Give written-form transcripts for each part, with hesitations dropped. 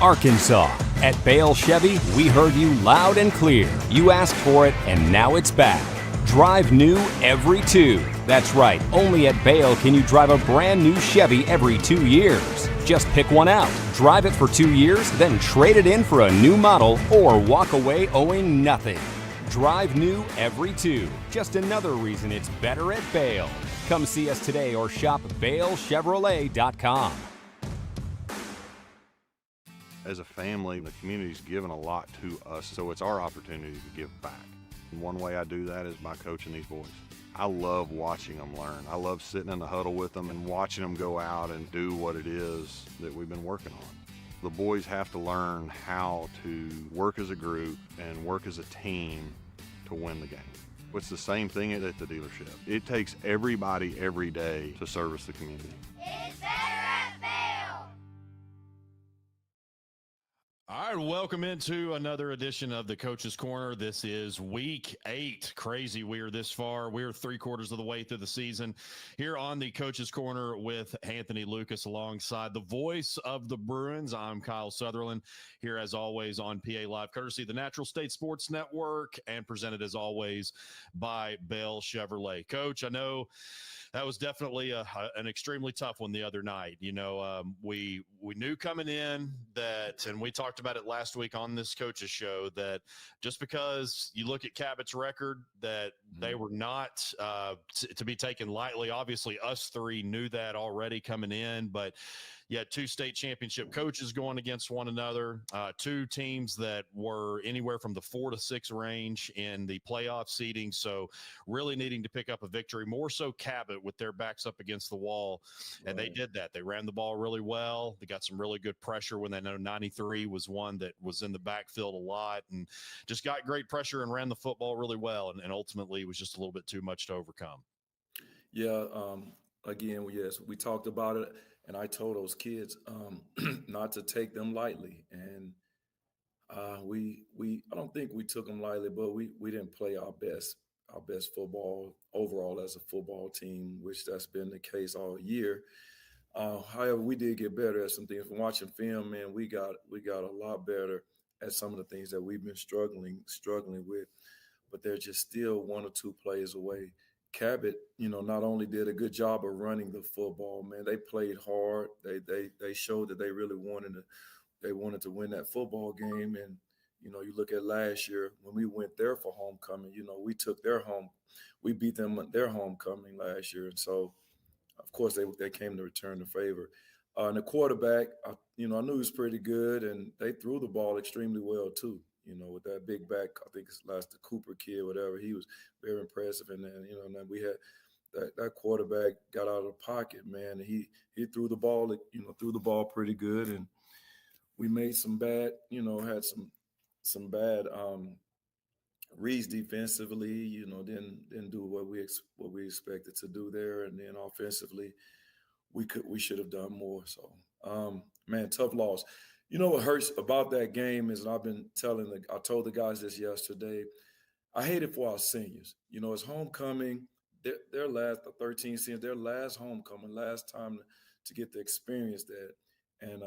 Arkansas. At Bale Chevy, we heard you loud and clear. You asked for it, and now it's back. Drive new every 2. That's right, only at Bale can you drive a brand new Chevy every 2 years. Just pick one out, drive it for 2 years, then trade it in for a new model or walk away owing nothing. Drive new every 2. Just another reason it's better at Bale. Come see us today or shop BaleChevrolet.com. As a family, the community's given a lot to us, so it's our opportunity to give back. And one way I do that is by coaching these boys. I love watching them learn. I love sitting in the huddle with them and watching them go out and do what it is that we've been working on. The boys have to learn how to work as a group and work as a team to win the game. It's the same thing at the dealership. It takes everybody every day to service the community. It's better at Bale! All right, welcome into another edition of the Coach's Corner. This is week 8. Crazy we are this far. We're 3/4 of the way through the season here on the Coach's Corner with Anthony Lucas alongside the voice of the Bruins. I'm Kyle Sutherland here as always on PA Live, courtesy of the Natural State Sports Network and presented as always by Bale Chevrolet. Coach, I know that was definitely an extremely tough one the other night. You know, we knew coming in that, and we talked about it last week on this coach's show, that just because you look at Cabot's record, that they were not to be taken lightly. Obviously, us three knew that already coming in, but you had 2 state championship coaches going against one another, 2 teams that were anywhere from the 4 to 6 range in the playoff seeding. So really needing to pick up a victory, more so Cabot with their backs up against the wall. And They did that. They ran the ball really well. They got some really good pressure when they know 93 was one that was in the backfield a lot and just got great pressure and ran the football really well. And ultimately it was just a little bit too much to overcome. Yeah. Again, yes, we talked about it. And I told those kids not to take them lightly, and we I don't think we took them lightly, but we didn't play our best football overall as a football team, which that's been the case all year. However, we did get better at some things. From watching film, man, we got a lot better at some of the things that we've been struggling with, but they're just still 1 or 2 plays away. Cabot, not only did a good job of running the football, man, they played hard. They showed that they really wanted to win that football game. And, you look at last year when we went there for homecoming, we beat them at their homecoming last year. And so, of course, they came to return the favor. And the quarterback, I knew he was pretty good, and they threw the ball extremely well too. With that big back, I think it's the Cooper kid, whatever, he was very impressive. And then, and then we had that quarterback got out of the pocket, man. And he threw the ball, pretty good. And we made some bad, had some bad reads defensively, didn't do what we expected to do there. And then offensively, we should have done more. So, man, tough loss. What hurts about that game is, and I told the guys this yesterday, I hate it for our seniors. It's homecoming, their last, the 13 seniors, their last homecoming, last time to get to experience that. And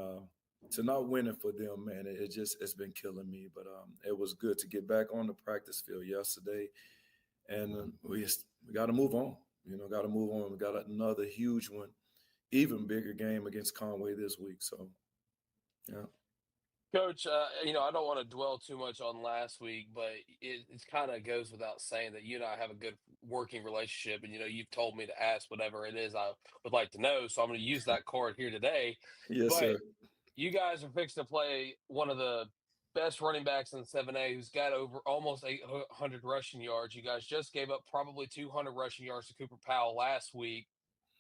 to not win it for them, man, it's been killing me. But it was good to get back on the practice field yesterday. And we got to move on. We got another huge one, even bigger game against Conway this week. So, yeah. Coach, I don't want to dwell too much on last week, but it kind of goes without saying that you and I have a good working relationship. And, you've told me to ask whatever it is I would like to know. So I'm going to use that card here today. Yes, But sir. you guys are fixing to play one of the best running backs in 7A who's got over almost 800 rushing yards. You guys just gave up probably 200 rushing yards to Cooper Powell last week.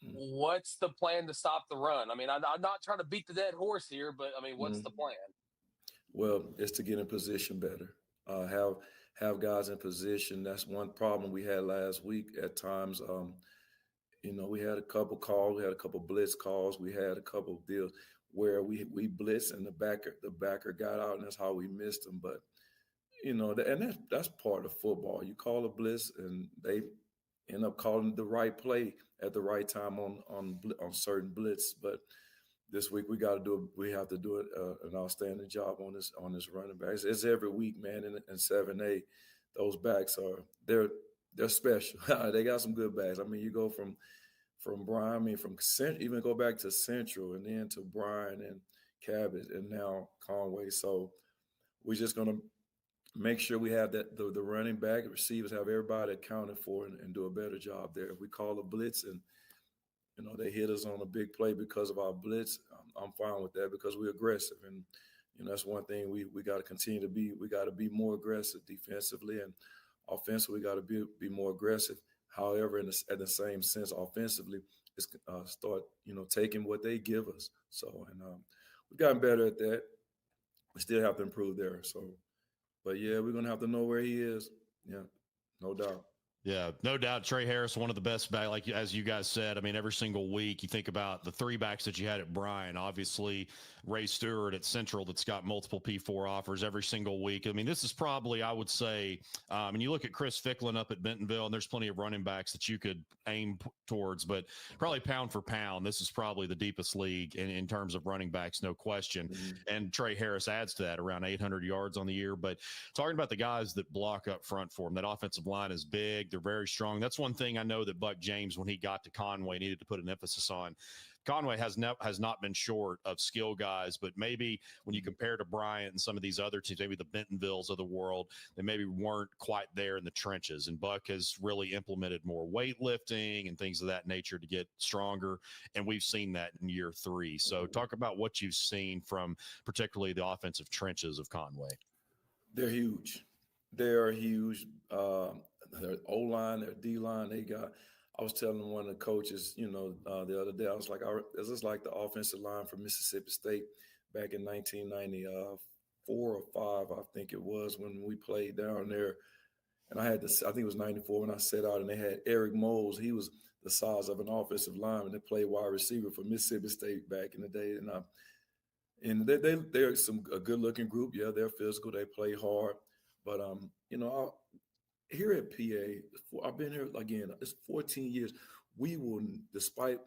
What's the plan to stop the run? I mean, I'm not trying to beat the dead horse here, but, what's the plan? Well, it's to get in position better. Have guys in position. That's one problem we had last week at times. We had a couple calls, we had a couple blitz calls, we had a couple of deals where we blitzed and the backer got out, and that's how we missed them. But and that's part of football. You call a blitz, and they end up calling the right play at the right time on certain blitz. But this week we have to do an outstanding job on this running back. It's every week, man. In 7A, those backs they're special. They got some good backs. I mean, you go from Brian, I mean, even go back to Central and then to Brian and Cabot and now Conway. So we're just gonna make sure we have the running back, receivers, have everybody accounted for and do a better job there. If we call a blitz and they hit us on a big play because of our blitz, I'm fine with that because we're aggressive. And, that's one thing we got to continue to be. We got to be more aggressive defensively and offensively. We got to be more aggressive. However, in the same sense, offensively, it's start, taking what they give us. So, and we've gotten better at that. We still have to improve there. So, but yeah, we're going to have to know where he is. Yeah, no doubt. Yeah, no doubt. Trey Harris, one of the best back, like as you guys said. I mean, every single week you think about the three backs that you had at Bryan. Obviously, Ray Stewart at Central that's got multiple P4 offers every single week. I mean, this is probably, I would say, and you look at Chris Ficklin up at Bentonville, and there's plenty of running backs that you could aim towards, but probably pound for pound, this is probably the deepest league in terms of running backs, no question. Mm-hmm. And Trey Harris adds to that, around 800 yards on the year. But talking about the guys that block up front for him, that offensive line is big. They're very strong. That's one thing I know that Buck James, when he got to Conway, needed to put an emphasis on. Conway has not been short of skill guys, but maybe when you compare to Bryant and some of these other teams, maybe the Bentonvilles of the world, they maybe weren't quite there in the trenches. And Buck has really implemented more weightlifting and things of that nature to get stronger. And we've seen that in year 3. So talk about what you've seen from particularly the offensive trenches of Conway. They're huge. They are huge. Their O-line, their D-line, I was telling one of the coaches, the other day, I was like, this is like the offensive line for Mississippi State back in 1994 or 5, I think it was, when we played down there. And I think it was 94 when I set out, and they had Eric Moles. He was the size of an offensive lineman that played wide receiver for Mississippi State back in the day. And they're a good-looking group. Yeah, they're physical. They play hard. But, here at PA, I've been here, again, it's 14 years. We will, despite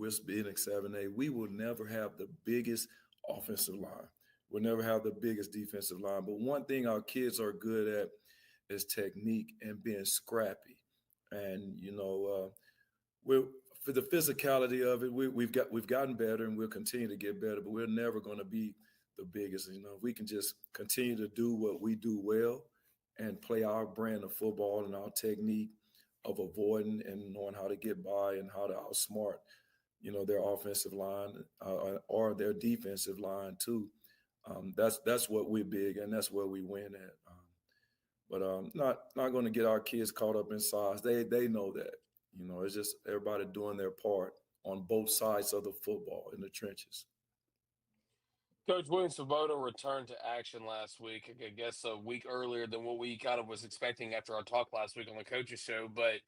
us being at 7A, we will never have the biggest offensive line. We'll never have the biggest defensive line. But one thing our kids are good at is technique and being scrappy. And, for the physicality of it, we've gotten better and we'll continue to get better, but we're never going to be the biggest. If we can just continue to do what we do well and play our brand of football and our technique of avoiding and knowing how to get by and how to outsmart, their offensive line or their defensive line too. That's what we're big, and that's where we win at. But not going to get our kids caught up in size. They know that. It's just everybody doing their part on both sides of the football in the trenches. Coach William Svoboda returned to action last week, I guess a week earlier than what we kind of was expecting after our talk last week on the coaches show, but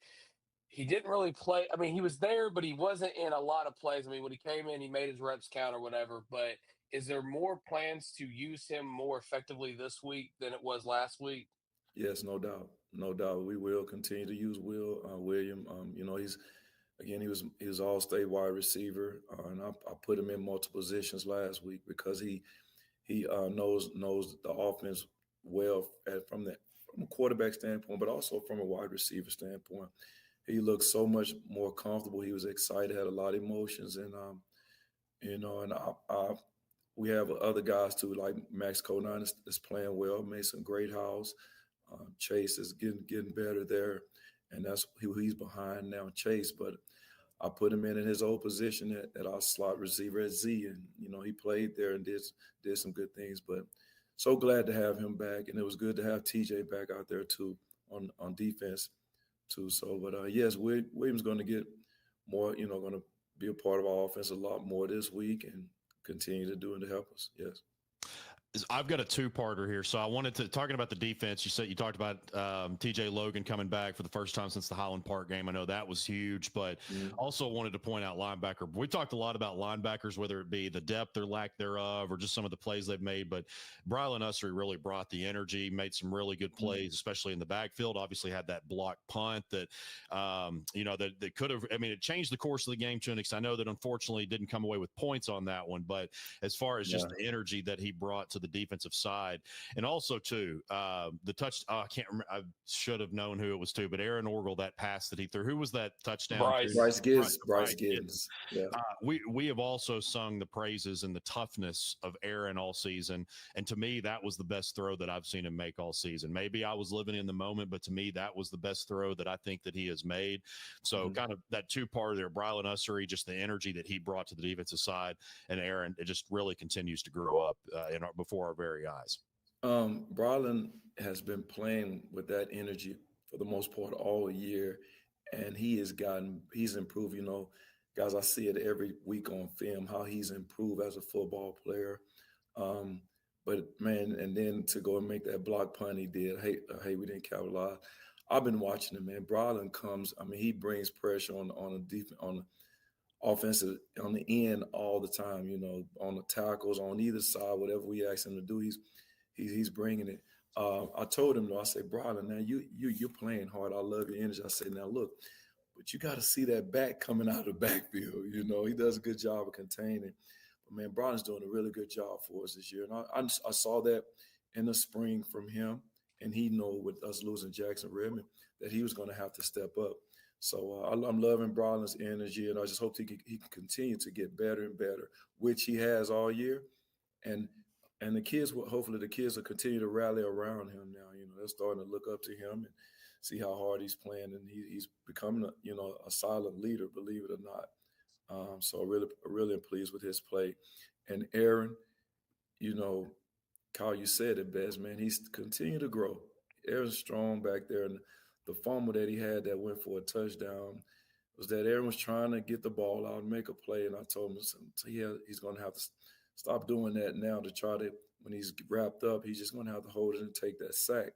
he didn't really play. I mean, he was there, but he wasn't in a lot of plays. I mean, when he came in, he made his reps count or whatever, but is there more plans to use him more effectively this week than it was last week? Yes, no doubt. No doubt. We will continue to use William. He was all-state wide receiver, and I put him in multiple positions last week because he knows the offense well from a quarterback standpoint, but also from a wide receiver standpoint. He looked so much more comfortable. He was excited, had a lot of emotions, and we have other guys too, like Max Conine is playing well, Mason Greathouse. Chase is getting better there, and that's who he's behind now, Chase. But I put him in his old position at our slot receiver at Z, and he played there and did some good things. But so glad to have him back, and it was good to have TJ back out there too on defense too. So, but yes, Williams going to get more, going to be a part of our offense a lot more this week and continue to do it to help us. Yes. I've got a two-parter here. So I wanted to talking about the defense. You talked about TJ Logan coming back for the first time since the Highland Park game. I know that was huge, but also wanted to point out linebacker. We talked a lot about linebackers, whether it be the depth or lack thereof, or just some of the plays they've made. But Brylan Ussery really brought the energy, made some really good plays, especially in the backfield. Obviously had that block punt that, that could have. I mean, it changed the course of the game to an extent. I know that unfortunately didn't come away with points on that one, but as far as just the energy that he brought to the defensive side, and also too the touch. I can't remember. I should have known who it was to, but Aaron Orgel, that pass that he threw. Who was that touchdown? Bryce Gibbs. Yeah. We have also sung the praises and the toughness of Aaron all season, and to me that was the best throw that I've seen him make all season. Maybe I was living in the moment, but to me that was the best throw that I think that he has made. So kind of that two-part there, Brylan Ussery, just the energy that he brought to the defensive side, and Aaron, it just really continues to grow up before our very eyes. Brylan has been playing with that energy for the most part all year, and he's improved. Guys, I see it every week on film how he's improved as a football player. But man, and then to go and make that block punt he did. Hey, we didn't capitalize. I've been watching him, man. Brylan comes. I mean, he brings pressure on the offensive on the end all the time. On the tackles on either side, whatever we ask him to do, he's bringing it. I told him though, I said, Brylan, now you're playing hard. I love your energy. I said, now look, but you got to see that back coming out of the backfield. He does a good job of containing. But man, Brylan's doing a really good job for us this year, and I saw that in the spring from him, and he knew with us losing Jackson Redmond that he was going to have to step up. So I'm loving Brylan's energy, and I just hope he can continue to get better and better, which he has all year, and the kids hopefully the kids will continue to rally around him now. They're starting to look up to him and see how hard he's playing, and he's becoming a silent leader, believe it or not. So I really am pleased with his play. And Aaron, Kyle, you said it best, man. He's continued to grow. Aaron's strong back there, and the fumble that he had that went for a touchdown was that Aaron was trying to get the ball out and make a play, and I told him he's going to have to stop doing that now to try to, when he's wrapped up, he's just going to have to hold it and take that sack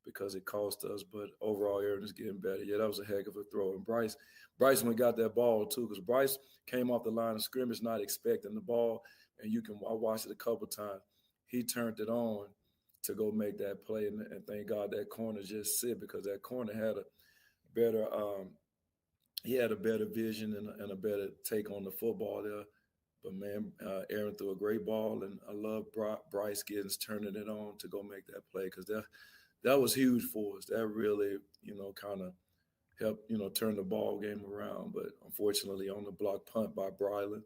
because it cost us. But overall, Aaron is getting better. Yeah, that was a heck of a throw. And Bryce when got that ball too, because Bryce came off the line of scrimmage not expecting the ball, and I watched it a couple times. He turned it on to go make that play, and thank God that corner just sit, because that corner had a better vision and a better take on the football there. But man, Aaron threw a great ball, and I love Bryce Giddens turning it on to go make that play, because that was huge for us. That really, kind of helped, turn the ball game around. But unfortunately, on the block punt by Brylan,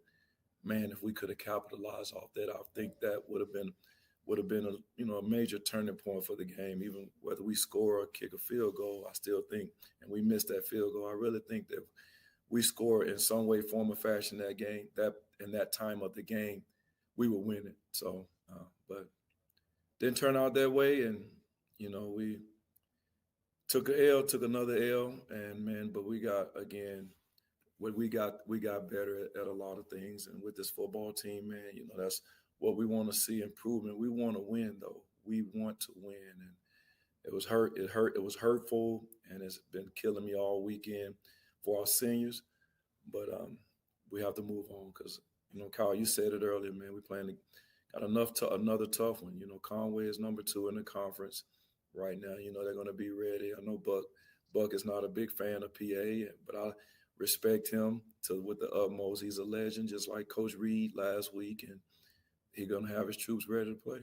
man, if we could have capitalized off that, I think that would have been a major turning point for the game. Even whether we score or kick a field goal, I still think, and we missed that field goal, I really think that we score in some way, form, or fashion that game, that in that time of the game, we were winning. So, but didn't turn out that way, and we took another L, and man, but we got better at a lot of things, and with this football team, man, that's what we want to see, improvement. We want to win, though. We want to win, and it was hurtful, and it's been killing me all weekend for our seniors, but we have to move on, because Kyle, you said it earlier, man. We got another tough one. Conway is number 2 in the conference right now. They're going to be ready. I know Buck is not a big fan of PA, but I respect him with the utmost. He's a legend, just like Coach Reed last week, and he's going to have his troops ready to play.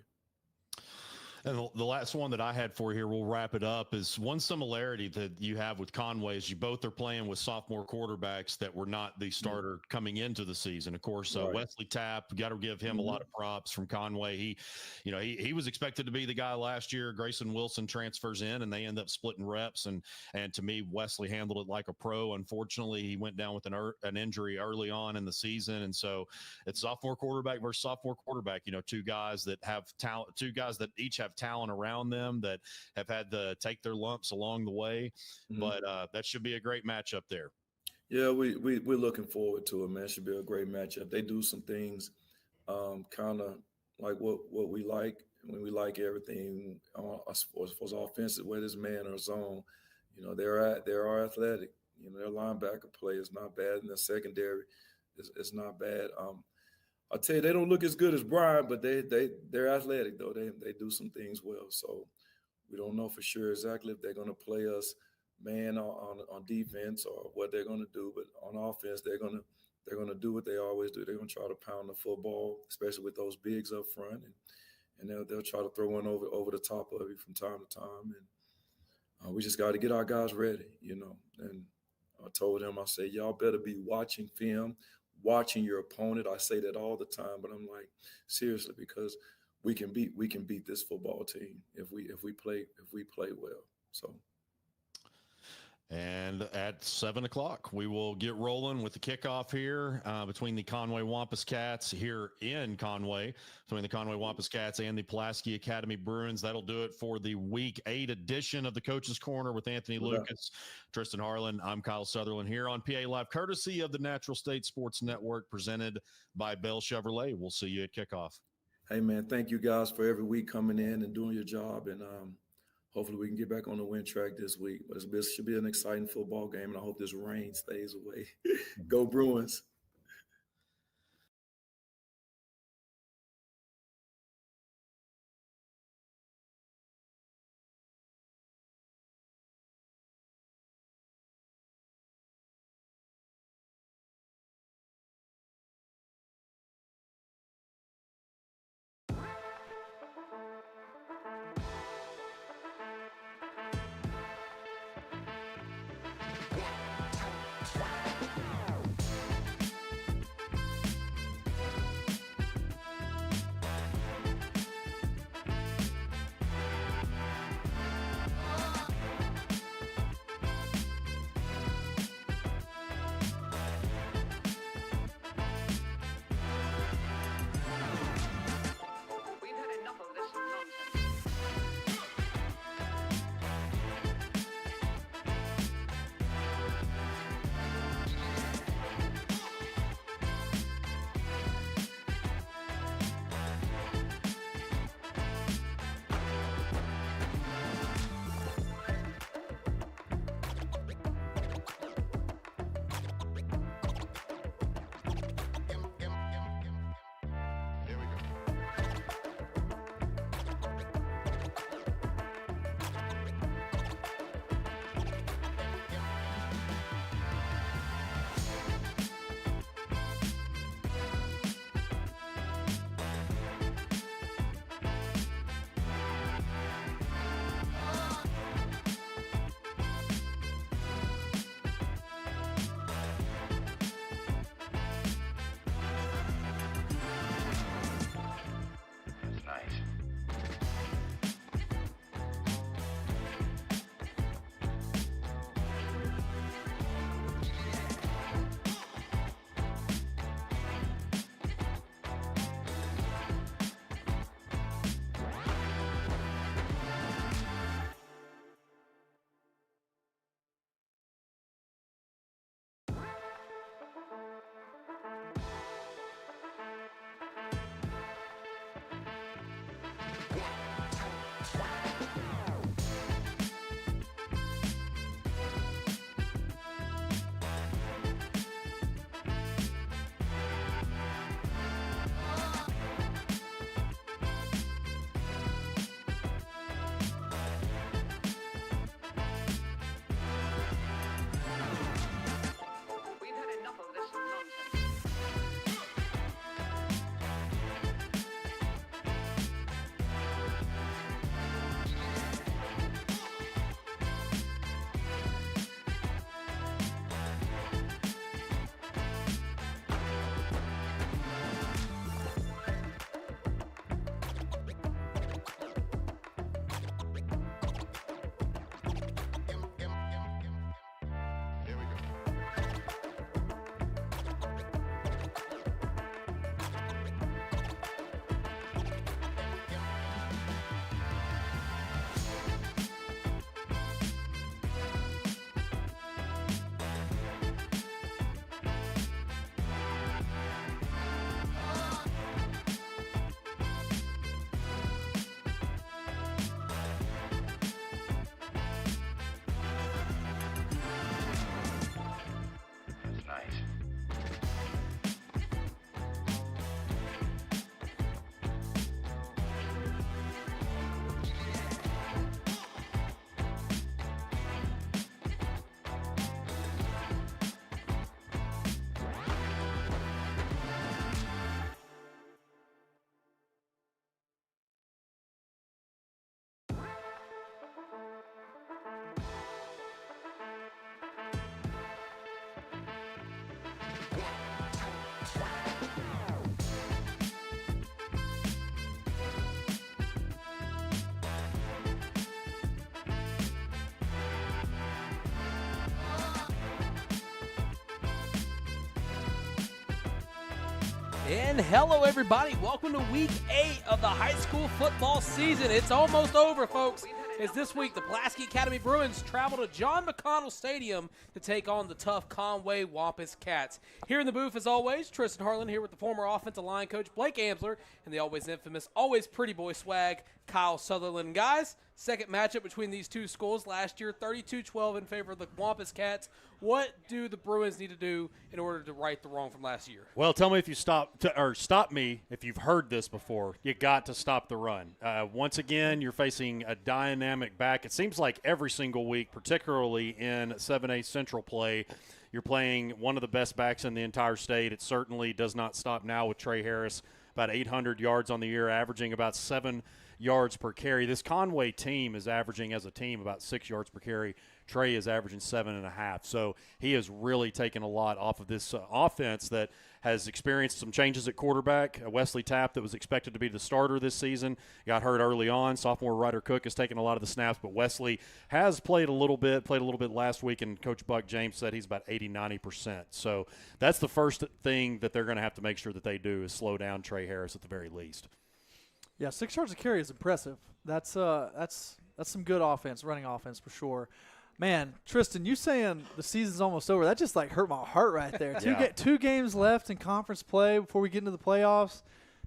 And the last one that I had for you here, we'll wrap it up, is one similarity that you have with Conway is you both are playing with sophomore quarterbacks that were not the starter coming into the season. Of course, Right. Wesley Tapp, got to give him a lot of props from Conway. He was expected to be the guy last year. Grayson Wilson transfers in, and they end up splitting reps. And to me, Wesley handled it like a pro. Unfortunately, he went down with an injury early on in the season. And so it's sophomore quarterback versus sophomore quarterback, two guys that have talent, two guys that each have talent around them that have had to take their lumps along the way. But that should be a great matchup there. Yeah, we're looking forward to it, man. It should be a great matchup. They do some things kind of like what we like. When we like everything as far as offensive, whether it's man or zone, they're athletic. Their linebacker play is not bad, and the secondary is not bad. I'll tell you, they don't look as good as Brian, but they're athletic though. They do some things well. So we don't know for sure exactly if they're going to play us man on defense or what they're going to do, but on offense they're going to do what they always do. They're going to try to pound the football, especially with those bigs up front, and they'll try to throw one over the top of you from time to time. And we just got to get our guys ready, And I told him, I said, y'all better be watching film, watching your opponent. I say that all the time, but I'm like, seriously, because we can beat this football team if we play well. So. And at 7 o'clock, we will get rolling with the kickoff here between the Conway Wampus Cats here in Conway, between the Conway Wampus Cats and the Pulaski Academy Bruins. That'll do it for the Week 8 edition of the Coach's Corner with Anthony Lucas, Tristan Harlen. I'm Kyle Sutherland here on PA Live, courtesy of the Natural State Sports Network, presented by Bell Chevrolet. We'll see you at kickoff. Hey, man, thank you guys for every week coming in and doing your job. And hopefully we can get back on the win track this week. But it should be an exciting football game, and I hope this rain stays away. Go Bruins. And hello, everybody. Welcome to Week 8 of the high school football season. It's almost over, folks. As this week, the Pulaski Academy Bruins travel to John McConnell Stadium to take on the tough Conway Wampus Cats. Here in the booth, as always, Tristan Harlen here with the former offensive line coach Blake Amsler and the always infamous, always pretty boy swag, Kyle Sutherland. Guys, second matchup between these two schools last year, 32-12 in favor of the Wampus Cats. What do the Bruins need to do in order to right the wrong from last year? Well, tell me if you stop me if you've heard this before. You got to stop the run. Once again, you're facing a dynamic back. It seems like every single week, particularly in 7A Central play, you're playing one of the best backs in the entire state. It certainly does not stop now with Trey Harris, about 800 yards on the year, averaging about 7 yards per carry. This Conway team is averaging as a team about 6 yards per carry. Trey is averaging 7.5. So he has really taken a lot off of this offense that has experienced some changes at quarterback. Wesley Tapp, that was expected to be the starter this season, got hurt early on. Sophomore Ryder Cook has taken a lot of the snaps, but Wesley has played a little bit last week, and Coach Buck James said he's about 80-90%. So that's the first thing that they're going to have to make sure that they do is slow down Trey Harris at the very least. Yeah, 6 yards of carry is impressive. That's some good offense, running offense for sure. Man, Tristan, you saying the season's almost over, that just, hurt my heart right there. Two games left in conference play before we get into the playoffs.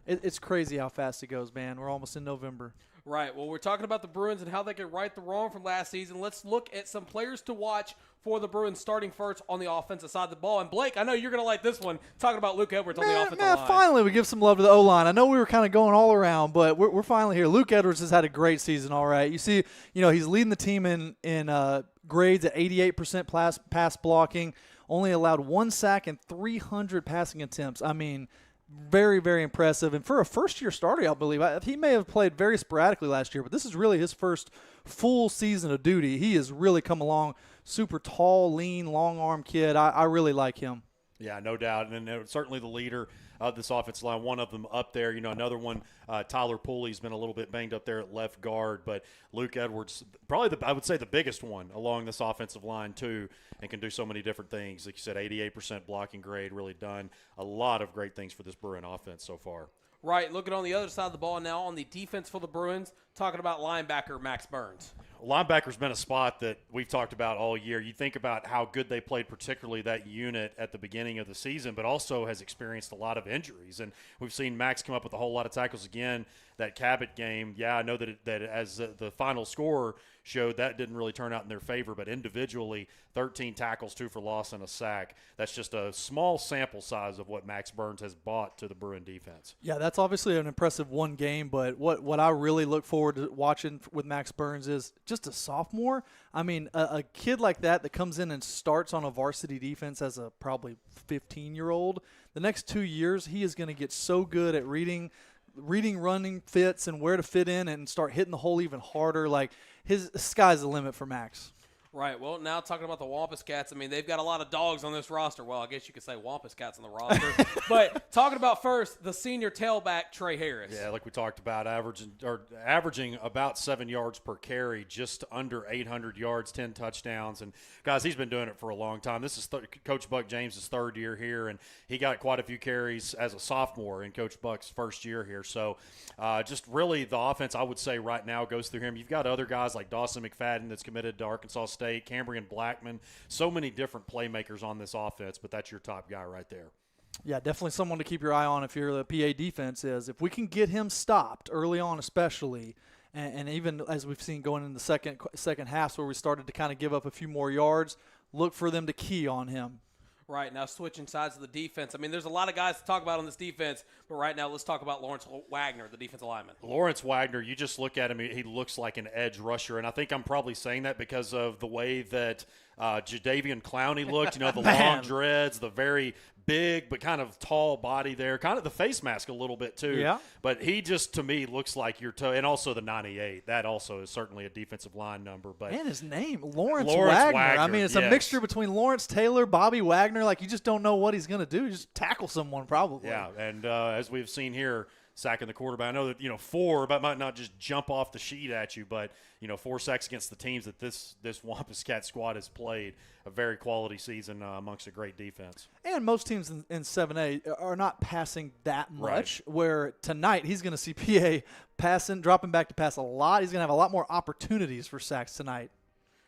It's crazy how fast it goes, man. We're almost in November. Right. Well, we're talking about the Bruins and how they can right the wrong from last season. Let's look at some players to watch for the Bruins starting first on the offensive side of the ball. And, Blake, I know you're going to like this one, talking about Luke Edwards on the offensive line. Finally we give some love to the O-line. I know we were kind of going all around, but we're finally here. Luke Edwards has had a great season, all right. You see, he's leading the team in grades at 88% pass blocking, only allowed 1 sack and 300 passing attempts. I mean, very, very impressive. And for a first-year starter, I believe, he may have played very sporadically last year, but this is really his first full season of duty. He has really come along. Super tall, lean, long-arm kid. I really like him. Yeah, no doubt. And certainly the leader of this offensive line, one of them up there. Another one, Tyler Pulley's been a little bit banged up there at left guard, but Luke Edwards, probably I would say the biggest one along this offensive line too, and can do so many different things. Like you said, 88% blocking grade, really done a lot of great things for this Bruin offense so far. Right, looking on the other side of the ball now on the defense for the Bruins, talking about linebacker Max Burns. Linebacker's been a spot that we've talked about all year. You think about how good they played, particularly that unit at the beginning of the season, but also has experienced a lot of injuries. And we've seen Max come up with a whole lot of tackles again. That Cabot game, I know that as the final score showed, that didn't really turn out in their favor, but individually, 13 tackles, 2 for loss, and a sack. That's just a small sample size of what Max Burns has brought to the Bruin defense. Yeah, that's obviously an impressive one game, but what I really look forward to watching with Max Burns is just a sophomore. I mean, a kid like that comes in and starts on a varsity defense as a probably 15-year-old. The next 2 years, he is going to get so good at reading running fits and where to fit in and start hitting the hole even harder. Like, his sky's the limit for Max. Right. Well, now talking about the Wampus Cats, I mean, they've got a lot of dogs on this roster. Well, I guess you could say Wampus Cats on the roster. But talking about first, the senior tailback, Trey Harris. Yeah, like we talked about, averaging about 7 yards per carry, just under 800 yards, 10 touchdowns. And, guys, he's been doing it for a long time. This is Coach Buck James' third year here, and he got quite a few carries as a sophomore in Coach Buck's first year here. So just really the offense, I would say, right now goes through him. You've got other guys like Dawson McFadden that's committed to Arkansas State, Cambrian Blackman, so many different playmakers on this offense, but that's your top guy right there. Yeah, definitely someone to keep your eye on if you're the PA defense is. If we can get him stopped early on especially, and even as we've seen going in the second half where we started to kind of give up a few more yards, look for them to key on him. Right, now switching sides of the defense. I mean, there's a lot of guys to talk about on this defense, but right now let's talk about Lawrence Wagner, the defensive lineman. Lawrence Wagner, you just look at him, he looks like an edge rusher, and I think I'm probably saying that because of the way that Jadeveon Clowney looked, the long dreads, the very big but kind of tall body there, kind of the face mask a little bit too. Yeah. But he just, to me, looks like your toe, and also the 98. That also is certainly a defensive line number. But and his name, Lawrence Wagner. I mean, it's a mixture between Lawrence Taylor, Bobby Wagner. Like, you just don't know what he's going to do. Just tackle someone probably. Yeah, and as we've seen here, sacking the quarterback. I know that 4 might not just jump off the sheet at you, but 4 sacks against the teams that this Wampus Cat squad has played, a very quality season amongst a great defense. And most teams in 7A are not passing that much, Right. where tonight he's going to see PA passing, dropping back to pass a lot. He's going to have a lot more opportunities for sacks tonight.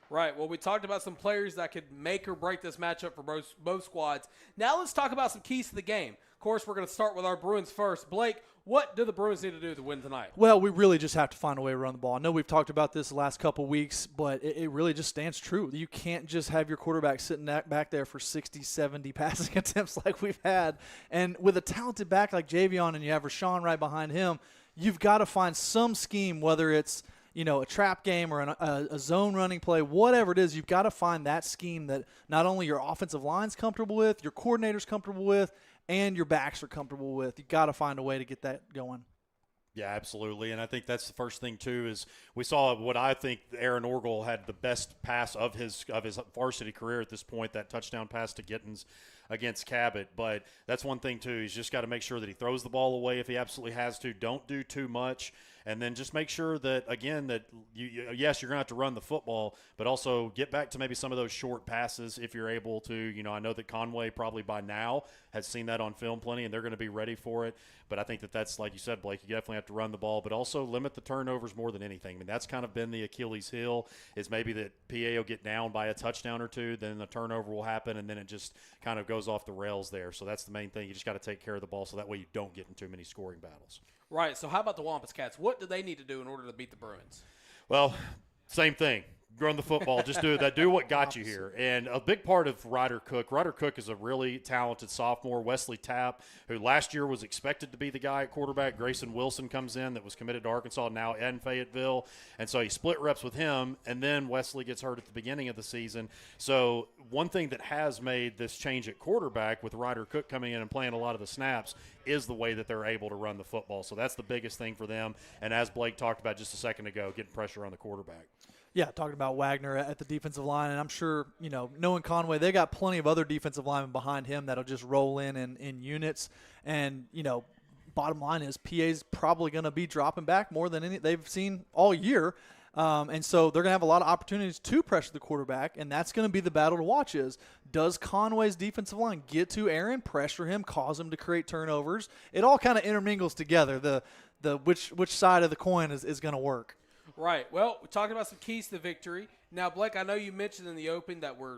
Right. Well, we talked about some players that could make or break this matchup for both squads. Now let's talk about some keys to the game. Of course, we're going to start with our Bruins first. Blake, what do the Bruins need to do to win tonight? Well, we really just have to find a way to run the ball. I know we've talked about this the last couple weeks, but it really just stands true. You can't just have your quarterback sitting back there for 60, 70 passing attempts like we've had. And with a talented back like Javion and you have Rashawn right behind him, you've got to find some scheme, whether it's a trap game or a zone running play, whatever it is, you've got to find that scheme that not only your offensive line's comfortable with, your coordinator's comfortable with, and your backs are comfortable with. You've got to find a way to get that going. Yeah, absolutely. And I think that's the first thing, too, is we saw what I think Aaron Orgel had the best pass of his varsity career at this point, that touchdown pass to Gittens against Cabot. But that's one thing, too. He's just got to make sure that he throws the ball away if he absolutely has to. Don't do too much. And then just make sure that, again, that, yes, you're going to have to run the football, but also get back to maybe some of those short passes if you're able to. I know that Conway probably by now has seen that on film plenty, and they're going to be ready for it. But I think that's, like you said, Blake, you definitely have to run the ball, but also limit the turnovers more than anything. I mean, that's kind of been the Achilles heel, is maybe that PA will get down by a touchdown or two, then the turnover will happen, and then it just kind of goes off the rails there. So that's the main thing. You just got to take care of the ball so that way you don't get in too many scoring battles. Right. So how about the Wampus Cats? What do they need to do in order to beat the Bruins? Well, same thing. Run the football. Just do that. Do what got you here. And a big part of Ryder Cook is a really talented sophomore. Wesley Tapp, who last year was expected to be the guy at quarterback. Grayson Wilson comes in, that was committed to Arkansas, now in Fayetteville. And so he split reps with him, and then Wesley gets hurt at the beginning of the season. So one thing that has made this change at quarterback with Ryder Cook coming in and playing a lot of the snaps is the way that they're able to run the football. So that's the biggest thing for them. And as Blake talked about just a second ago, getting pressure on the quarterback. Yeah, talking about Wagner at the defensive line, and I'm sure, knowing Conway, they got plenty of other defensive linemen behind him that'll just roll in units. And, bottom line is PA's probably going to be dropping back more than any they've seen all year. And so they're going to have a lot of opportunities to pressure the quarterback, and that's going to be the battle to watch is, does Conway's defensive line get to Aaron, pressure him, cause him to create turnovers? It all kind of intermingles together. The which side of the coin is going to work. Right. Well, we're talking about some keys to victory. Now, Blake, I know you mentioned in the open that we're,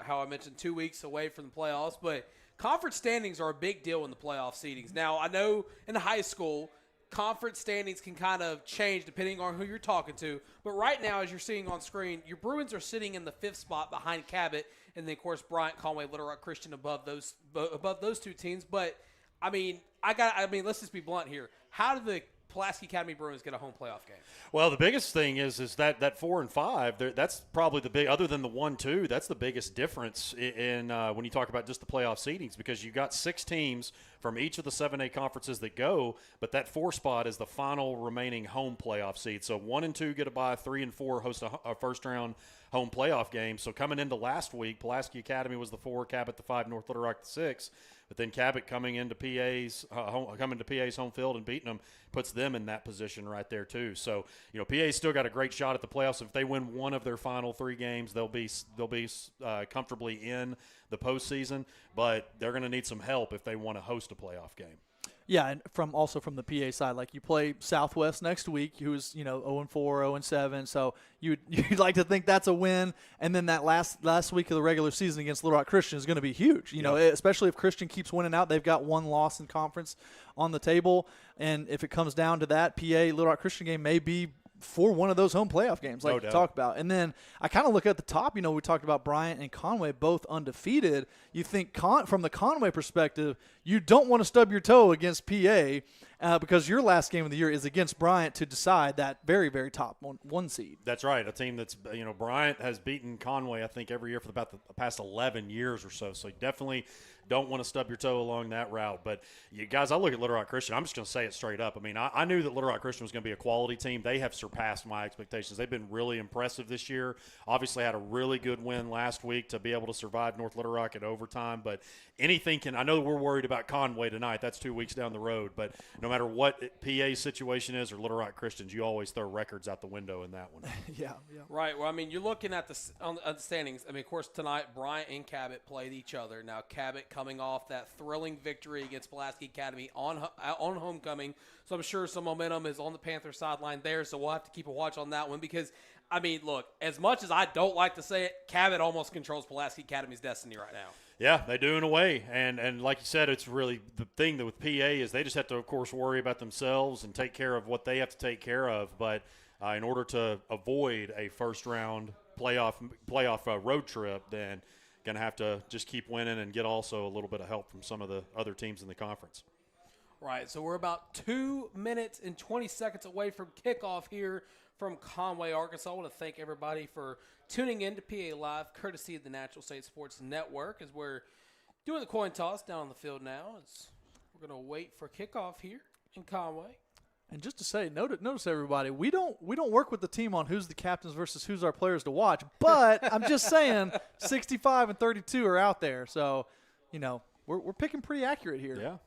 how I mentioned 2 weeks away from the playoffs, but conference standings are a big deal in the playoff seedings. Now, I know in high school, conference standings can kind of change depending on who you're talking to. But right now, as you're seeing on screen, your Bruins are sitting in the 5th spot behind Cabot, and then, of course, Bryant, Conway, Little Rock Christian above those two teams. But, let's just be blunt here. How do the Pulaski Academy Bruins get a home playoff game? Well, the biggest thing is that 4 and 5. That's probably the big, other than the 1-2. That's the biggest difference in when you talk about just the playoff seedings, because you got 6 teams from each of the 7A conferences that go, but that 4 spot is the final remaining home playoff seed. So 1 and 2 get a bye, 3 and 4 host a first round home playoff game. So coming into last week, Pulaski Academy was the 4, Cabot the 5, North Little Rock the 6. But then Cabot coming to PA's home field and beating them puts them in that position right there too. So PA's still got a great shot at the playoffs. If they win one of their final 3 games, they'll be comfortably in the postseason. But they're going to need some help if they want to host a playoff game. Yeah, and from the PA side, like you play Southwest next week, who's 0-4, 0-7, so you'd like to think that's a win, and then that last week of the regular season against Little Rock Christian is going to be huge. Especially if Christian keeps winning out, they've got 1 loss in conference on the table, and if it comes down to that, PA Little Rock Christian game may be for one of those home playoff games like you talked about. And then I kind of look at the top, we talked about Bryant and Conway both undefeated. You think from the Conway perspective, you don't want to stub your toe against PA because your last game of the year is against Bryant to decide that very, very top one seed. That's right. A team that's, Bryant has beaten Conway, I think, every year for about the past 11 years or so. So you definitely don't want to stub your toe along that route. But you guys, I look at Little Rock Christian. I'm just going to say it straight up. I mean, I knew that Little Rock Christian was going to be a quality team. They have surpassed my expectations. They've been really impressive this year. Obviously had a really good win last week to be able to survive North Little Rock at overtime. But anything can – I know we're worried about Conway tonight. That's 2 weeks down the road. But no matter what PA situation is or Little Rock Christians, you always throw records out the window in that one. Yeah. Right. Well, I mean, you're looking at on the standings. I mean, of course, tonight Bryant and Cabot played each other. Now, Cabot coming off that thrilling victory against Pulaski Academy on homecoming, so I'm sure some momentum is on the Panther sideline there. So we'll have to keep a watch on that one because, I mean, look, as much as I don't like to say it, Cabot almost controls Pulaski Academy's destiny right now. Yeah, they do in a way. And like you said, it's really the thing that with PA is they just have to, of course, worry about themselves and take care of what they have to take care of. But in order to avoid a first-round playoff road trip, then going to have to just keep winning and get also a little bit of help from some of the other teams in the conference. Right, so we're about 2 minutes and 20 seconds away from kickoff here from Conway, Arkansas. I want to thank everybody for tuning in to PA Live, courtesy of the Natural State Sports Network, as we're doing the coin toss down on the field now. We're going to wait for kickoff here in Conway. And just to say, notice everybody, we don't work with the team on who's the captains versus who's our players to watch. But I'm just saying, 65 and 32 are out there, so we're picking pretty accurate here. Yeah.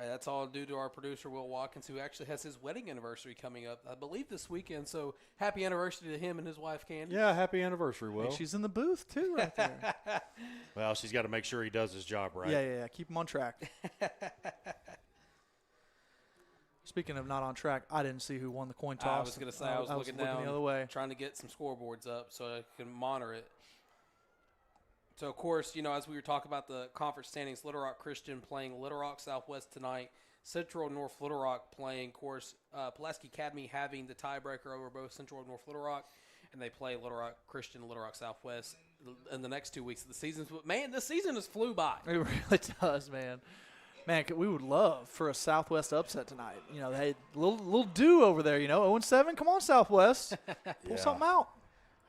That's all due to our producer, Will Watkins, who actually has his wedding anniversary coming up, I believe, this weekend. So happy anniversary to him and his wife, Candy. Yeah, happy anniversary, Will. And she's in the booth, too, right there. Well, she's got to make sure he does his job right. Yeah. Keep him on track. Speaking of not on track, I didn't see who won the coin toss. I was going to say, I was looking down, the other way, trying to get some scoreboards up so I can monitor it. So, of course, as we were talking about the conference standings, Little Rock Christian playing Little Rock Southwest tonight. Central North Little Rock playing, of course, Pulaski Academy having the tiebreaker over both Central and North Little Rock. And they play Little Rock Christian, Little Rock Southwest in the next 2 weeks of the season. But, man, this season has flew by. It really does, man. Man, we would love for a Southwest upset tonight. Hey, little do over there, 0-7. Come on, Southwest. Pull something out.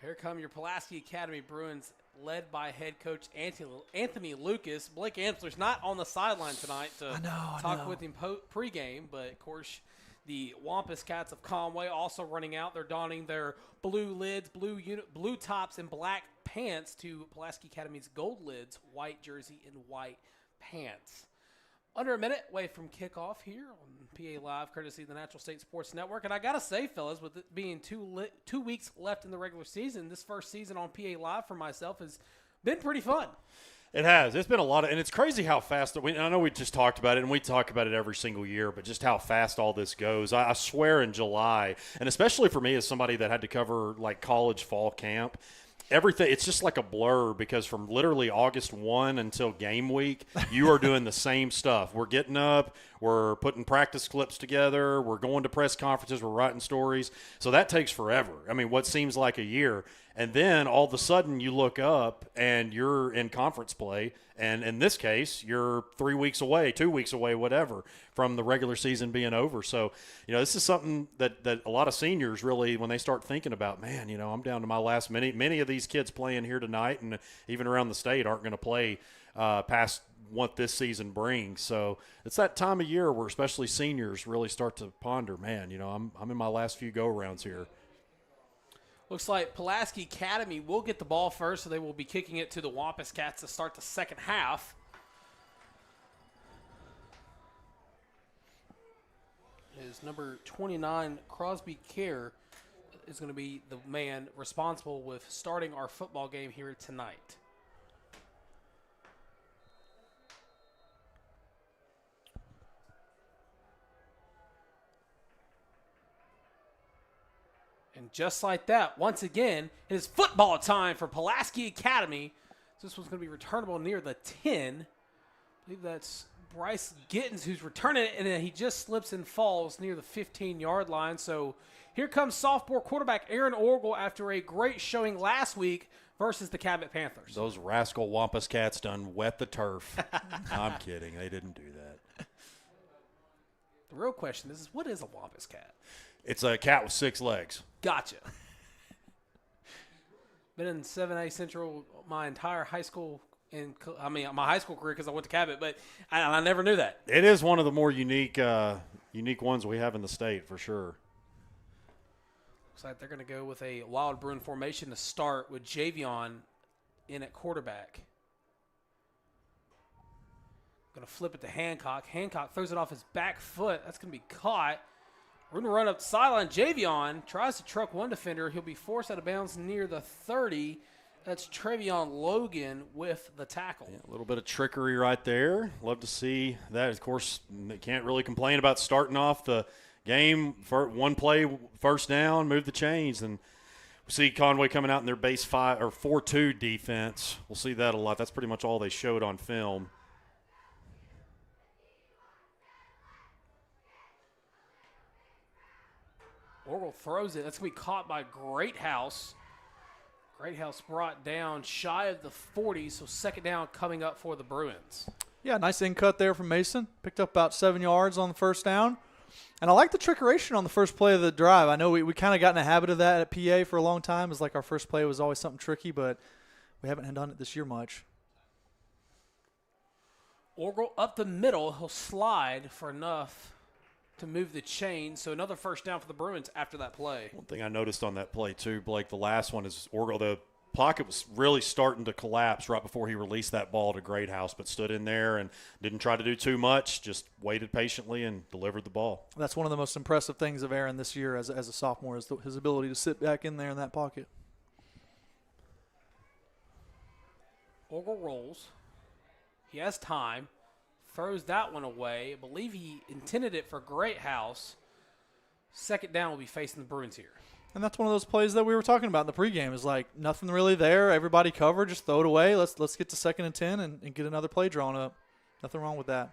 Here come your Pulaski Academy Bruins, led by head coach Anthony Lucas. Blake Amsler's not on the sideline tonight to talk with him pregame, but, of course, the Wampus Cats of Conway also running out. They're donning their blue lids, blue tops, and black pants to Pulaski Academy's gold lids, white jersey, and white pants. Under a minute away from kickoff here on PA Live, courtesy of the Natural State Sports Network. And I got to say, fellas, with it being 2 weeks left in the regular season, this first season on PA Live for myself has been pretty fun. It has. It's been a lot of – and it's crazy how fast – I know we just talked about it, and we talk about it every single year, but just how fast all this goes. I swear in July, and especially for me as somebody that had to cover, like, college fall camp – everything, it's just like a blur because from literally August 1 until game week, you are doing the same stuff. We're getting up, we're putting practice clips together, we're going to press conferences, we're writing stories. So that takes forever. I mean, what seems like a year. And then all of a sudden you look up and you're in conference play. And in this case, you're 3 weeks away, 2 weeks away, whatever, from the regular season being over. So, this is something that a lot of seniors really, when they start thinking about, man, I'm down to my last minute. Many of these kids playing here tonight and even around the state aren't going to play past what this season brings. So it's that time of year where especially seniors really start to ponder, man, I'm in my last few go-arounds here. Looks like Pulaski Academy will get the ball first, so they will be kicking it to the Wampus Cats to start the second half. Is number 29, Crosby Kerr, is going to be the man responsible with starting our football game here tonight. And just like that, once again, it is football time for Pulaski Academy. This one's going to be returnable near the 10. I believe that's Bryce Gittens who's returning it, and then he just slips and falls near the 15-yard line. So here comes sophomore quarterback Aaron Orgel after a great showing last week versus the Cabot Panthers. Those rascal Wampus Cats done wet the turf. I'm kidding. They didn't do that. The real question is, what is a Wampus Cat? It's a cat with 6 legs. Gotcha. Been in 7A Central my entire high school, my high school career because I went to Cabot, but I never knew that. It is one of the more unique ones we have in the state for sure. Looks like they're going to go with a Wild Bruin formation to start with Javion in at quarterback. Going to flip it to Hancock. Hancock throws it off his back foot. That's going to be caught. We're going to run up the sideline. Javion tries to truck one defender. He'll be forced out of bounds near the 30. That's Trevion Logan with the tackle. Yeah, a little bit of trickery right there. Love to see that. Of course, they can't really complain about starting off the game for one play, first down, move the chains. And we see Conway coming out in their base 4-2 defense. We'll see that a lot. That's pretty much all they showed on film. Orgel throws it. That's going to be caught by Greathouse. Greathouse brought down shy of the 40, so second down coming up for the Bruins. Yeah, nice in cut there from Mason. Picked up about 7 yards on the first down. And I like the trickeration on the first play of the drive. I know we kind of got in a habit of that at PA for a long time. It's like our first play was always something tricky, but we haven't done it this year much. Orgel up the middle. He'll slide for enough to move the chain. So another first down for the Bruins after that play. One thing I noticed on that play too, Blake, the last one is Orgel, the pocket was really starting to collapse right before he released that ball to Greathouse, but stood in there and didn't try to do too much, just waited patiently and delivered the ball. That's one of the most impressive things of Aaron this year as a sophomore is his ability to sit back in there in that pocket. Orgel rolls. He has time. Throws that one away. I believe he intended it for Greathouse. Second down will be facing the Bruins here. And that's one of those plays that we were talking about in the pregame. Is like nothing really there. Everybody covered. Just throw it away. Let's get to 2nd and 10 and get another play drawn up. Nothing wrong with that.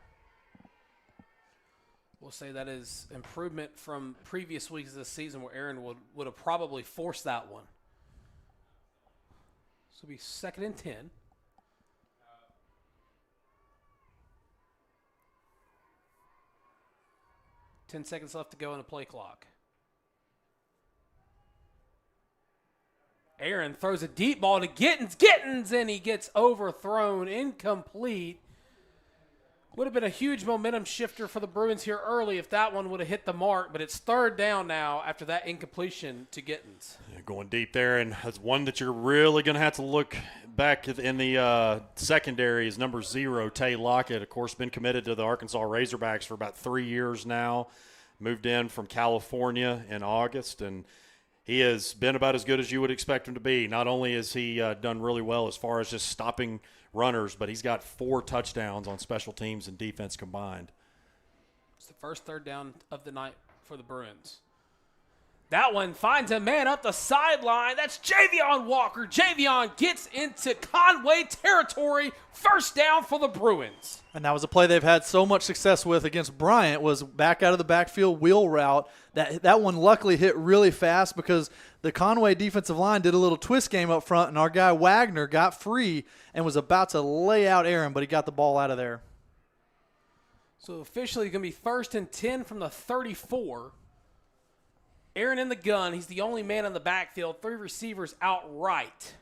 We'll say that is improvement from previous weeks of the season where Aaron would have probably forced that one. So it'll be 2nd and 10. 10 seconds left to go in the play clock. Aaron throws a deep ball to Gittins, and he gets overthrown, incomplete. Would have been a huge momentum shifter for the Bruins here early if that one would have hit the mark, but it's third down now after that incompletion to Gittins. Yeah, going deep there, and that's one that you're really going to have to look back in the secondary is number 0, Tay Lockett. Of course, been committed to the Arkansas Razorbacks for about 3 years now. Moved in from California in August, and he has been about as good as you would expect him to be. Not only has he done really well as far as just stopping runners, but he's got 4 touchdowns on special teams and defense combined. It's the first third down of the night for the Bruins. That one finds a man up the sideline. That's Javion Walker. Javion gets into Conway territory. First down for the Bruins. And that was a play they've had so much success with against Bryant was back out of the backfield wheel route. That one luckily hit really fast because the Conway defensive line did a little twist game up front, and our guy Wagner got free and was about to lay out Aaron, but he got the ball out of there. So officially going to be 1st and 10 from the 34. Aaron in the gun. He's the only man in the backfield. 3 receivers outright.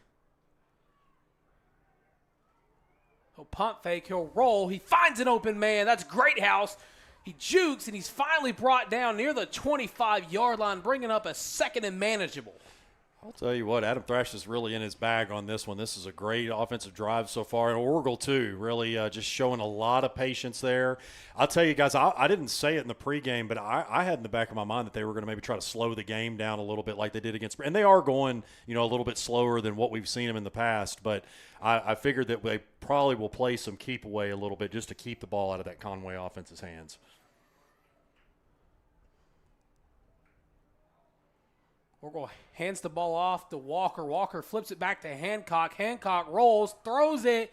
He'll pump fake. He'll roll. He finds an open man. That's Greathouse. He jukes, and he's finally brought down near the 25-yard line, bringing up a 2nd and manageable. I'll tell you what, Adam Thrash is really in his bag on this one. This is a great offensive drive so far. And Orgel, too, really just showing a lot of patience there. I'll tell you guys, I didn't say it in the pregame, but I had in the back of my mind that they were going to maybe try to slow the game down a little bit like they did against – and they are going, a little bit slower than what we've seen them in the past. But I figured that they probably will play some keep away a little bit just to keep the ball out of that Conway offense's hands. Orgel hands the ball off to Walker. Walker flips it back to Hancock. Hancock rolls, throws it.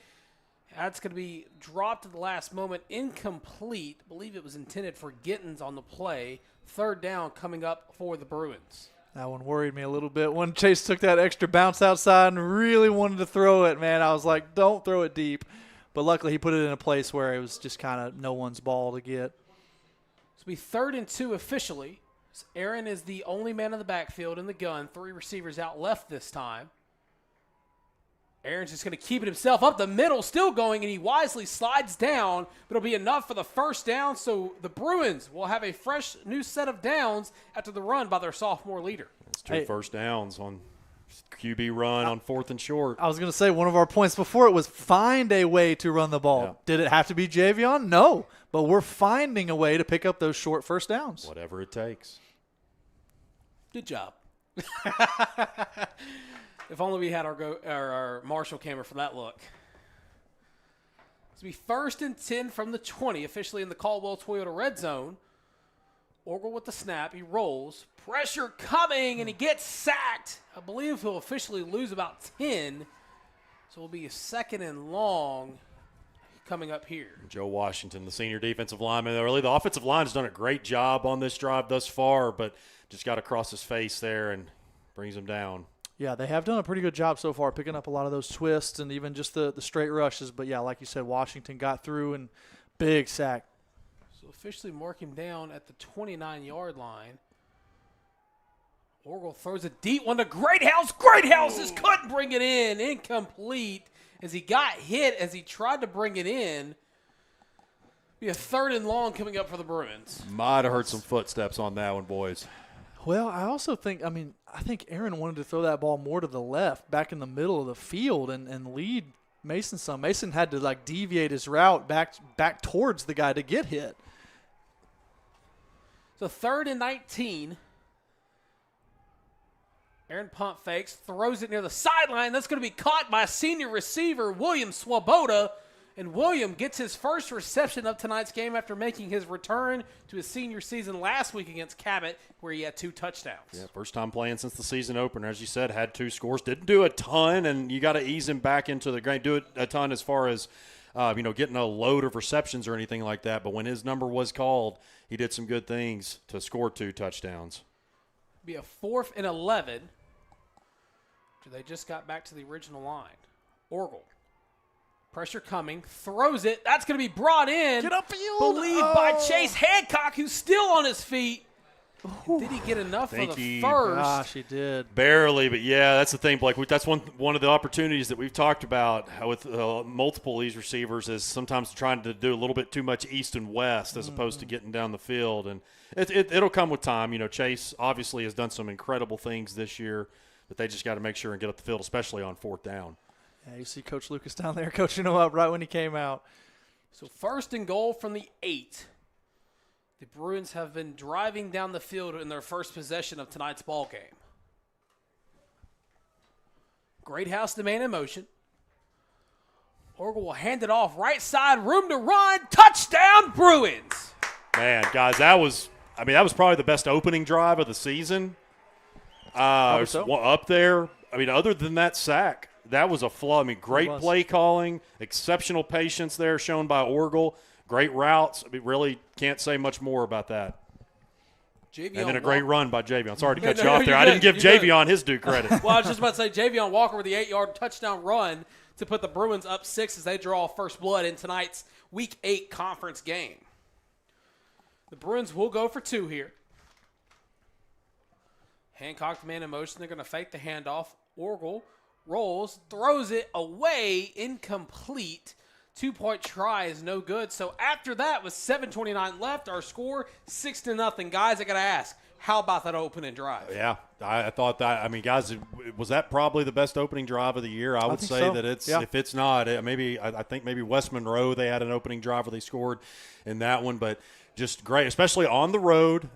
That's going to be dropped at the last moment. Incomplete. I believe it was intended for Gittins on the play. Third down coming up for the Bruins. That one worried me a little bit. When Chase took that extra bounce outside and really wanted to throw it, man, I was like, don't throw it deep. But luckily he put it in a place where it was just kind of no one's ball to get. This will be 3rd and 2 officially. Aaron is the only man in the backfield in the gun. 3 receivers out left this time. Aaron's just going to keep it himself up the middle, still going, and he wisely slides down, but it'll be enough for the first down, so the Bruins will have a fresh new set of downs after the run by their sophomore leader. It's 2 first downs on QB run on 4th and short. I was going to say one of our points before it was find a way to run the ball. Yeah. Did it have to be Javion? No, but we're finding a way to pick up those short first downs. Whatever it takes. Good job. If only we had our Marshall camera for that look. It's be 1st and 10 from the 20, officially in the Caldwell Toyota red zone. Orgel with the snap. He rolls. Pressure coming, and he gets sacked. I believe he'll officially lose about 10. So it'll be a 2nd and long coming up here. Joe Washington, the senior defensive lineman. Really, the offensive line has done a great job on this drive thus far, but just got across his face there and brings him down. Yeah, they have done a pretty good job so far picking up a lot of those twists and even just the straight rushes. But, yeah, like you said, Washington got through and big sack. So officially mark him down at the 29-yard line. Orgel throws a deep one to Greathouse. Greathouse just couldn't bring it in. Incomplete as he got hit as he tried to bring it in. Be a 3rd and long coming up for the Bruins. Might have heard some footsteps on that one, boys. Well, I also think, I think Aaron wanted to throw that ball more to the left, back in the middle of the field, and lead Mason some. Mason had to, deviate his route back towards the guy to get hit. So 3rd and 19. Aaron pump fakes, throws it near the sideline. That's going to be caught by senior receiver William Swoboda. And William gets his first reception of tonight's game after making his return to his senior season last week against Cabot, where he had 2 touchdowns. Yeah, first time playing since the season opener. As you said, had 2 scores. Didn't do a ton, and you got to ease him back into the game. Do it a ton as far as getting a load of receptions or anything like that. But when his number was called, he did some good things to score 2 touchdowns. Be a 4th and 11. They just got back to the original line. Orgel. Pressure coming. Throws it. That's going to be brought in. Get upfield. Believed by Chase Hancock, who's still on his feet. Did he get enough for the first? Gosh, he did. Barely, but yeah, that's the thing, Blake. That's one of the opportunities that we've talked about with multiple of these receivers is sometimes trying to do a little bit too much east and west as opposed to getting down the field. And it'll come with time. Chase obviously has done some incredible things this year, but they just got to make sure and get up the field, especially on 4th down. Yeah, you see Coach Lucas down there coaching him up right when he came out. So 1st and goal from the 8. The Bruins have been driving down the field in their first possession of tonight's ball game. Greathouse, the man in motion. Orgel will hand it off right side, room to run, touchdown Bruins. Man, guys, that was probably the best opening drive of the season. Up there. Other than that sack, that was a flaw. Great play calling, exceptional patience there shown by Orgel. Great routes. Really can't say much more about that. Javion and then a great run by Javion. Sorry to cut No, you off there. I didn't give Javion his due credit. Well, I was just about to say Javion Walker with the 8-yard touchdown run to put the Bruins up 6 as they draw first blood in tonight's Week 8 conference game. The Bruins will go for 2 here. Hancock, the man in motion. They're going to fake the handoff. Orgel rolls, throws it away, incomplete. 2-point try is no good. So after that, with 7:29 left, our score 6-0. Guys, I got to ask, how about that opening drive? Yeah, I thought that. Guys, was that probably the best opening drive of the year? I would say so. That it's. Yeah. If it's not, I think maybe West Monroe, they had an opening drive where they scored in that one, but just great, especially on the road.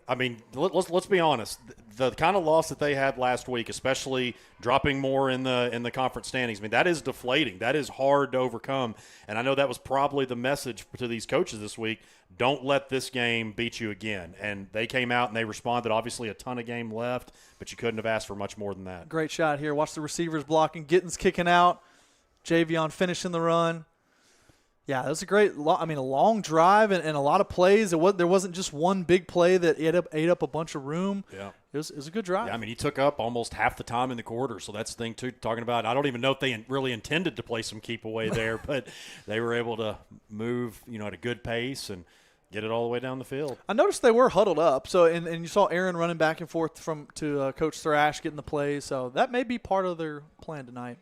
Let's be honest. The kind of loss that they had last week, especially dropping more in the conference standings, that is deflating. That is hard to overcome. And I know that was probably the message to these coaches this week. Don't let this game beat you again. And they came out and they responded. Obviously, a ton of game left, but you couldn't have asked for much more than that. Great shot here. Watch the receivers blocking. Gittins kicking out. Javion finishing the run. Yeah, that was a great, a long drive and a lot of plays. There wasn't just one big play that ate up a bunch of room. Yeah. It was a good drive. Yeah, he took up almost half the time in the quarter, so that's the thing, too, talking about. I don't even know if they really intended to play some keep away there, but they were able to move, at a good pace and get it all the way down the field. I noticed they were huddled up, so and you saw Aaron running back and forth to Coach Thrash getting the plays, so that may be part of their plan tonight.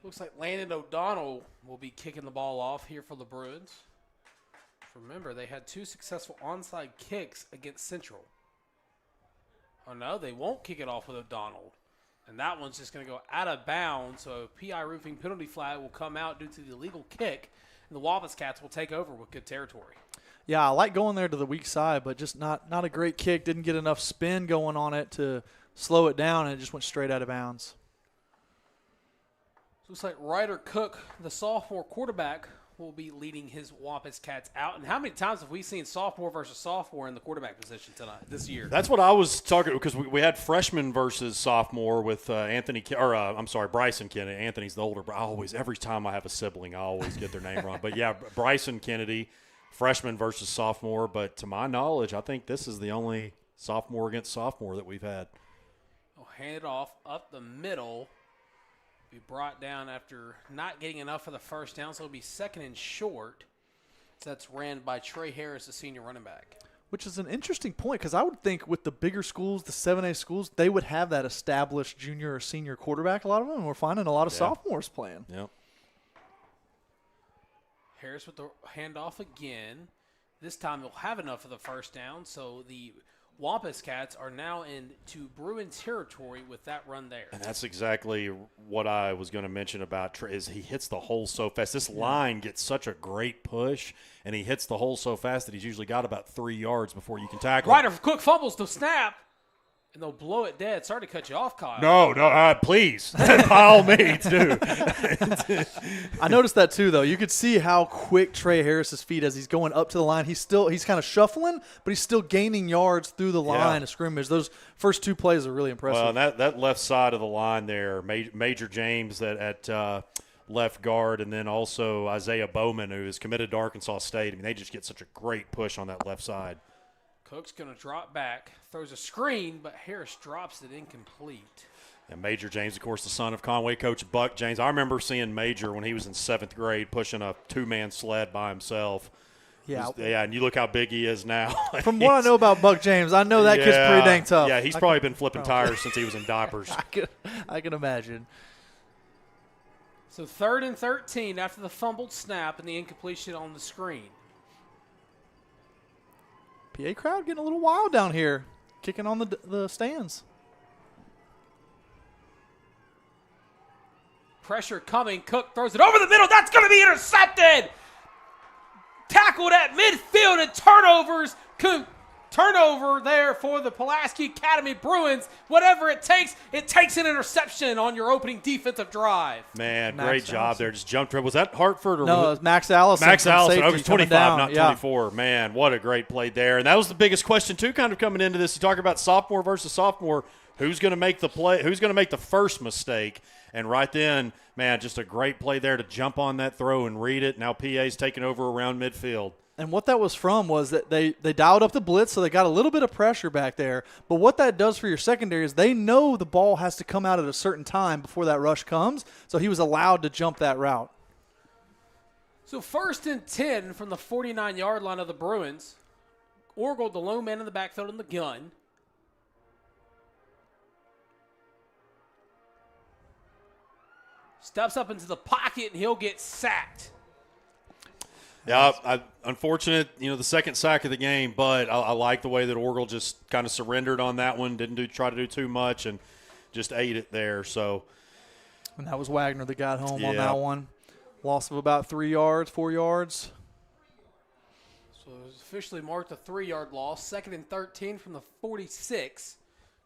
Looks like Landon O'Donnell will be kicking the ball off here for the Bruins. Remember, they had 2 successful onside kicks against Central. Oh, no, they won't kick it off with O'Donnell. And that one's just going to go out of bounds. So PI roofing penalty flag will come out due to the illegal kick. And the Wampus Cats will take over with good territory. Yeah, I like going there to the weak side, but just not a great kick. Didn't get enough spin going on it to slow it down, and it just went straight out of bounds. Looks like Ryder Cook, the sophomore quarterback, will be leading his Wampus Cats out. And how many times have we seen sophomore versus sophomore in the quarterback position this year? That's what I was talking, because we had freshman versus sophomore with Bryson Kennedy. Anthony's the older. Every time I have a sibling, I always get their name wrong. But yeah, Bryson Kennedy, freshman versus sophomore. But to my knowledge, I think this is the only sophomore against sophomore that we've had. We'll hand it off up the middle. Be brought down after not getting enough for the first down, so it'll be second and short. So that's ran by Trey Harris, the senior running back. Which is an interesting point, because I would think with the bigger schools, the 7A schools, they would have that established junior or senior quarterback. A lot of them, we're finding a lot of sophomores playing. Yep. Harris with the handoff again. This time he'll have enough for the first down, so the Wampus Cats are now into Bruin territory with that run there. And that's exactly what I was going to mention about Trey, is he hits the hole so fast. This line gets such a great push, and he hits the hole so fast that he's usually got about 3 yards before you can tackle him. Ryder Cook fumbles the snap, and they'll blow it dead. Sorry to cut you off, Kyle. No, please. By all means, do. I noticed that too, though. You could see how quick Trey Harris's feet as he's going up to the line. He's kind of shuffling, but he's still gaining yards through the line of scrimmage. Those first two plays are really impressive. Well, that left side of the line there, Major James at left guard, and then also Isaiah Bowman, who is committed to Arkansas State. I mean, they just get such a great push on that left side. Cook's going to drop back, throws a screen, but Harris drops it incomplete. And Major James, of course, the son of Conway coach Buck James. I remember seeing Major when he was in 7th grade pushing a 2-man sled by himself. Yeah. And you look how big he is now. From what I know about Buck James, I know that kid's pretty dang tough. Yeah, he's probably been flipping tires since he was in diapers. I can imagine. So 3rd and 13 after the fumbled snap and the incompletion on the screen. PA crowd getting a little wild down here, kicking on the stands. Pressure coming. Cook throws it over the middle. That's going to be intercepted. Tackled at midfield and turnover there for the Pulaski Academy Bruins. Whatever it takes an interception on your opening defensive drive. Man, great job there. Just jumped. Was that Hartford? No, it was Max Allison. Max Allison. It was 25, down. not 24. Man, what a great play there. And that was the biggest question, too, kind of coming into this. You talk about sophomore versus sophomore. Who's going to make the play? Who's going to make the first mistake? And right then, man, just a great play there to jump on that throw and read it. Now PA's taking over around midfield. And what that was from was that they dialed up the blitz, so they got a little bit of pressure back there. But what that does for your secondary is they know the ball has to come out at a certain time before that rush comes, so he was allowed to jump that route. So 1st and 10 from the 49-yard line of the Bruins. Orgel, the lone man in the backfield in the gun. Steps up into the pocket, and he'll get sacked. Yeah, unfortunate, the second sack of the game, but I like the way that Orgel just kind of surrendered on that one, didn't try to do too much, and just ate it there. So, and that was Wagner that got home on that one. Loss of about 4 yards. So it was officially marked a 3-yard loss. 2nd and 13 from the 46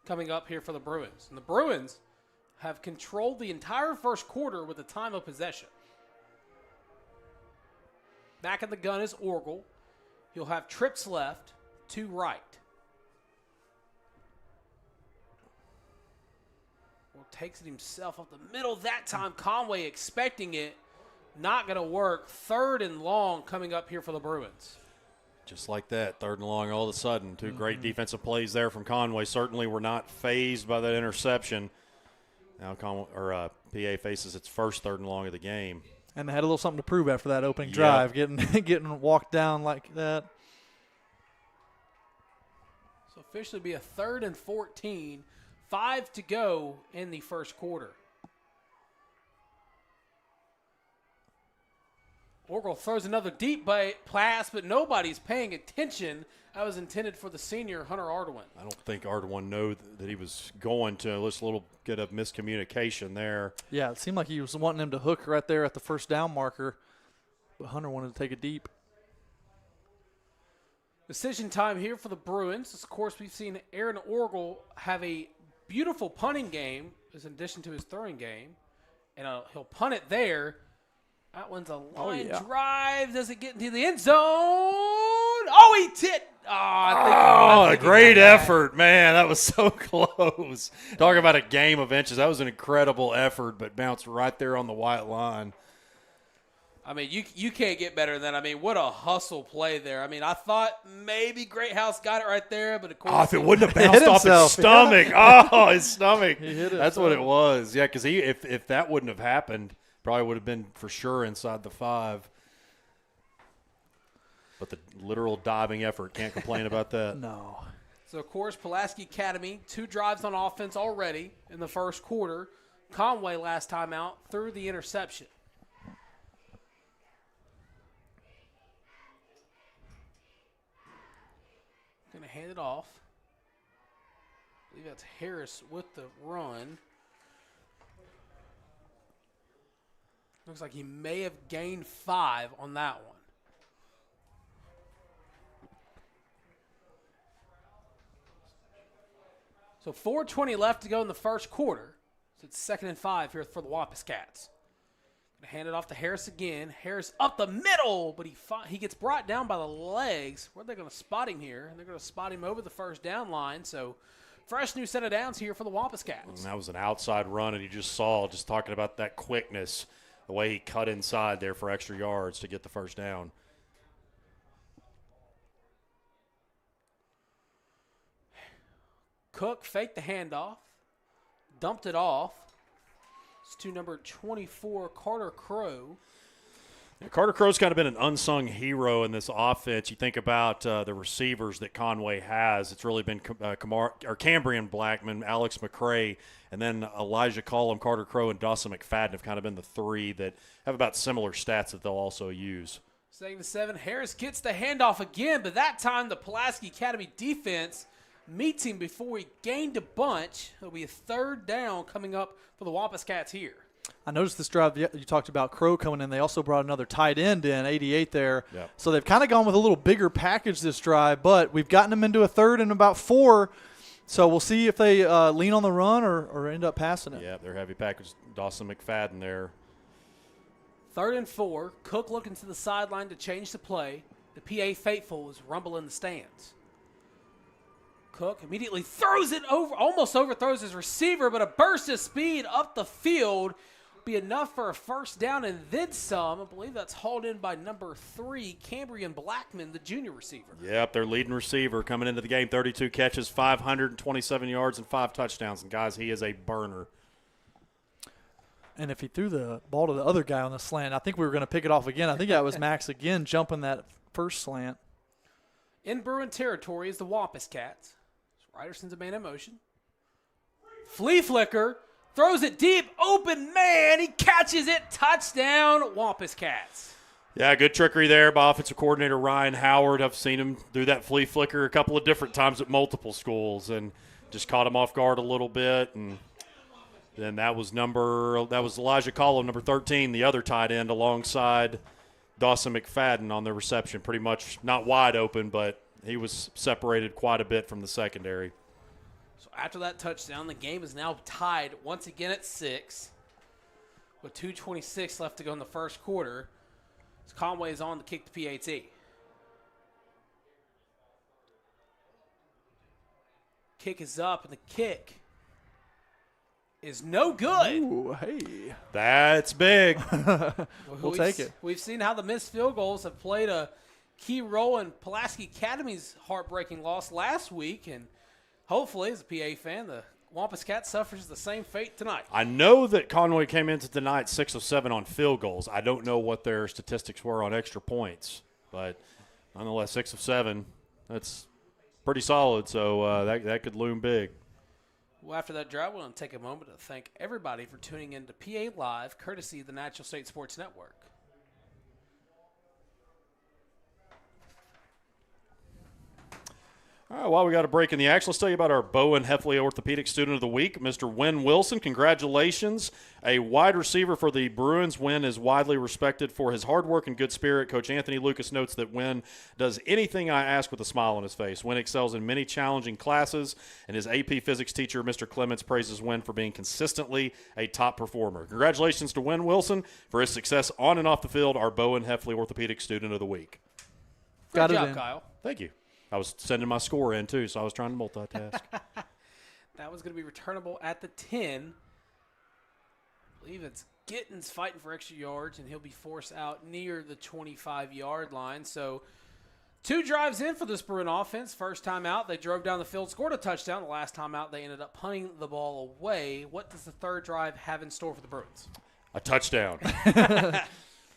coming up here for the Bruins. And the Bruins have controlled the entire first quarter with the time of possession. Back in the gun is Orgel. He'll have trips left to right. Takes it himself up the middle. That time Conway expecting it. Not going to work. 3rd and long coming up here for the Bruins. Just like that, 3rd and long all of a sudden. Two great defensive plays there from Conway. Certainly were not fazed by that interception. Now PA faces its first 3rd and long of the game. And they had a little something to prove after that opening drive, getting walked down like that. So officially be a 3rd and 14. 5 to go in the first quarter. Orgel throws another deep pass, but nobody's paying attention. That was intended for the senior, Hunter Ardoin. I don't think Ardoin knew that he was going to. There's a little bit of miscommunication there. Yeah, it seemed like he was wanting him to hook right there at the first down marker, but Hunter wanted to take it deep. Decision time here for the Bruins. Of course, we've seen Aaron Orgel have a beautiful punting game in addition to his throwing game, and he'll punt it there. That one's a line drive. Does it get into the end zone? Oh, he did. A great effort, man. That was so close. Talk about a game of inches. That was an incredible effort, but bounced right there on the white line. I mean, you can't get better than that. I mean, what a hustle play there. I mean, I thought maybe Greathouse got it right there, but of course. Oh, if it wouldn't have bounced off his stomach. Oh, his stomach. That's what it was. Yeah, because if that wouldn't have happened, probably would have been for sure inside the 5. But the literal diving effort, can't complain about that. No. So, of course, Pulaski Academy, 2 drives on offense already in the first quarter. Conway last time out threw the interception. Going to hand it off. I believe that's Harris with the run. Looks like he may have gained 5 on that one. So 4:20 left to go in the first quarter. So it's 2nd and 5 here for the Wampus Cats. Gonna hand it off to Harris again. Harris up the middle, but he gets brought down by the legs. Where are they going to spot him here? They're going to spot him over the first down line. So fresh new set of downs here for the Wampus Cats. And that was an outside run, and you just saw, just talking about that quickness, the way he cut inside there for extra yards to get the first down. Cook faked the handoff, dumped it off. It's to number 24, Carter Crow. Yeah, Carter Crow's kind of been an unsung hero in this offense. You think about the receivers that Conway has. It's really been Cambrian Blackman, Alex McCray, and then Elijah Collum, Carter Crow, and Dawson McFadden have kind of been the 3 that have about similar stats that they'll also use. 2nd and 7. Harris gets the handoff again, but that time the Pulaski Academy defense meets him before he gained a bunch. It'll be a 3rd down coming up for the Wampus Cats here. I noticed this drive you talked about Crow coming in. They also brought another tight end in, 88 there. Yep. So they've kind of gone with a little bigger package this drive, but we've gotten them into a 3rd and about 4. So we'll see if they lean on the run or end up passing it. Yeah, they're heavy package. Dawson McFadden there. 3rd and 4. Cook looking to the sideline to change the play. The PA faithful is rumbling the stands. Cook immediately throws it over, almost overthrows his receiver, but a burst of speed up the field will be enough for a first down and then some. I believe that's hauled in by number 3, Cambrian Blackman, the junior receiver. Yep, their leading receiver coming into the game, 32 catches, 527 yards, and 5 touchdowns. And, guys, he is a burner. And if he threw the ball to the other guy on the slant, I think we were going to pick it off again. I think that was Max again jumping that first slant. In Bruin territory is the Wampus Cats. Ryderson's a man in motion. Flea flicker. Throws it deep. Open man. He catches it. Touchdown, Wampus Cats. Yeah, good trickery there by offensive coordinator Ryan Howard. I've seen him do that flea flicker a couple of different times at multiple schools and just caught him off guard a little bit. And then that was Elijah Collum, number 13, the other tight end, alongside Dawson McFadden on the reception. Pretty much not wide open, but he was separated quite a bit from the secondary. So after that touchdown, the game is now tied once again at 6 with 2:26 left to go in the first quarter. So Conway is on to kick the PAT. Kick is up, and the kick is no good. Ooh, hey. That's big. We'll take it. We've seen how the missed field goals have played a key role in Pulaski Academy's heartbreaking loss last week, and hopefully, as a PA fan, the Wampus Cats suffers the same fate tonight. I know that Conway came into tonight 6 of 7 on field goals. I don't know what their statistics were on extra points, but nonetheless, 6 of 7, that's pretty solid, so that could loom big. Well, after that drive, we want to take a moment to thank everybody for tuning in to PA Live, courtesy of the Natural State Sports Network. All right, while we got a break in the action, let's tell you about our Bowen Heffley Orthopedic Student of the Week, Mr. Wynn Wilson. Congratulations. A wide receiver for the Bruins. Wynn is widely respected for his hard work and good spirit. Coach Anthony Lucas notes that Wynn does anything I ask with a smile on his face. Wynn excels in many challenging classes, and his AP physics teacher, Mr. Clements, praises Wynn for being consistently a top performer. Congratulations to Wynn Wilson for his success on and off the field, our Bowen Heffley Orthopedic Student of the Week. Good job, Kyle. Thank you. I was sending my score in, too, so I was trying to multitask. That was going to be returnable at the 10. I believe it's Gittins fighting for extra yards, and he'll be forced out near the 25-yard line. So 2 drives in for this Bruin offense. First time out, they drove down the field, scored a touchdown. The last time out, they ended up punting the ball away. What does the third drive have in store for the Bruins? A touchdown.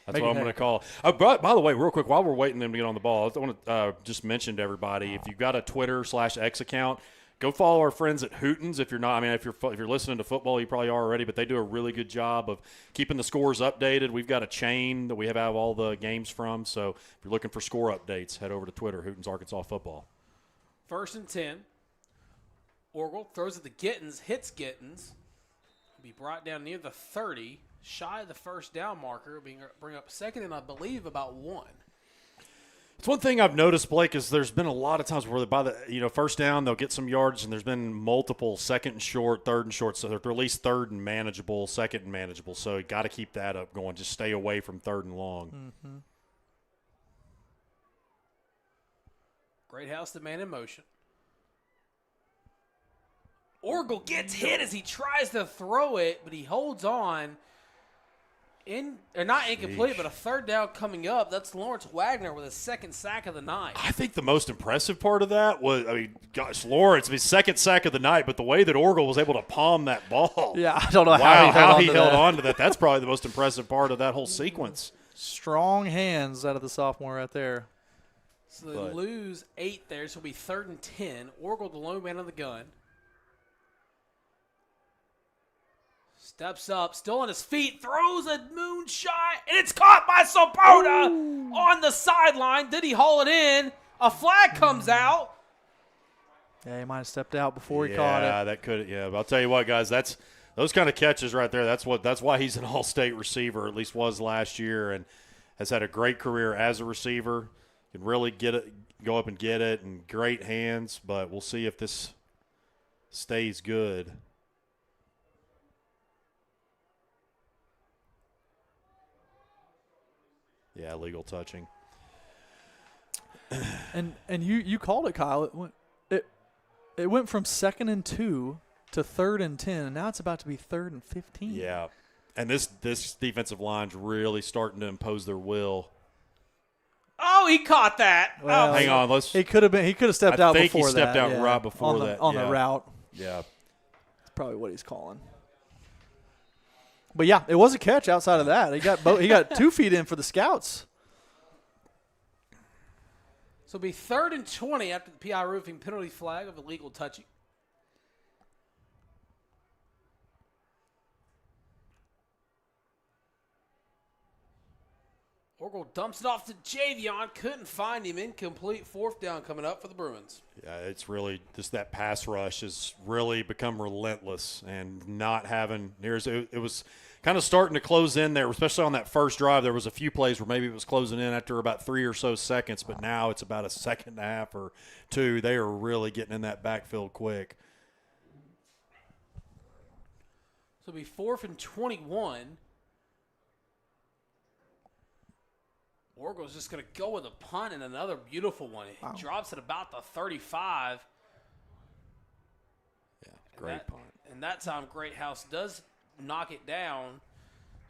That's what I'm going to call. By the way, real quick, while we're waiting them to get on the ball, I want to just mention to everybody, if you've got a Twitter/X account, go follow our friends at Hootens. If you're not, I mean, if you're listening to football, you probably are already, but they do a really good job of keeping the scores updated. We've got a chain that we have all the games from, so if you're looking for score updates, head over to Twitter, Hootens Arkansas Football. 1st and 10. Orgel throws at the Gittins, hits Gittins. Will be brought down near the 30. Shy of the first down marker, bring up second and I believe about 1. It's one thing I've noticed, Blake, is there's been a lot of times where by the first down they'll get some yards, and there's been multiple second and short, third and short, so they're at least third and manageable, second and manageable. So you got to keep that up going. Just stay away from third and long. Mm-hmm. Greathouse, the man in motion. Orgel gets hit as he tries to throw it, but he holds on. Not incomplete, but a third down coming up. That's Lawrence Wagner with his second sack of the night. I think the most impressive part of that was, Lawrence, his second sack of the night, but the way that Orgel was able to palm that ball. Yeah, I don't know how he held on to that. That's probably the most impressive part of that whole sequence. Strong hands out of the sophomore right there. So they lose 8 there, so it'll be 3rd and 10. Orgel, the lone man on the gun. Steps up, still on his feet, throws a moonshot, and it's caught by Sabota on the sideline. Did he haul it in? A flag comes out. Yeah, he might have stepped out before he caught it. Yeah, that could. Yeah, but I'll tell you what, guys, that's those kind of catches right there. That's why he's an all-state receiver, at least was last year, and has had a great career as a receiver. Can really go up and get it, and great hands. But we'll see if this stays good. Yeah, illegal touching. And you called it, Kyle. It went from 2nd and 2 to 3rd and 10, and now it's about to be 3rd and 15. Yeah, and this defensive line's really starting to impose their will. Oh, he caught that. Well, hang on, he could have stepped out before that. I think he stepped out right before that. On the route. Yeah. That's probably what he's calling. But yeah, it was a catch outside of that. He got 2 feet in for the Scouts. So it'll be 3rd and 20 after the PI roofing penalty flag of illegal touching. Orgel dumps it off to Javion. Couldn't find him. Incomplete. 4th down coming up for the Bruins. Yeah, it's really just that pass rush has really become relentless, and not having it was kind of starting to close in there, especially on that first drive. There was a few plays where maybe it was closing in after about 3 or so seconds, but now it's about a second and a half or 2. They are really getting in that backfield quick. So it'll be 4th and 21. Orgel's just going to go with a punt and another beautiful one. He drops it about the 35. Yeah, great punt. And that time, Greathouse does knock it down.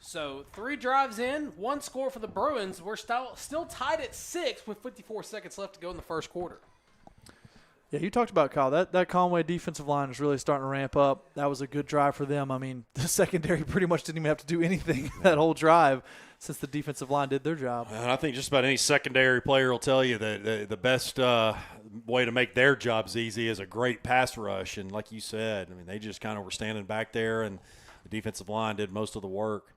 So 3 drives in, 1 score for the Bruins. We're still tied at 6 with 54 seconds left to go in the first quarter. Yeah, you talked about, Kyle, that Conway defensive line is really starting to ramp up. That was a good drive for them. I mean, the secondary pretty much didn't even have to do anything that whole drive since the defensive line did their job. And I think just about any secondary player will tell you that the best way to make their jobs easy is a great pass rush. And like you said, I mean, they just kind of were standing back there, and the defensive line did most of the work.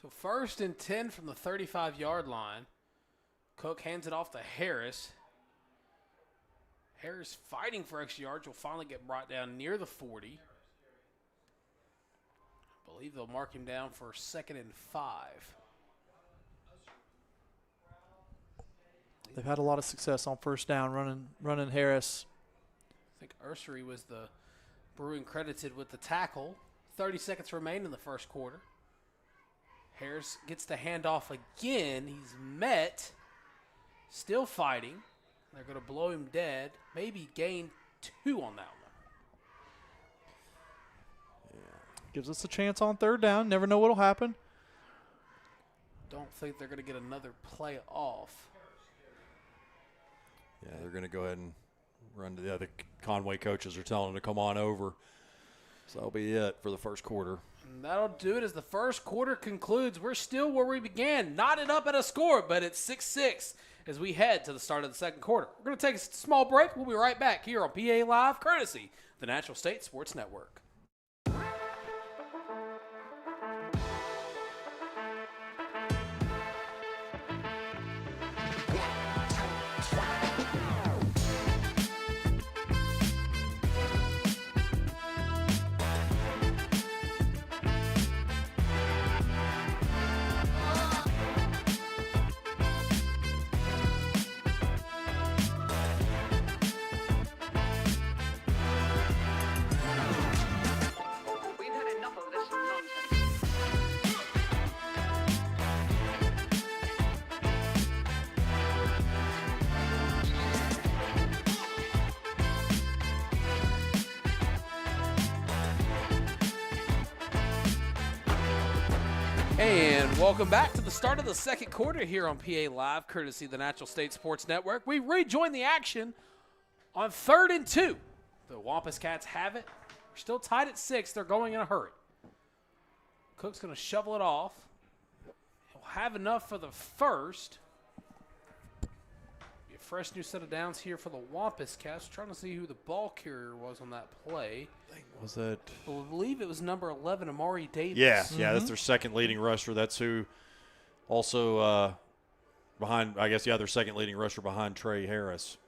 So 1st and 10 from the 35-yard line. Cook hands it off to Harris. Harris fighting for extra yards will finally get brought down near the 40. I believe they'll mark him down for 2nd and 5. They've had a lot of success on first down running Harris. I think Ursery was the Bruin credited with the tackle. 30 seconds remain in the first quarter. Harris gets the handoff again. He's met. Still fighting. They're going to blow him dead. Maybe gain 2 on that one. Gives us a chance on third down. Never know what'll happen. Don't think they're going to get another play off. Yeah, they're going to go ahead and run to the other. Conway coaches are telling them to come on over. So that'll be it for the first quarter. And that'll do it as the first quarter concludes. We're still where we began. Knotted up at a score, but it's 6-6 as we head to the start of the second quarter. We're going to take a small break. We'll be right back here on PA Live, courtesy the Natural State Sports Network. And welcome back to the start of the second quarter here on PA Live, courtesy of the Natural State Sports Network. We rejoin the action on 3rd and 2. The Wampus Cats have it. We're still tied at 6. They're going in a hurry. Cook's going to shovel it off. He'll have enough for the first. Be a fresh new set of downs here for the Wampus Cats. Trying to see who the ball carrier was on that play. Was that? I believe it was number 11, Amari Davis. Yeah, that's their second leading rusher. That's who also behind, I guess, their second leading rusher behind Trey Harris.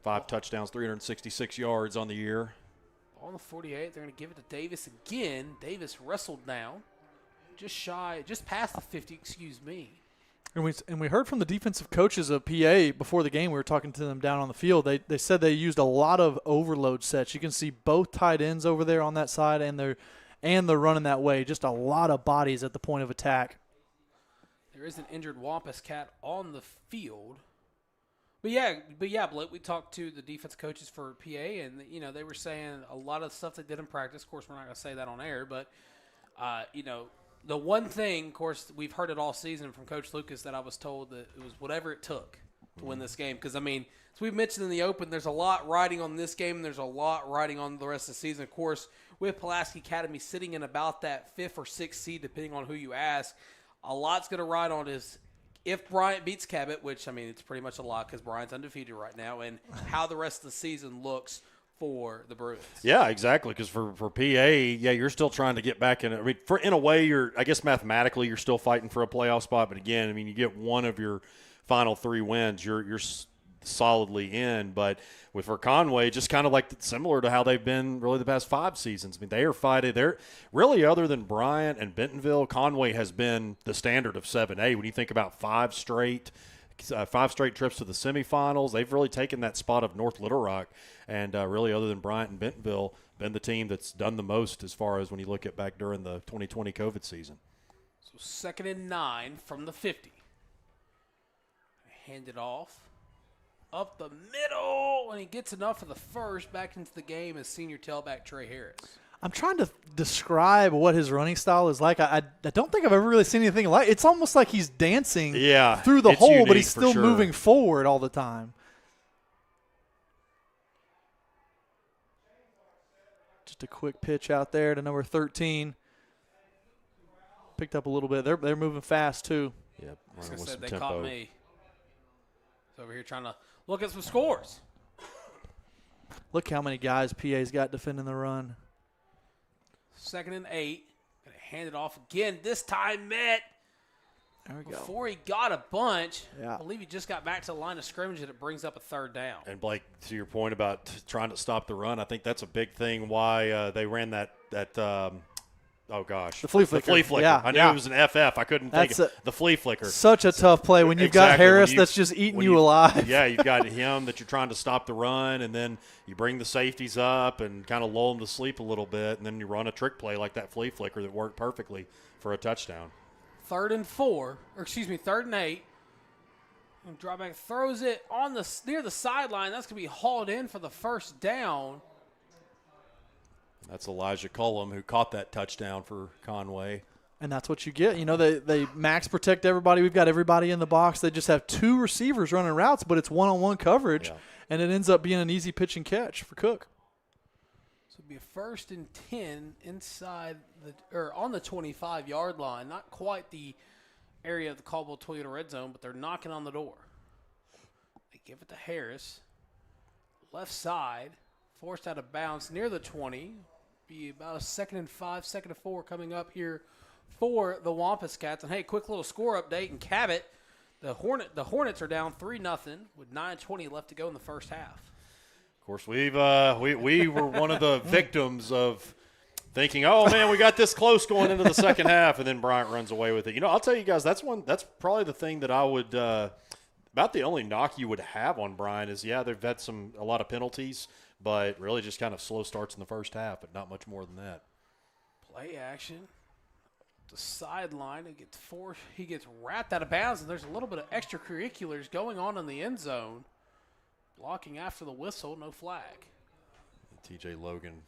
5 touchdowns, 366 yards on the year. On the 48, they're going to give it to Davis again. Davis wrestled down. Just past the 50, excuse me. And we heard from the defensive coaches of PA before the game. We were talking to them down on the field. They said they used a lot of overload sets. You can see both tight ends over there on that side, and they're running that way. Just a lot of bodies at the point of attack. There is an injured Wampus Cat on the field. But yeah, Blake, we talked to the defense coaches for PA, and they were saying a lot of stuff they did in practice. Of course, we're not going to say that on air, but the one thing, of course, we've heard it all season from Coach Lucas that I was told that it was whatever it took to win this game. Because, as we've mentioned in the open, there's a lot riding on this game, and there's a lot riding on the rest of the season. Of course, with Pulaski Academy sitting in about that 5th or 6th seed, depending on who you ask, a lot's going to ride on is if Bryant beats Cabot, which, it's pretty much a lot because Bryant's undefeated right now, and how the rest of the season looks for the Bruins. Yeah, exactly. Because for PA, you're still trying to get back in. In a way, I guess mathematically you're still fighting for a playoff spot. But again, you get one of your final 3 wins, you're solidly in. But for Conway, just kind of like similar to how they've been really the past 5 seasons. they are fighting. They're really, other than Bryant and Bentonville, Conway has been the standard of 7A. When you think about 5 straight trips to the semifinals, they've really taken that spot of North Little Rock, and really, other than Bryant and Bentonville, been the team that's done the most as far as when you look at back during the 2020 COVID season. So 2nd and 9 from the 50. Hand it off. Up the middle, and he gets enough for the first. Back into the game as senior tailback Trey Harris. I'm trying to describe what his running style is like. I don't think I've ever really seen anything like it. It's almost like he's dancing through the hole, but he's still moving forward all the time. Just a quick pitch out there to number 13. Picked up a little bit. They're moving fast, too. Yep. Like I said, they caught me. So over here trying to look at some scores. Look how many guys PA's got defending the run. 2nd and 8. Going to hand it off again. This time met. There we go. Before he got a bunch, Yeah. I believe he just got back to the line of scrimmage, and it brings up a third down. And Blake, to your point about trying to stop the run, I think that's a big thing why they ran that oh gosh, the flea flicker. The flea flicker. Yeah, I knew yeah. it was an FF. I couldn't think of the flea flicker. Such a tough play when you've got Exactly. Harris When you- that's just eating when you alive. Yeah, you've got him that you're trying to stop the run, and then you bring the safeties up and kind of lull them to sleep a little bit, and then you run a trick play like that flea flicker that worked perfectly for a touchdown. 3rd and 8. And drawback throws it on near the sideline. That's going to be hauled in for the first down. That's Elijah Cullum who caught that touchdown for Conway. And that's what you get. You know, they max protect everybody. We've got everybody in the box. They just have 2 receivers running routes, but it's one-on-one coverage, and it ends up being an easy pitch and catch for Cook. So it'll be a 1st and 10 inside on the 25-yard line. Not quite the area of the Caldwell Toyota red zone, but they're knocking on the door. They give it to Harris. Left side, forced out of bounds near the 20. Be about a 2nd and 5, 2nd and 4 coming up here for the Wampus Cats. And hey, quick little score update in Cabot. The Hornets are down 3-0 with 9:20 left to go in the first half. Of course, we were one of the victims of thinking, oh man, we got this close going into the second half, and then Bryant runs away with it. You know, I'll tell you guys, that's probably the thing that I would about the only knock you would have on Bryant is they've had a lot of penalties, but really just kind of slow starts in the first half, but not much more than that. Play action. The sideline, he gets wrapped out of bounds, and there's a little bit of extracurriculars going on in the end zone. Blocking after the whistle, no flag. TJ Logan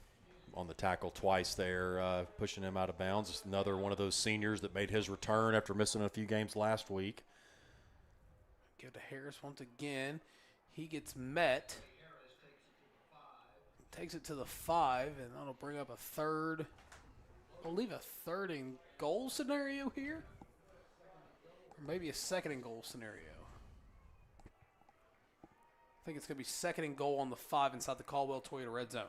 on the tackle twice there, pushing him out of bounds. Just another one of those seniors that made his return after missing a few games last week. Give to Harris once again. He gets met. Takes it to the 5, and that'll bring up a third. I believe a 3rd and goal scenario here. Or maybe a 2nd and goal scenario. I think it's going to be 2nd and goal on the 5 inside the Caldwell Toyota red zone.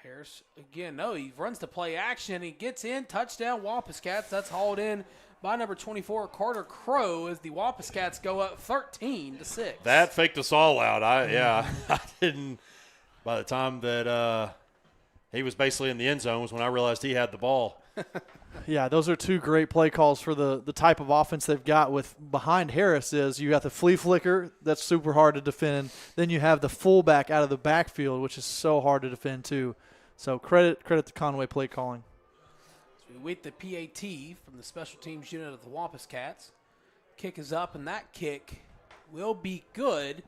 Harris, again, he runs the play action. He gets in, touchdown, Wampus Cats. That's hauled in by number 24, Carter Crow, as the Wampus Cats go up 13-6. That faked us all out. I didn't. By the time that he was basically in the end zone was when I realized he had the ball. Yeah, those are 2 great play calls for the type of offense they've got with behind Harris is you got the flea flicker, that's super hard to defend. Then you have the fullback out of the backfield, which is so hard to defend too. So credit to Conway play calling. So we wait the PAT from the special teams unit of the Wampus Cats. Kick is up, and that kick will be good.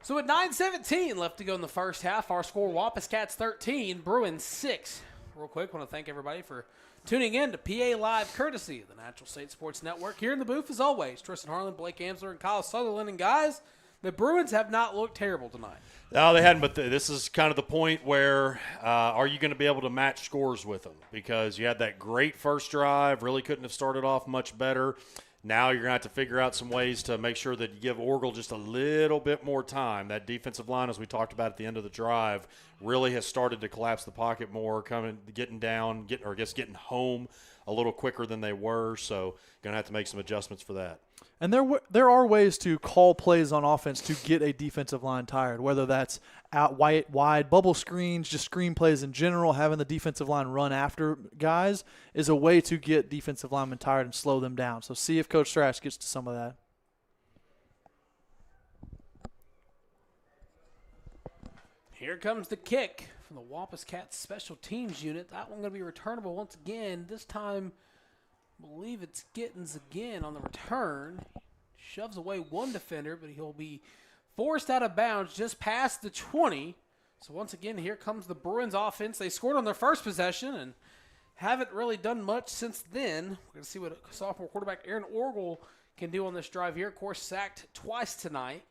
So with 9:17 left to go in the first half, our score, Wampus Cats 13, Bruins 6. Real quick, want to thank everybody for tuning in to PA Live, courtesy of the Natural State Sports Network. Here in the booth, as always, Tristan Harlen, Blake Amsler, and Kyle Sutherland. And guys, the Bruins have not looked terrible tonight. No, they hadn't, but this is kind of the point where are you going to be able to match scores with them? Because you had that great first drive, really couldn't have started off much better. Now you're going to have to figure out some ways to make sure that you give Orgel just a little bit more time. That defensive line, as we talked about at the end of the drive, really has started to collapse the pocket more, getting home a little quicker than they were. So going to have to make some adjustments for that. And there are ways to call plays on offense to get a defensive line tired, whether that's out wide bubble screens, just screen plays in general. Having the defensive line run after guys is a way to get defensive linemen tired and slow them down. So see if Coach Thrash gets to some of that. Here comes the kick from the Wampus Cats special teams unit. That one going to be returnable once again. This time, I believe it's Gittins again on the return. Shoves away one defender, but he'll be forced out of bounds just past the 20. So once again, here comes the Bruins offense. They scored on their first possession and haven't really done much since then. We're going to see what sophomore quarterback Aaron Orgel can do on this drive here. Of course, sacked twice tonight.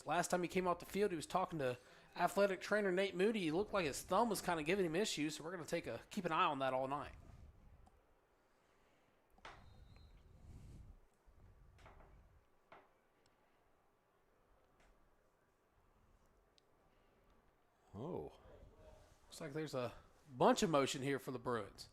Last time he came off the field, he was talking to athletic trainer Nate Moody. He looked like his thumb was kind of giving him issues, so we're going to keep an eye on that all night. Oh. Looks like there's a bunch of motion here for the Bruins.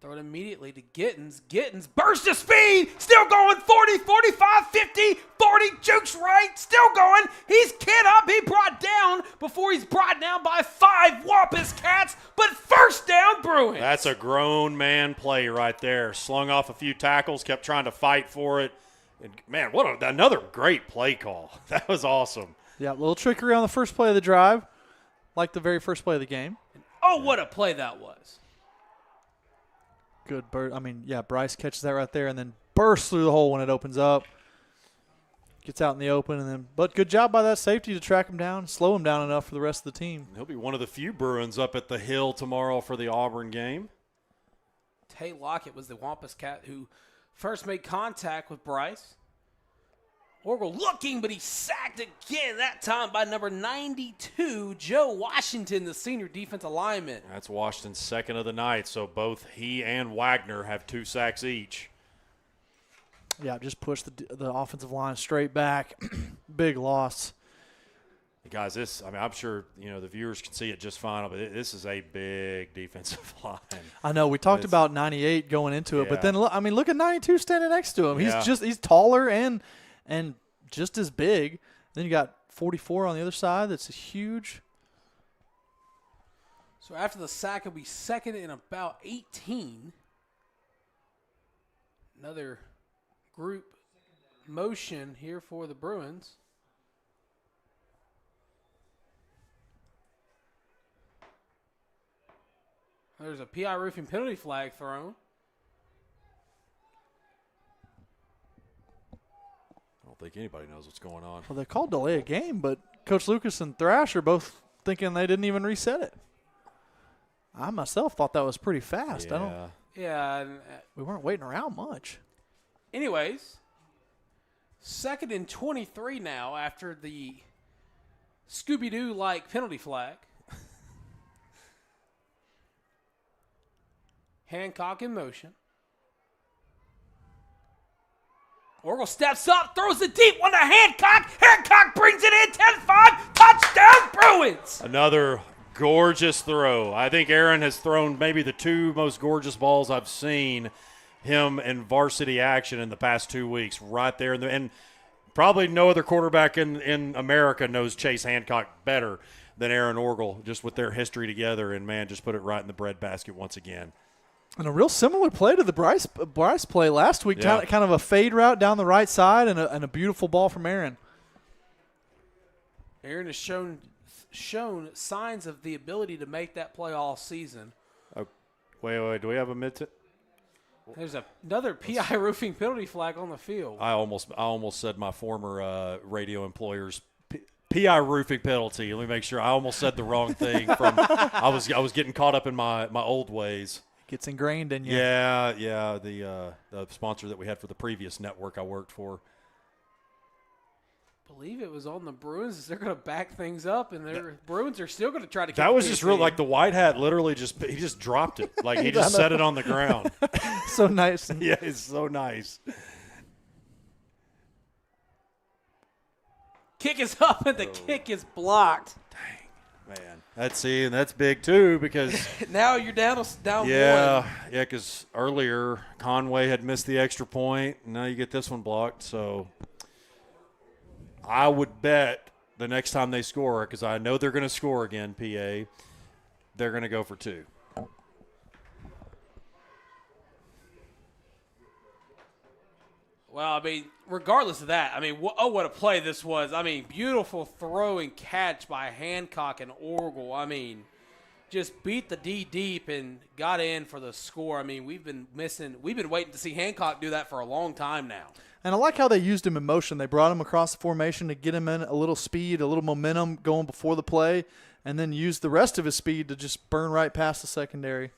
Throw it immediately to Gittins. Gittins burst to speed. Still going 40, 45, 50, 40. Jukes right. Still going. He's kid up. He brought down before he's brought down by 5 Wampus Cats. But first down, Bruins. That's a grown man play right there. Slung off a few tackles, kept trying to fight for it. And, man, another great play call. That was awesome. Yeah, a little trickery on the first play of the drive, like the very first play of the game. Oh, what a play that was. Good Bryce catches that right there and then bursts through the hole when it opens up. Gets out in the open, but good job by that safety to track him down, slow him down enough for the rest of the team. He'll be one of the few Bruins up at the Hill tomorrow for the Auburn game. Tay Lockett was the Wampus Cat who first made contact with Bryce. Orgel looking, but he sacked again, that time by number 92, Joe Washington, the senior defensive lineman. That's Washington's second of the night, so both he and Wagner have 2 sacks each. Yeah, just pushed the offensive line straight back. Big loss. Guys, I'm sure the viewers can see it just fine, but this is a big defensive line. I know we talked about 98 going into it, but then look at 92 standing next to him. Yeah. He's taller and just as big. Then you got 44 on the other side. That's huge. So after the sack, it'll be second and about 18. Another group motion here for the Bruins. There's a PI roofing penalty flag thrown. I don't think anybody knows what's going on. Well, they called delay a game, but Coach Lucas and Thrash are both thinking they didn't even reset it. I myself thought that was pretty fast. Yeah. We weren't waiting around much. Anyways, second and 23 now after the Scooby-Doo-like penalty flag. Hancock in motion. Orgel steps up, throws it deep one to Hancock. Hancock brings it in, 10-5, touchdown Bruins. Another gorgeous throw. I think Aaron has thrown maybe the 2 most gorgeous balls I've seen him in varsity action in the past 2 weeks. Right there, and probably no other quarterback in America knows Chase Hancock better than Aaron Orgel, just with their history together. And man, just put it right in the breadbasket once again. And a real similar play to the Bryce play last week, kind of a fade route down the right side and a beautiful ball from Aaron. Aaron has shown signs of the ability to make that play all season. Oh, wait, do we have a mid? There's another PI roofing penalty flag on the field. I almost said my former radio employer's PI roofing penalty. Let me make sure. I almost said the wrong thing. I was getting caught up in my old ways. Gets ingrained in you. Yeah. The sponsor that we had for the previous network I worked for. I believe it was on the Bruins. They're going to back things up, and the Bruins are still going to try to. That was just real. Like the white hat, literally he just dropped it. Like he just set it on the ground. So nice. Yeah, it's so nice. Kick is up, and the kick is blocked. Man, that's big too because now you're down one. Yeah, because earlier Conway had missed the extra point, and now you get this one blocked. So I would bet the next time they score, because I know they're going to score again, PA, they're going to go for 2. Well, regardless of that, what a play this was. Beautiful throw and catch by Hancock and Orgel. Just beat the D deep and got in for the score. We've been waiting to see Hancock do that for a long time now. And I like how they used him in motion. They brought him across the formation to get him in a little speed, a little momentum going before the play, and then used the rest of his speed to just burn right past the secondary.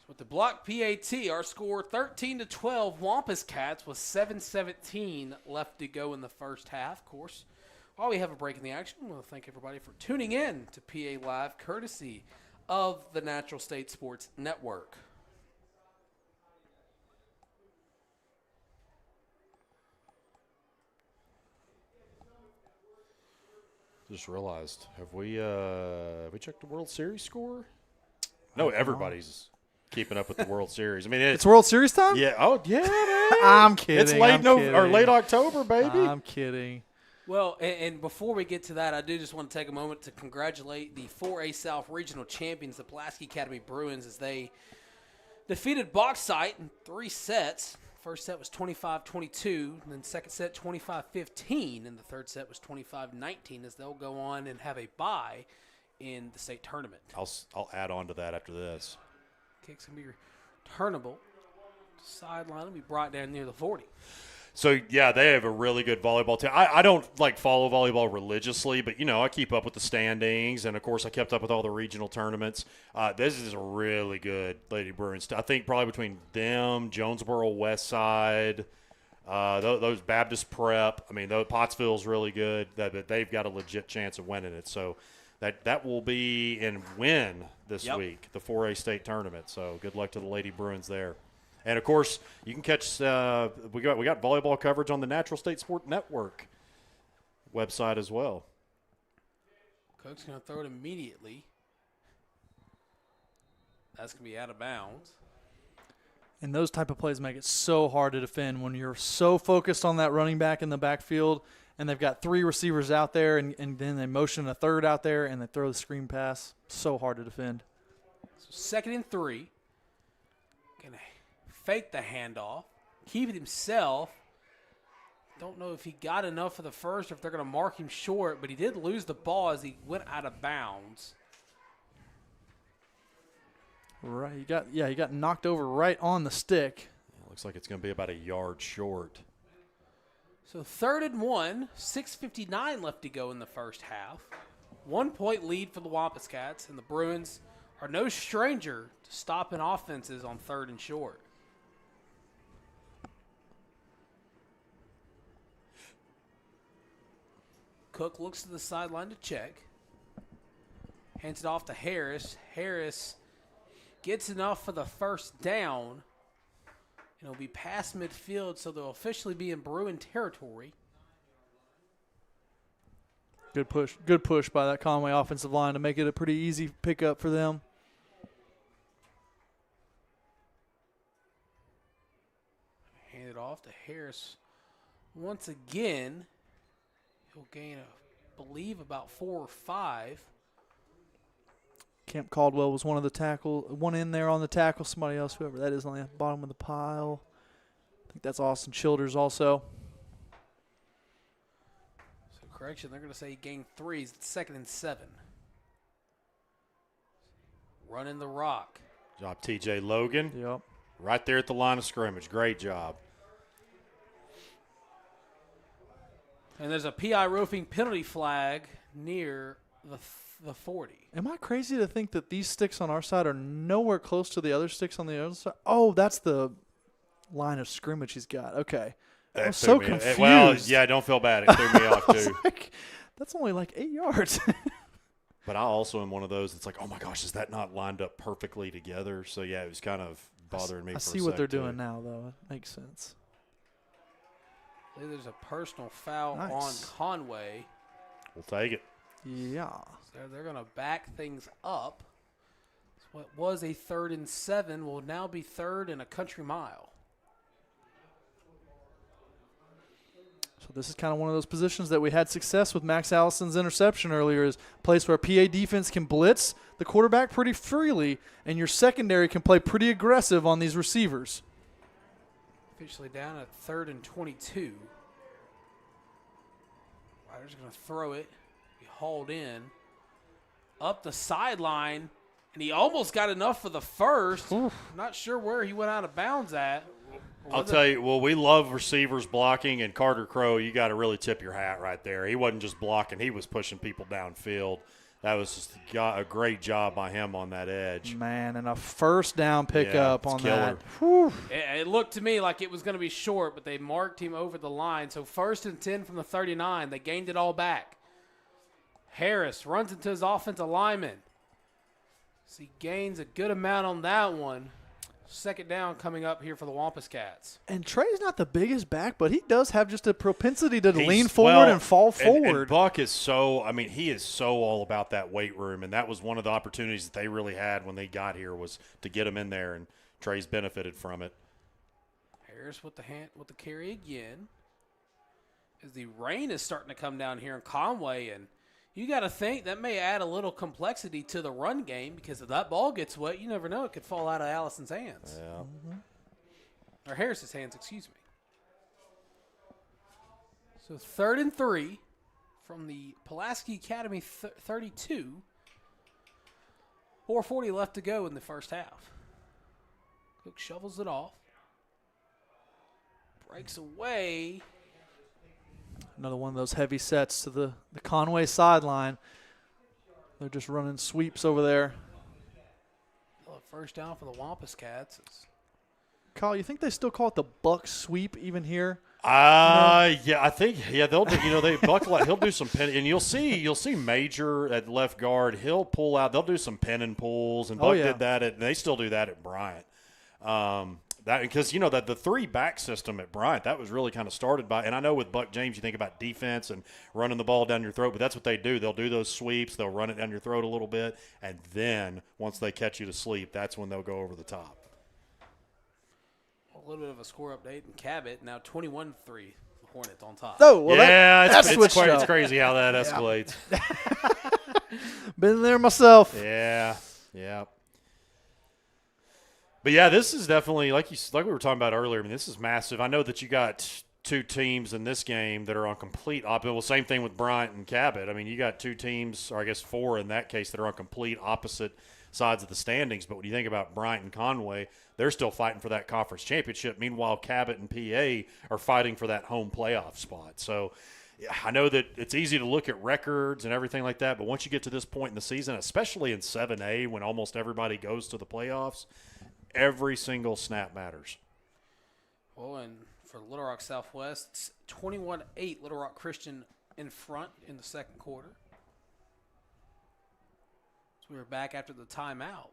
With the block PAT, our score 13-12, Wampus Cats with 7:17 left to go in the first half. Of course, while we have a break in the action, I want to thank everybody for tuning in to PA Live, courtesy of the Natural State Sports Network. Just realized, have we checked the World Series score? No, everybody's keeping up with the World Series. I mean, It's World Series time? Yeah. Oh, yeah, man. I'm kidding. It's late kidding. or late October, baby. I'm kidding. Well, and before we get to that, I do just want to take a moment to congratulate the 4A South Regional Champions, the Pulaski Academy Bruins, as they defeated Bauxite in 3 sets. First set was 25-22, and then second set 25-15, and the third set was 25-19 as they'll go on and have a bye in the state tournament. I'll add on to that after this. Kick's going to be returnable. Sideline will be brought down near the 40. So, yeah, they have a really good volleyball team. I don't, follow volleyball religiously, but, I keep up with the standings. And, of course, I kept up with all the regional tournaments. This is a really good Lady Bruins. I think probably between them, Jonesboro West Side, those Baptist Prep. I mean, Pottsville's really good. They've got a legit chance of winning it. So, that will be in win this week, the 4A state tournament. So, good luck to the Lady Bruins there. And, of course, you can catch we got volleyball coverage on the Natural State Sport Network website as well. Cook's going to throw it immediately. That's going to be out of bounds. And those type of plays make it so hard to defend when you're so focused on that running back in the backfield and they've got 3 receivers out there and then they motion a third out there and they throw the screen pass. So hard to defend. So 2nd and 3. Going to fake the handoff, keep it himself. Don't know if he got enough for the first or if they're going to mark him short, but he did lose the ball as he went out of bounds. Right, he got knocked over right on the stick. Looks like it's going to be about a yard short. So 3rd and 1, 6:59 left to go in the first half. 1-point lead for the Wampus Cats, and the Bruins are no stranger to stopping offenses on 3rd and short. Cook looks to the sideline to check. Hands it off to Harris. Harris gets enough for the first down. And it'll be past midfield, so they'll officially be in Bruin territory. Good push by that Conway offensive line to make it a pretty easy pickup for them. Hand it off to Harris once again. He'll gain, I believe, about 4 or 5. Camp Caldwell was one in there on the tackle. Somebody else, whoever that is, on the bottom of the pile. I think that's Austin Childers also. So, correction, they're going to say he gained 3. It's 2nd and 7. Running the rock. Job TJ Logan. Yep. Right there at the line of scrimmage. Great job. And there's a PI roofing penalty flag near the 40. Am I crazy to think that these sticks on our side are nowhere close to the other sticks on the other side? Oh, that's the line of scrimmage he's got. Okay. I was so confused. Well, yeah, don't feel bad. It threw me off, too. That's only like 8 yards. But I also am one of those that's like, oh, my gosh, is that not lined up perfectly together? So, yeah, it was kind of bothering me for a second. I see what they're doing now, though. It makes sense. I believe there's a personal foul on Conway. We'll take it. Yeah. So they're going to back things up. So what was a 3rd and 7 will now be 3rd and a country mile. So this is kind of one of those positions that we had success with Max Allison's interception earlier, is a place where PA defense can blitz the quarterback pretty freely, and your secondary can play pretty aggressive on these receivers. Officially down at 3rd and 22. Ryder's going to throw it. Be hauled in. Up the sideline. And he almost got enough for the first. Not sure where he went out of bounds at. I'll tell you, well, we love receivers blocking, and Carter Crow, you got to really tip your hat right there. He wasn't just blocking. He was pushing people downfield. That was just a great job by him on that edge. Man, and a first down pickup on that. It looked to me like it was going to be short, but they marked him over the line. So 1st and 10 from the 39. They gained it all back. Harris runs into his offensive lineman. So he gains a good amount on that one. Second down coming up here for the Wampus Cats. And Trey's not the biggest back, but he does have just a propensity to He's- lean forward well, and fall forward. And Buck is he is so all about that weight room, and that was one of the opportunities that they really had when they got here was to get him in there, and Trey's benefited from it. Harris with the carry again. As the rain is starting to come down here in Conway, and you got to think that may add a little complexity to the run game because if that ball gets wet, you never know. It could fall out of Allison's hands. Yeah. Or Harris's hands, excuse me. So 3rd and 3 from the Pulaski Academy 32. 4:40 left to go in the first half. Cook shovels it off. Breaks away. Another one of those heavy sets to the Conway sideline. They're just running sweeps over there. Well, first down for the Wampus Cats. Kyle, you think they still call it the Buck sweep even here? Yeah, I think they'll do, they buckle out. He'll do some pin, and you'll see Major at left guard. He'll pull out. They'll do some pin and pulls, and Buck did that. And they still do that at Bryant. That because that the 3-back system at Bryant that was really kind of started by, and I know with Buck James you think about defense and running the ball down your throat, but that's what they do. They'll do those sweeps. They'll run it down your throat a little bit, and then once they catch you to sleep, that's when they'll go over the top. A little bit of a score update in Cabot. Now 21-3, the Hornets on top. Oh, well, it's crazy how that escalates. Been there myself. Yeah. But yeah, this is definitely like we were talking about earlier. I mean, this is massive. I know that you got two teams in this game that are on complete opposite. Well, same thing with Bryant and Cabot. I mean, you got two teams, or I guess 4 in that case, that are on complete opposite sides of the standings. But when you think about Bryant and Conway, they're still fighting for that conference championship. Meanwhile, Cabot and PA are fighting for that home playoff spot. So I know that it's easy to look at records and everything like that, but once you get to this point in the season, especially in 7A when almost everybody goes to the playoffs, every single snap matters. Well, and for Little Rock Southwest, it's 21-8 Little Rock Christian in front in the second quarter. So we were back after the timeout.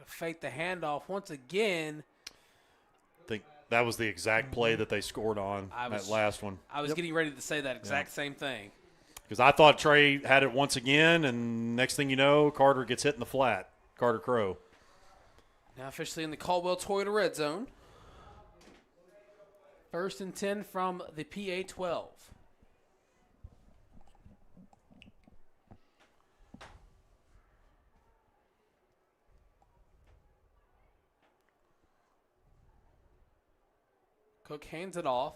Fake the handoff once again. I think that was the exact play that they scored on that last one. I was getting ready to say that exact same thing. Because I thought Trey had it once again, and next thing you know, Carter gets hit in the flat. Carter Crow. Now officially in the Caldwell Toyota red zone. 1st and 10 from the PA 12. Cook hands it off.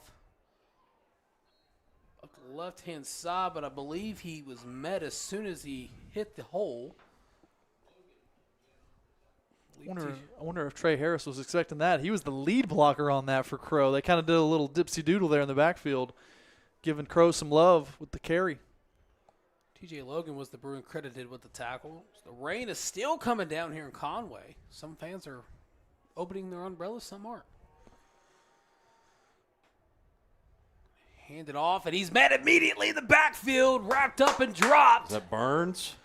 Up to the left-hand side, but I believe he was met as soon as he hit the hole. I wonder if Trey Harris was expecting that. He was the lead blocker on that for Crow. They kind of did a little dipsy-doodle there in the backfield, giving Crow some love with the carry. TJ Logan was the Bruin credited with the tackle. The rain is still coming down here in Conway. Some fans are opening their umbrellas, some aren't. Handed off, and he's met immediately in the backfield, wrapped up and dropped. Is that Burns?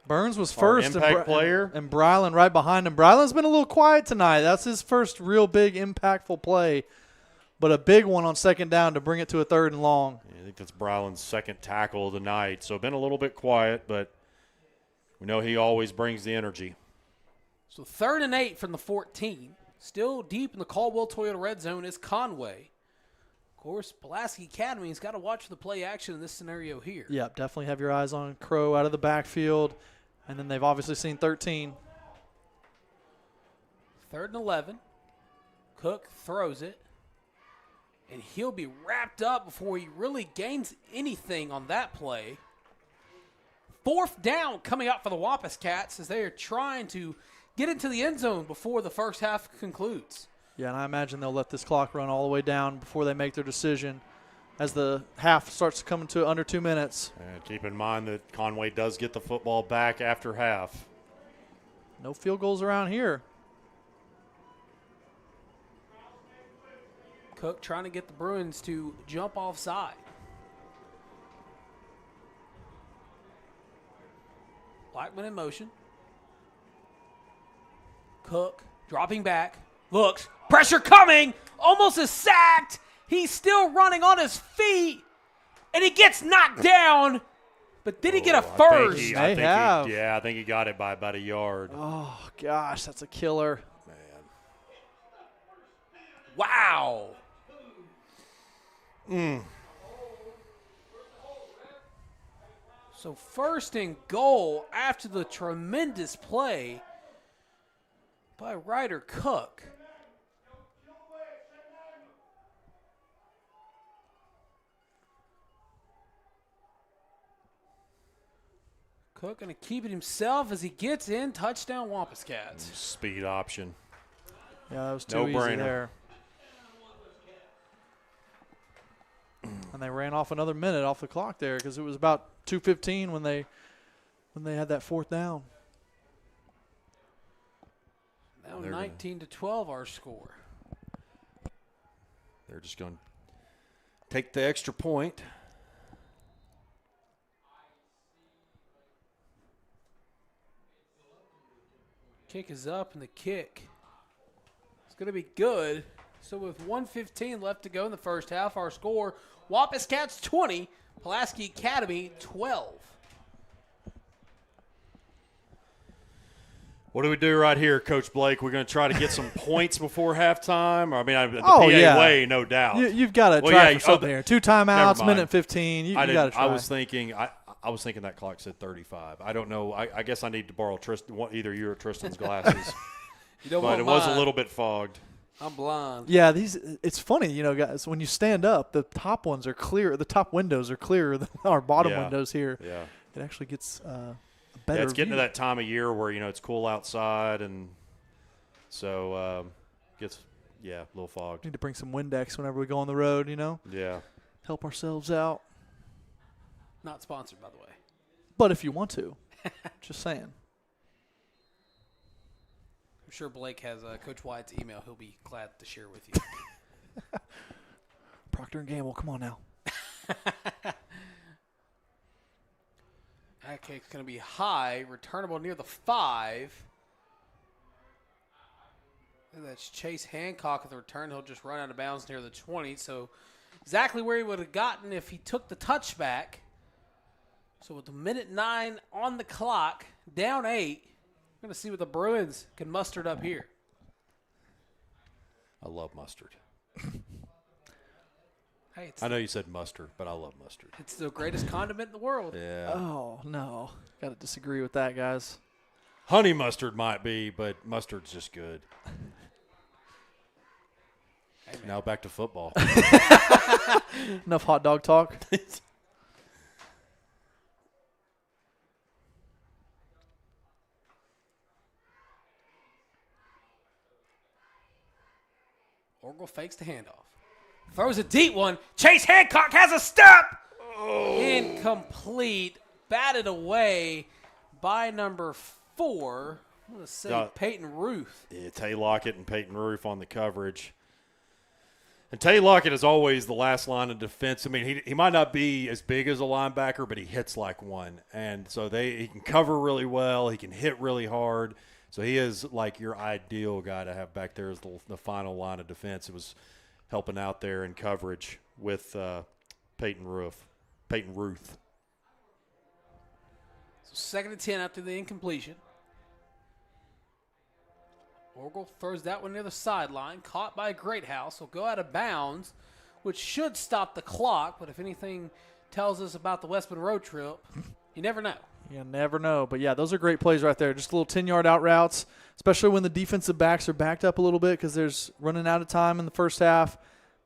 Burns was first, impact player, and Brylan right behind him. Brylan's been a little quiet tonight. That's his first real big impactful play, but a big one on second down to bring it to a 3rd and long. Yeah, I think that's Brylan's second tackle of the night. So been a little bit quiet, but we know he always brings the energy. So 3rd and 8 from the 14. Still deep in the Caldwell Toyota red zone is Conway. Of course, Pulaski Academy's got to watch the play action in this scenario here. Yeah, definitely have your eyes on Crow out of the backfield. And then they've obviously seen 13. 3rd and 11. Cook throws it. And he'll be wrapped up before he really gains anything on that play. 4th down coming up for the Wampus Cats as they are trying to get into the end zone before the first half concludes. Yeah, and I imagine they'll let this clock run all the way down before they make their decision as the half starts to come into under 2 minutes. And keep in mind that Conway does get the football back after half. No field goals around here. Cook trying to get the Bruins to jump offside. Blackman in motion. Cook Dropping back. Looks. Pressure coming. Almost is sacked. He's still running on his feet. And he gets knocked down. But did he get a first? I think he got it by about a yard. Oh, gosh, that's a killer. Man. Wow. So first and goal after the tremendous play by Ryder Cook. Cook going to keep it himself as he gets in. Touchdown, Wampus Cats. Speed option. Yeah, that was too easy No-brainer. there. And they ran off another minute off the clock there because it was about 2:15 when they had that fourth down. Now 19-12 our score. They're just going to take the extra point. Kick is up, and the kick is going to be good. So with 1:15 left to go in the first half, our score, Wampus Cats 20, Pulaski Academy 12. What do we do right here, Coach Blake? We're going to try to get some points before halftime? Or, the Oh, PA yeah. way, no doubt. You've got to try for something here. 2 timeouts, minute 15. You got to try. I was thinking that clock said 35. I don't know. I guess I need to borrow either you or Tristan's glasses. But it was a little bit fogged. I'm blind. Yeah, it's funny, guys, when you stand up, the top ones are clear. The top windows are clearer than our bottom windows here. Yeah. It actually gets a better it's getting view. to that time of year where, it's cool outside, and so gets, a little fogged. Need to bring some Windex whenever we go on the road, Yeah. help ourselves out. Not sponsored, by the way. But if you want to, just saying. I'm sure Blake has Coach White's email. He'll be glad to share with you. Procter & Gamble, come on now. That kick's going to be high, returnable near the 5. And that's Chase Hancock at the return. He'll just run out of bounds near the 20. So exactly where he would have gotten if he took the touchback. So with the minute 9 on the clock, down 8, we're going to see what the Bruins can muster up here. I love mustard. Hey, I know you said mustard, but I love mustard. it's the greatest condiment in the world. Yeah. Oh, no. Got to disagree with that, guys. Honey mustard might be, but mustard's just good. Hey, Now back to football. Enough hot dog talk. Orgel fakes the handoff. Throws a deep one. Chase Hancock has a step. Incomplete. Batted away by number 4. I'm going to say Peyton Ruth. Yeah, Tay Lockett and Peyton Roof on the coverage. And Tay Lockett is always the last line of defense. I mean, he might not be as big as a linebacker, but he hits like one. And so he can cover really well. He can hit really hard. So he is like your ideal guy to have back there as the final line of defense. It was helping out there in coverage with Peyton Ruth. So 2nd and 10 after the incompletion. Orgel throws that one near the sideline. Caught by Greathouse. Will go out of bounds, which should stop the clock. But if anything tells us about the West Bend road trip, you never know. You never know. But, yeah, those are great plays right there. Just little 10-yard out routes, especially when the defensive backs are backed up a little bit because there's running out of time in the first half.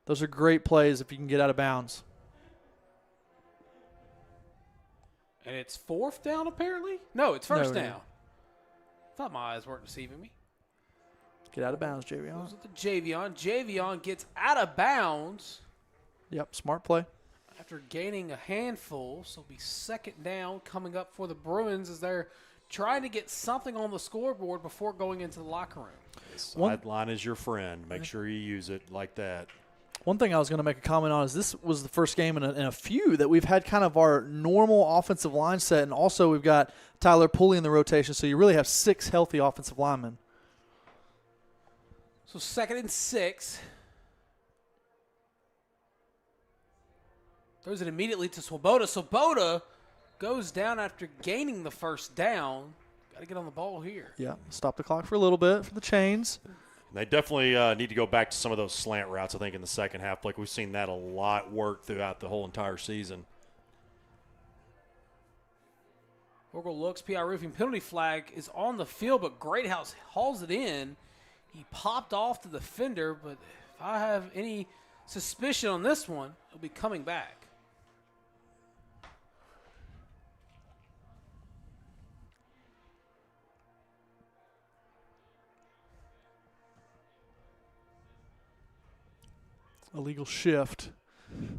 Those are great plays if you can get out of bounds. And it's 4th down, apparently? No, it's first No. down. Thought my eyes weren't deceiving me. Get out of bounds, Javion. Goes with the Javion. Javion gets out of bounds Yep, smart play. after gaining a handful. So it'll be 2nd down coming up for the Bruins as they're trying to get something on the scoreboard before going into the locker room. Sideline is your friend. Make sure you use it like that. One thing I was going to make a comment on is this was the first game in a few that we've had kind of our normal offensive line set, and also we've got Tyler Pulley in the rotation, so you really have 6 healthy offensive linemen. So 2nd and 6. Throws it immediately to Swoboda. Swoboda goes down after gaining the first down. Got to get on the ball here. Yeah, stop the clock for a little bit for the chains. They definitely need to go back to some of those slant routes, I think, in the second half. Like we've seen that a lot work throughout the whole entire season. Orgel looks, PI roofing penalty flag is on the field, but Greathouse hauls it in. He popped off the defender, but if I have any suspicion on this one, he'll be coming back. Illegal shift.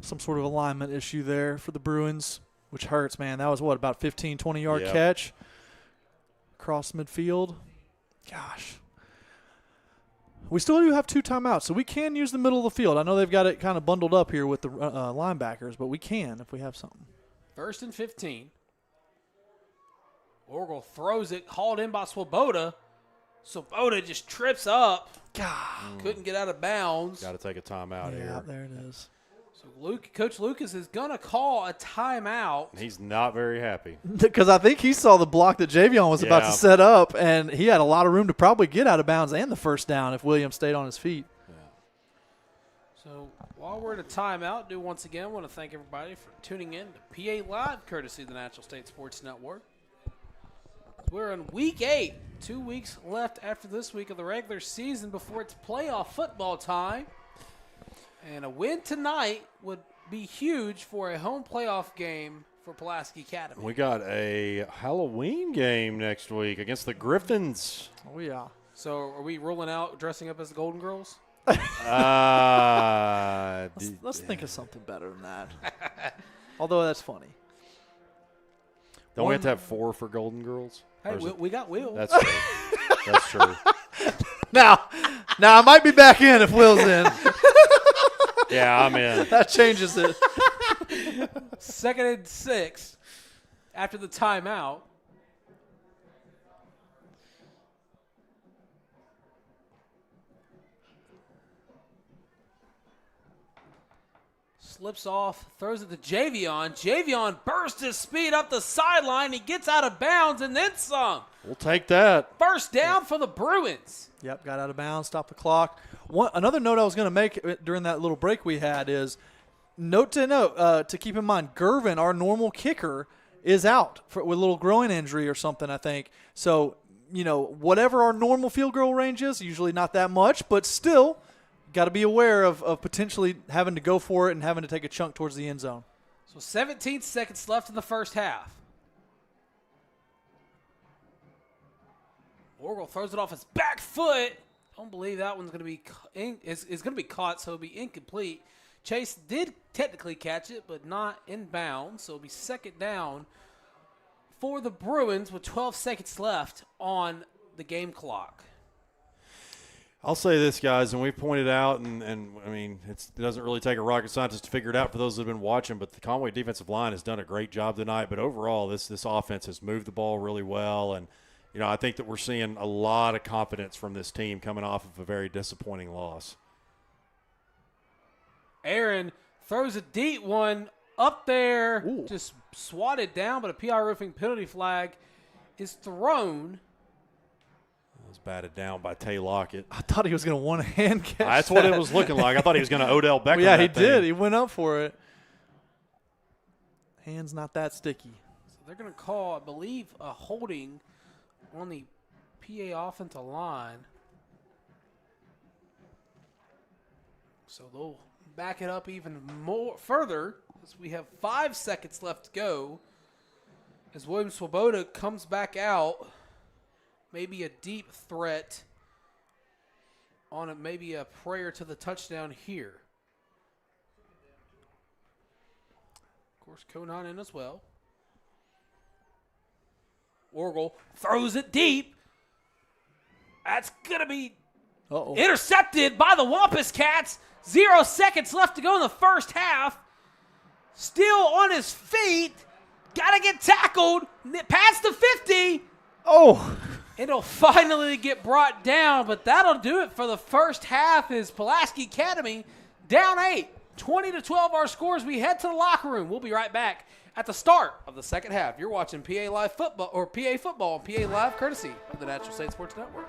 Some sort of alignment issue there for the Bruins, which hurts, man. That was, what, about 15, 20-yard catch across midfield? Gosh. We still do have 2 timeouts, so we can use the middle of the field. I know they've got it kind of bundled up here with the linebackers, but we can if we have something. 1st and 15. Orgel throws it, hauled in by Swoboda. Swoboda just trips up. God. Couldn't get out of bounds. Got to take a timeout here. Yeah, there it is. So Coach Lucas is going to call a timeout. He's not very happy. Because I think he saw the block that Javion was about to set up, and he had a lot of room to probably get out of bounds and the first down if Williams stayed on his feet. Yeah. So while we're at a timeout, do once again want to thank everybody for tuning in to PA Live, courtesy of the Natural State Sports Network. We're in Week 8. 2 weeks left after this week of the regular season before it's playoff football time. And a win tonight would be huge for a home playoff game for Pulaski Academy. We got a Halloween game next week against the Griffins. Oh, yeah. So are we rolling out dressing up as the Golden Girls? Let's think of something better than that. Although that's funny. Don't we have to have 4 for Golden Girls? Hey, we got Will. That's true. That's true. Now I might be back in if Will's in. Yeah, I'm in. That changes it. 2nd and 6 after the timeout. Slips off, throws it to Javion. Javion bursts his speed up the sideline. He gets out of bounds and then some. We'll take that. First down for the Bruins. Yep, got out of bounds, stopped the clock. Another note I was going to make during that little break we had is to keep in mind, Gervin, our normal kicker, is out with a little groin injury or something, I think. So, whatever our normal field goal range is, usually not that much, but still got to be aware of potentially having to go for it and having to take a chunk towards the end zone. So 17 seconds left in the first half. Orgel throws it off his back foot. Don't believe that one's going to be is going to be caught, so it'll be incomplete. Chase did technically catch it, but not in bounds, so it'll be 2nd down for the Bruins with 12 seconds left on the game clock. I'll say this, guys, and we pointed out, and I mean, it doesn't really take a rocket scientist to figure it out for those that have been watching, but the Conway defensive line has done a great job tonight. But overall, this offense has moved the ball really well, and I think that we're seeing a lot of confidence from this team coming off of a very disappointing loss. Aaron throws a deep one up there, just swatted down, but a PI roofing penalty flag is thrown. It was batted down by Tay Lockett. I thought he was going to one-hand catch That's what it was looking like. I thought he was going to Odell Beckham. Well, yeah, he that thing. did. He went up for it. Hand's not that sticky. So they're going to call, I believe, a holding on the PA offensive line. So they'll back it up even more further as we have 5 seconds left to go. As William Swoboda comes back out, maybe a deep threat on it, maybe a prayer to the touchdown here. Of course, Conan in as well. Orgel throws it deep. That's going to be intercepted by the Wampus Cats. 0 seconds left to go in the first half. Still on his feet. Got to get tackled. Past the 50. Oh. It'll finally get brought down, but that'll do it for the first half as Pulaski Academy down 8. 20-12 our scores. We head to the locker room. We'll be right back at the start of the second half. You're watching PA Live Football, or PA Football on PA Live, courtesy of the Natural State Sports Network.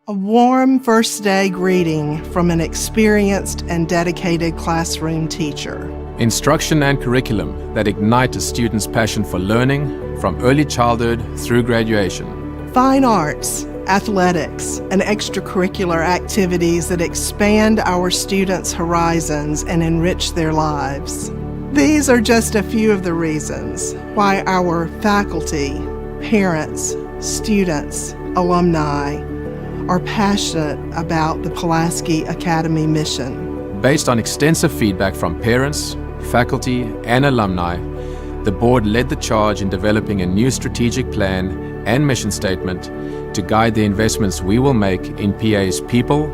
A warm first day greeting from an experienced and dedicated classroom teacher. Instruction and curriculum that ignite a student's passion for learning from early childhood through graduation. Fine arts, athletics, and extracurricular activities that expand our students' horizons and enrich their lives. These are just a few of the reasons why our faculty, parents, students, alumni are passionate about the Pulaski Academy mission. Based on extensive feedback from parents, faculty, and alumni, the board led the charge in developing a new strategic plan and mission statement to guide the investments we will make in PA's people,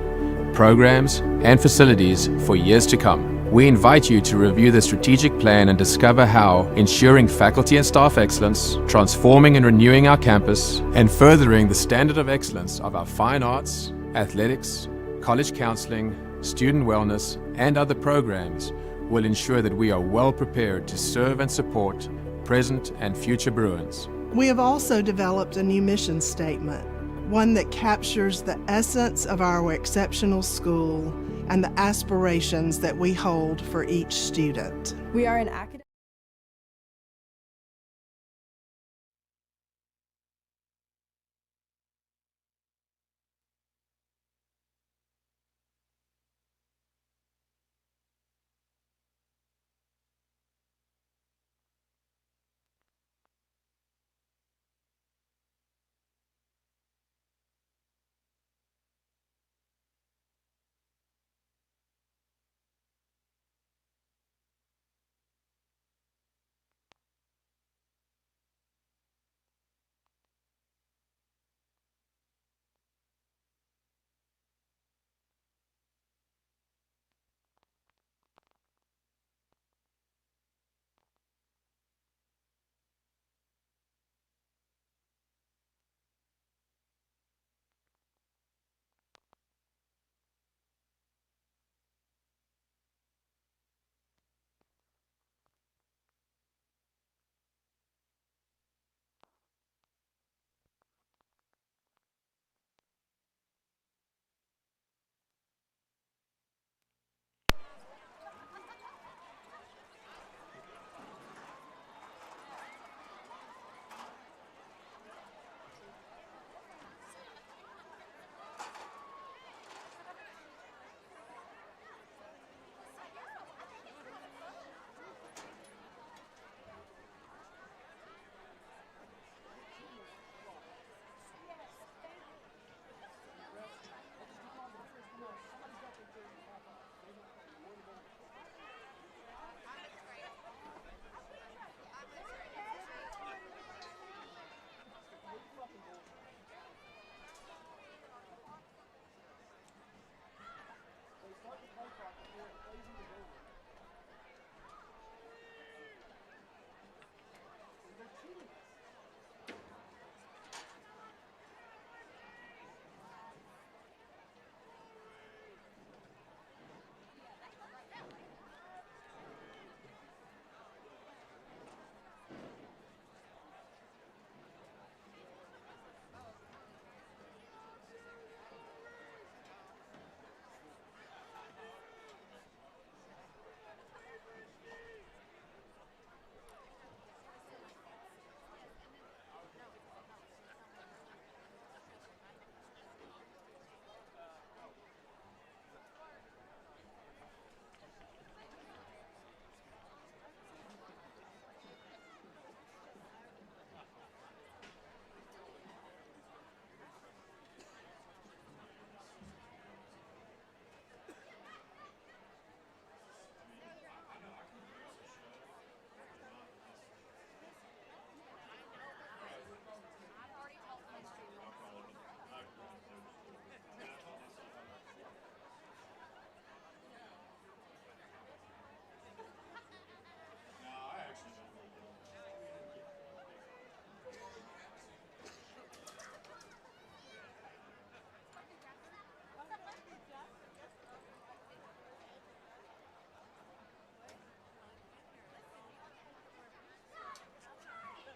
programs, and facilities for years to come. We invite you to review the strategic plan and discover how ensuring faculty and staff excellence, transforming and renewing our campus, and furthering the standard of excellence of our fine arts, athletics, college counseling, student wellness, and other programs will ensure that we are well prepared to serve and support present and future Bruins. We have also developed a new mission statement, one that captures the essence of our exceptional school and the aspirations that we hold for each student. We are an academic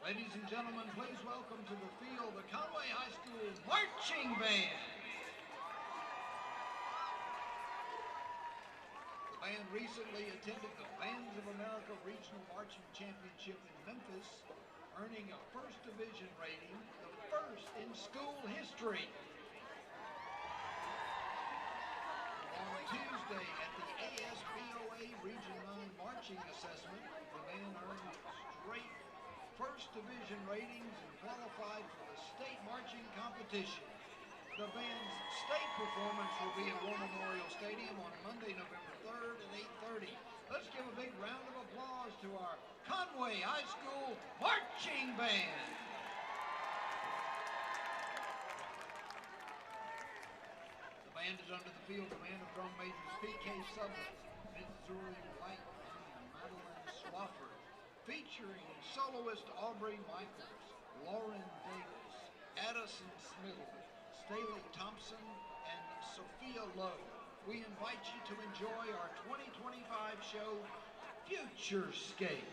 Ladies and gentlemen, please welcome to the field the Conway High School Marching Band. The band recently attended the Bands of America Regional Marching Championship in Memphis, earning a first division rating, the first in school history. On Tuesday at the ASBOA Region 9 Marching Assessment, the band earned straight first division ratings and qualified for the state marching competition. The band's state performance will be at War Memorial Stadium on Monday, November 3rd at 8:30. Let's give a big round of applause to our Conway High School Marching Band. The band is under the field command of drum majors P.K. Sutherland, Missouri White, and Madeline Swafford, featuring soloist Aubrey Michaels, Lauren Davis, Addison Smith, Staley Thompson, and Sophia Lowe. We invite you to enjoy our 2025 show, Futurescape.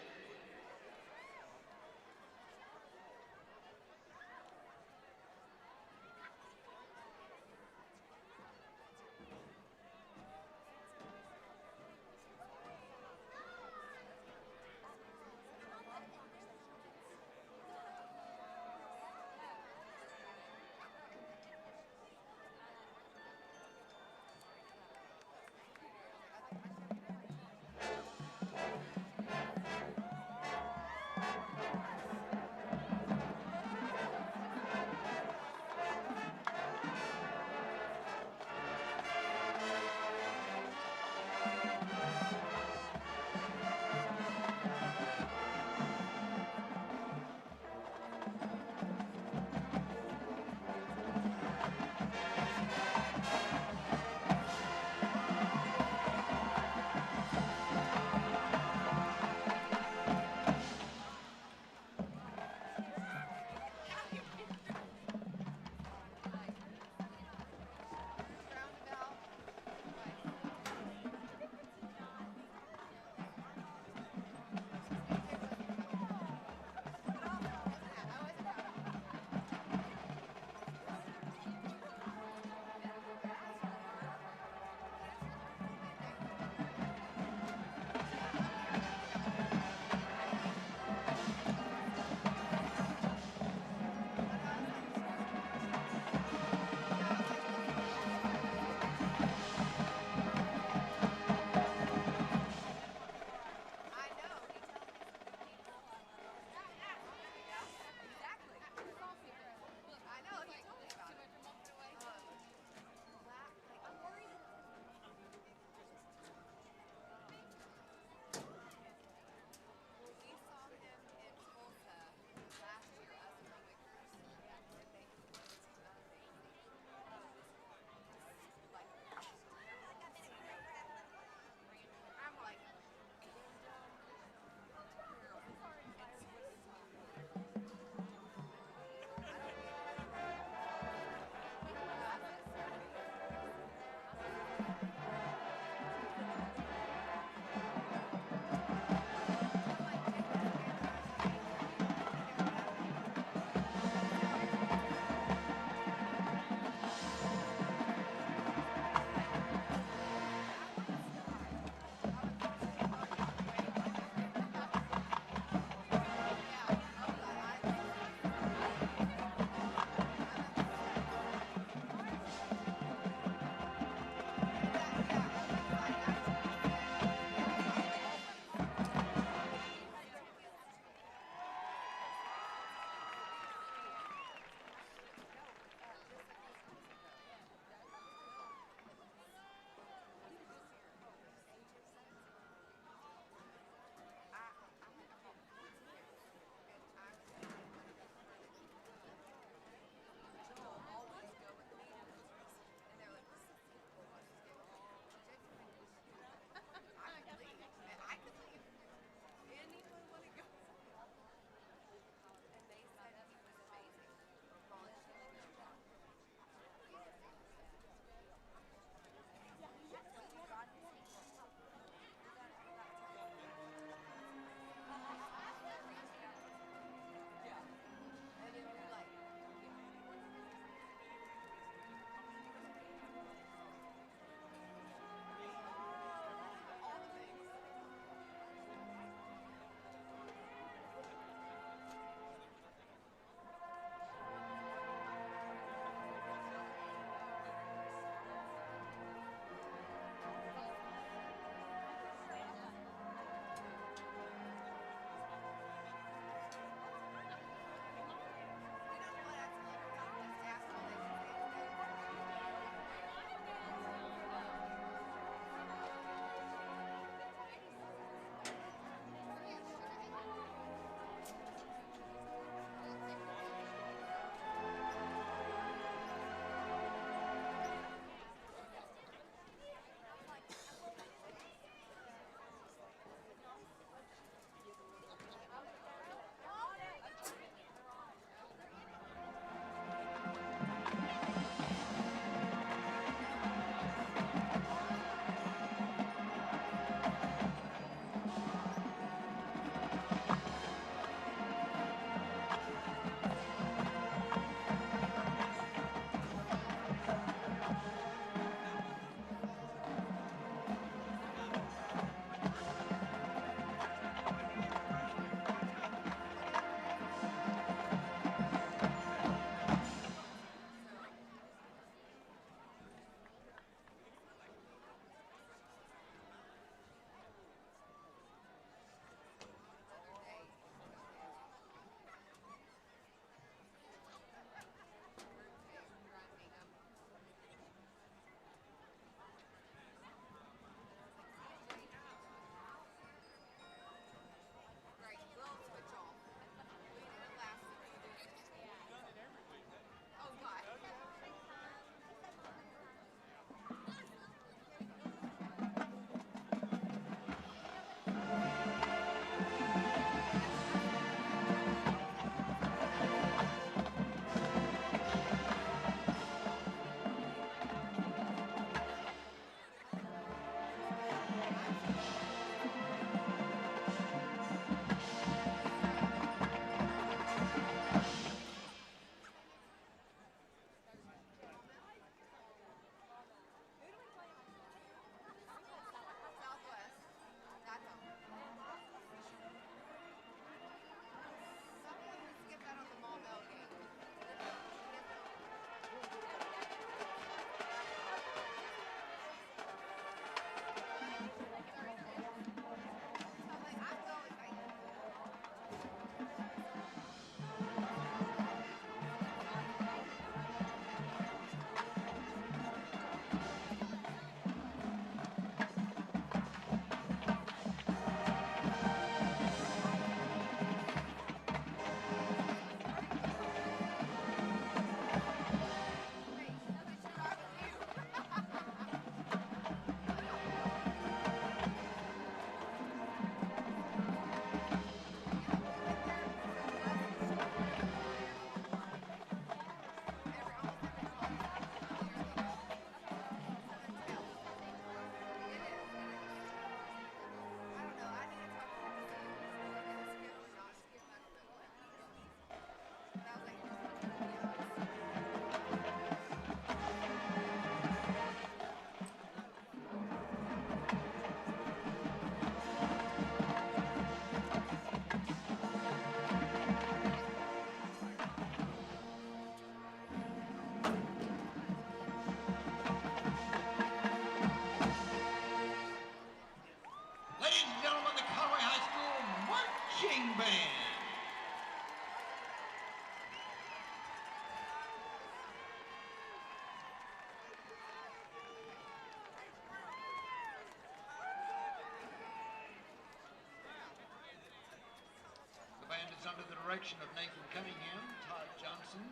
direction of Nathan Cunningham, Todd Johnson,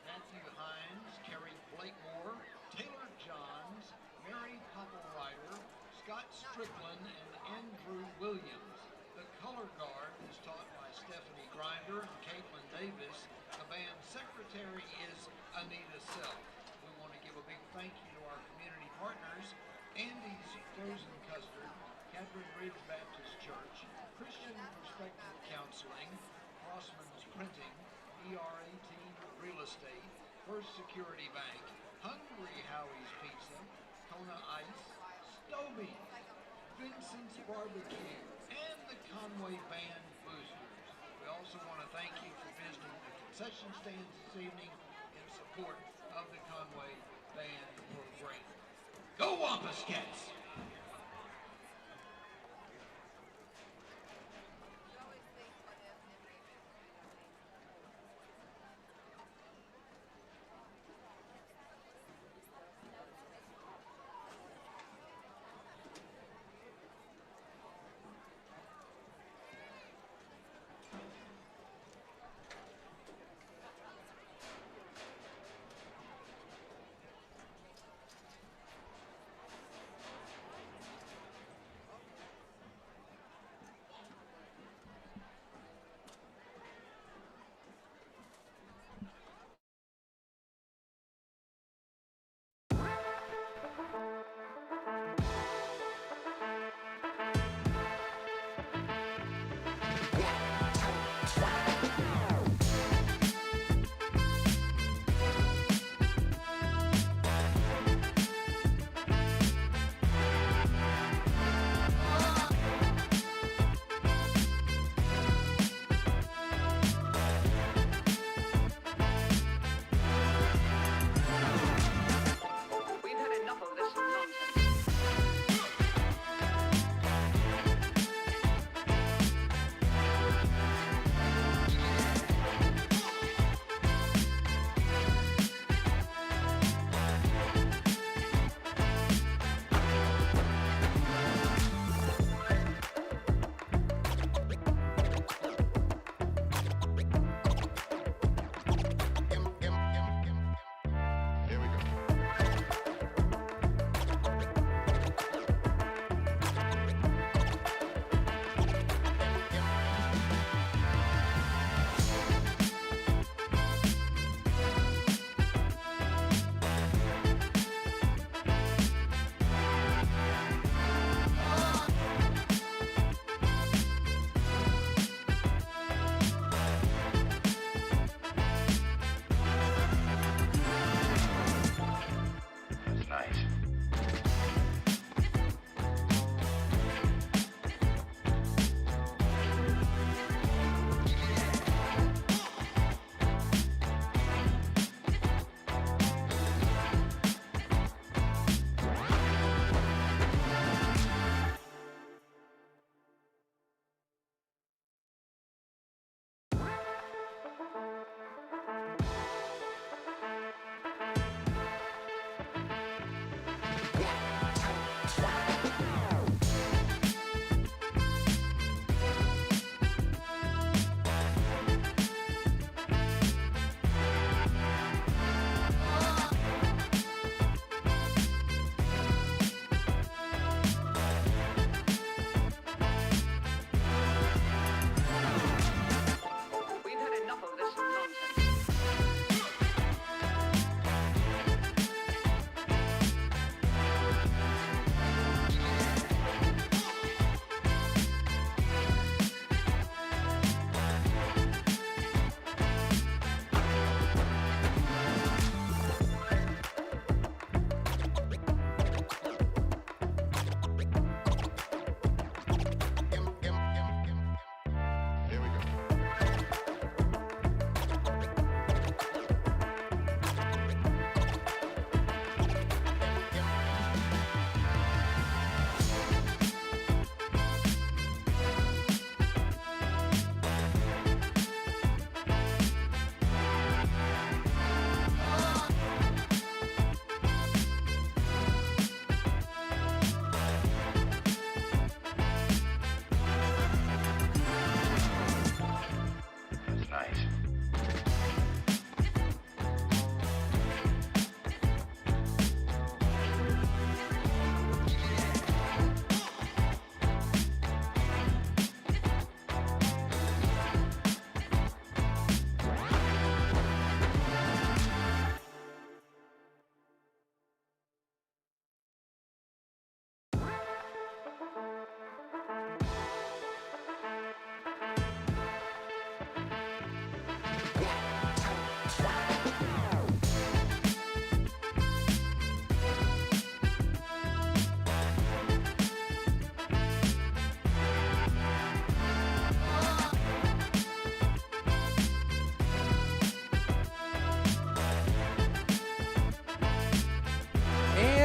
Matthew Hines, Kerry Blakemore, Taylor Johns, Mary Popplewriter, Scott Strickland, and Andrew Williams. The color guard is taught by Stephanie Grinder and Caitlin Davis. The band secretary is Anita Self. We want to give a big thank you to our community partners, Andy's Frozen Custard, Catherine Ridge Baptist Church, Christian Perspective Counseling, Crossman's Printing, ER18 Real Estate, First Security Bank, Hungry Howie's Pizza, Kona Ice, Stovey, Vincent's Barbecue, and the Conway Band Boosters. We also want to thank you for visiting the concession stands this evening in support of the Conway Band program. Go Wampus Cats!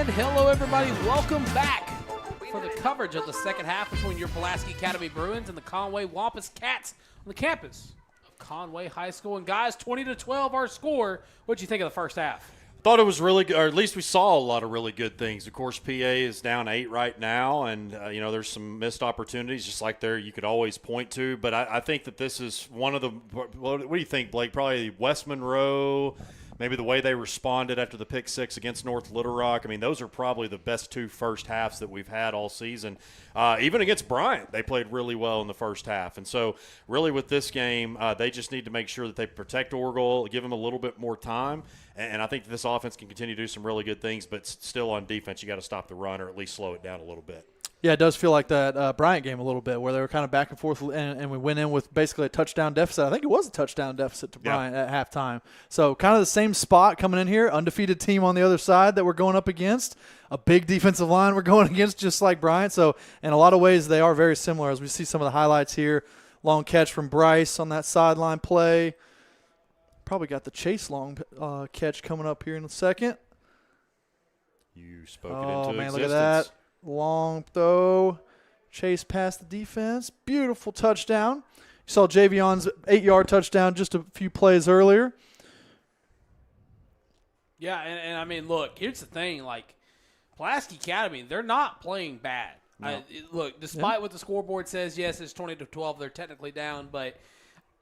And hello, everybody. Welcome back for the coverage of the second half between your Pulaski Academy Bruins and the Conway Wampus Cats on the campus of Conway High School. And guys, 20-12 our score. What'd you think of the first half? Thought it was really good, or at least we saw a lot of really good things. Of course, PA is down 8 right now, and there's some missed opportunities, just like there you could always point to. But I think that this is one of the. What do you think, Blake? Probably West Monroe. Maybe the way they responded after the pick 6 against North Little Rock. I mean, those are probably the best 2 first halves that we've had all season. Even against Bryant, they played really well in the first half. And so really with this game, they just need to make sure that they protect Orgel, give them a little bit more time. And I think this offense can continue to do some really good things, but still on defense, you got to stop the run or at least slow it down a little bit. Yeah, it does feel like that Bryant game a little bit, where they were kind of back and forth, and we went in with basically a touchdown deficit. I think it was a touchdown deficit to Bryant at halftime. So kind of the same spot coming in here, undefeated team on the other side that we're going up against, a big defensive line we're going against just like Bryant. So in a lot of ways they are very similar as we see some of the highlights here. Long catch from Bryce on that sideline play. Probably got the Chase long catch coming up here in a second. You spoke it into existence. Look at that. Long throw, chase past the defense. Beautiful touchdown. You saw Javion's 8-yard touchdown just a few plays earlier. Yeah, and I mean, look, here's the thing. Like, Pulaski Academy, they're not playing bad. No. Look, despite what the scoreboard says, yes, it's 20-12. They're technically down, but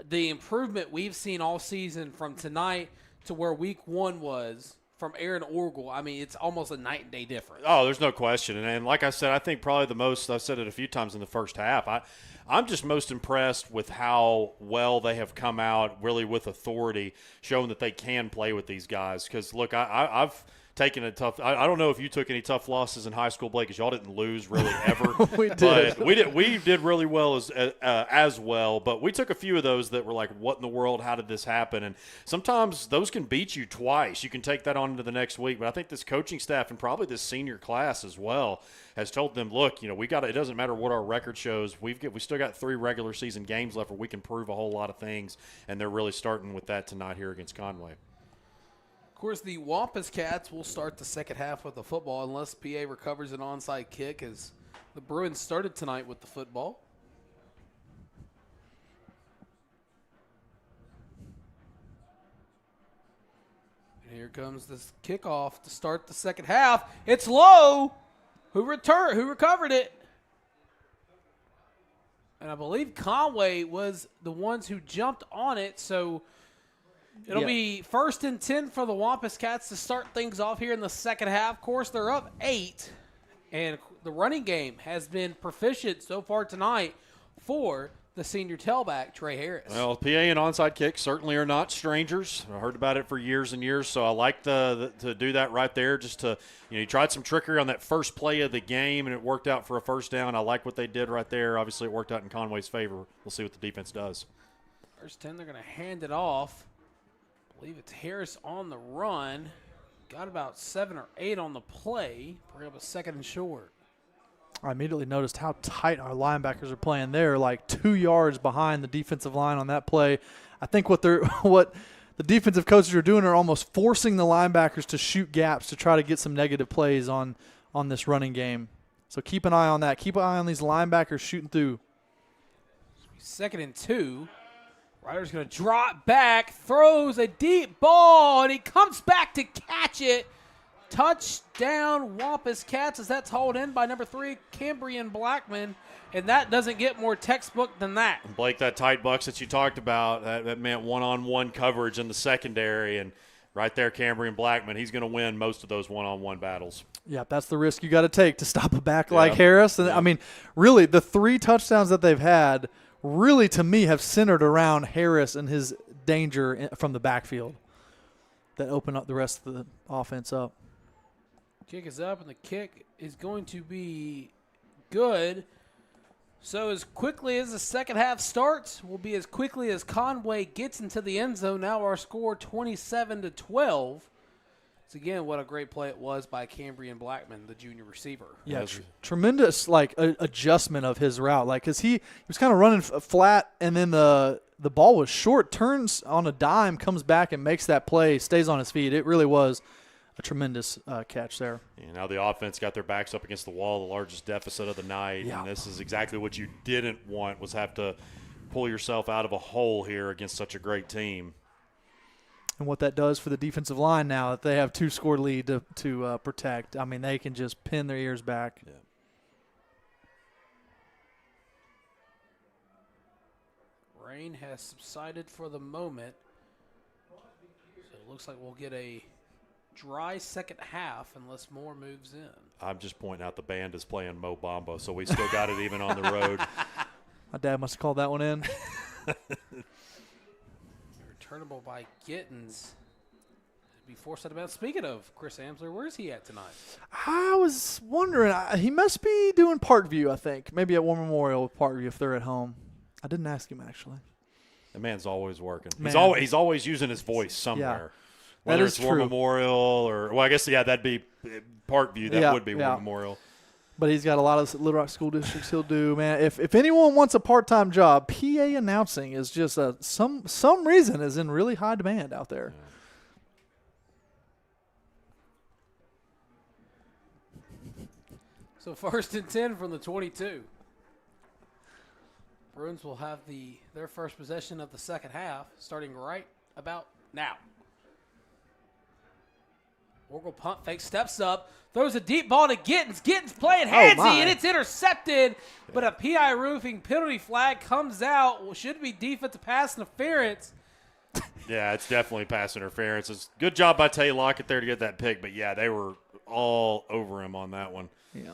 the improvement we've seen all season from tonight to where week 1 was from Aaron Orgel, I mean, it's almost a night and day difference. Oh, there's no question. And like I said, I think probably the most, I've said it a few times in the first half, I'm just most impressed with how well they have come out really with authority, showing that they can play with these guys. Because, look, I've taken a tough – I don't know if you took any tough losses in high school, Blake, because y'all didn't lose really ever. We did. But we did really well as well. But we took a few of those that were like, what in the world? How did this happen? And sometimes those can beat you twice. You can take that on into the next week. But I think this coaching staff and probably this senior class as well has told them, look, we got it doesn't matter what our record shows. We still got 3 regular season games left where we can prove a whole lot of things. And they're really starting with that tonight here against Conway. Of course, the Wampus Cats will start the second half with the football unless PA recovers an onside kick, as the Bruins started tonight with the football. And here comes this kickoff to start the second half. It's low. Who recovered it? And I believe Conway was the ones who jumped on it, so it'll be 1st and 10 for the Wampus Cats to start things off here in the second half. Of course, they're up 8, and the running game has been proficient so far tonight for the senior tailback, Trey Harris. Well, PA and onside kicks certainly are not strangers. I heard about it for years and years, so I like to do that right there. Just to, you tried some trickery on that first play of the game, and it worked out for a first down. I like what they did right there. Obviously, it worked out in Conway's favor. We'll see what the defense does. First 10, they're going to hand it off. I believe it's Harris on the run. Got about 7 or 8 on the play. Bring up a 2nd and short. I immediately noticed how tight our linebackers are playing. They're like 2 yards behind the defensive line on that play. I think what the defensive coaches are doing are almost forcing the linebackers to shoot gaps to try to get some negative plays on this running game. So keep an eye on that. Keep an eye on these linebackers shooting through. 2nd and 2. Ryder's going to drop back, throws a deep ball, and he comes back to catch it. Touchdown, Wampus Cats, as that's hauled in by number 3, Cambrian Blackman, and that doesn't get more textbook than that. Blake, that tight box that you talked about, that meant one-on-one coverage in the secondary, and right there, Cambrian Blackman, he's going to win most of those one-on-one battles. Yeah, that's the risk you got to take to stop a back like Harris. And I mean, really, the 3 touchdowns that they've had really, to me, have centered around Harris and his danger from the backfield that open up the rest of the offense up. Kick is up, and the kick is going to be good. So as quickly as the second half starts, will be as quickly as Conway gets into the end zone. Now our score 27-12. So again, what a great play it was by Cambrian Blackman, the junior receiver. Yeah, tremendous adjustment of his route. Because he was kind of running flat, and then the ball was short, turns on a dime, comes back and makes that play, stays on his feet. It really was tremendous catch there. And now the offense got their backs up against the wall, the largest deficit of the night. Yeah. And this is exactly what you didn't want, was have to pull yourself out of a hole here against such a great team. And what that does for the defensive line now that they have 2-score lead to protect. I mean, they can just pin their ears back. Yeah. Rain has subsided for the moment. So it looks like we'll get a dry second half unless more moves in. I'm just pointing out the band is playing Mo Bamba, so we still got it even on the road. My dad must have called that one in. Returnable by Gittens. Before set about. Speaking of Chris Amsler, where's he at tonight? I was wondering. He must be doing Parkview, I think. Maybe at War Memorial with Parkview if they're at home. I didn't ask him, actually. The man's always working. Man. He's always using his voice somewhere. Yeah, Whether that it's is War true. Memorial or, well, I guess, yeah, that'd be Parkview. That would be War Memorial. But he's got a lot of Little Rock school districts he'll do, man. If anyone wants a part-time job, PA announcing is just some reason is in really high demand out there. Yeah. So 1st and 10 from the 22. Bruins will have their first possession of the second half starting right about now. Orgel punt fake, steps up, throws a deep ball to Gittens. Gittens playing handsy, and it's intercepted. But a PI roofing penalty flag comes out. Well, should be defensive pass interference. Yeah, it's definitely pass interference. It's good job by Tay Lockett there to get that pick. But, yeah, they were all over him on that one. Yeah.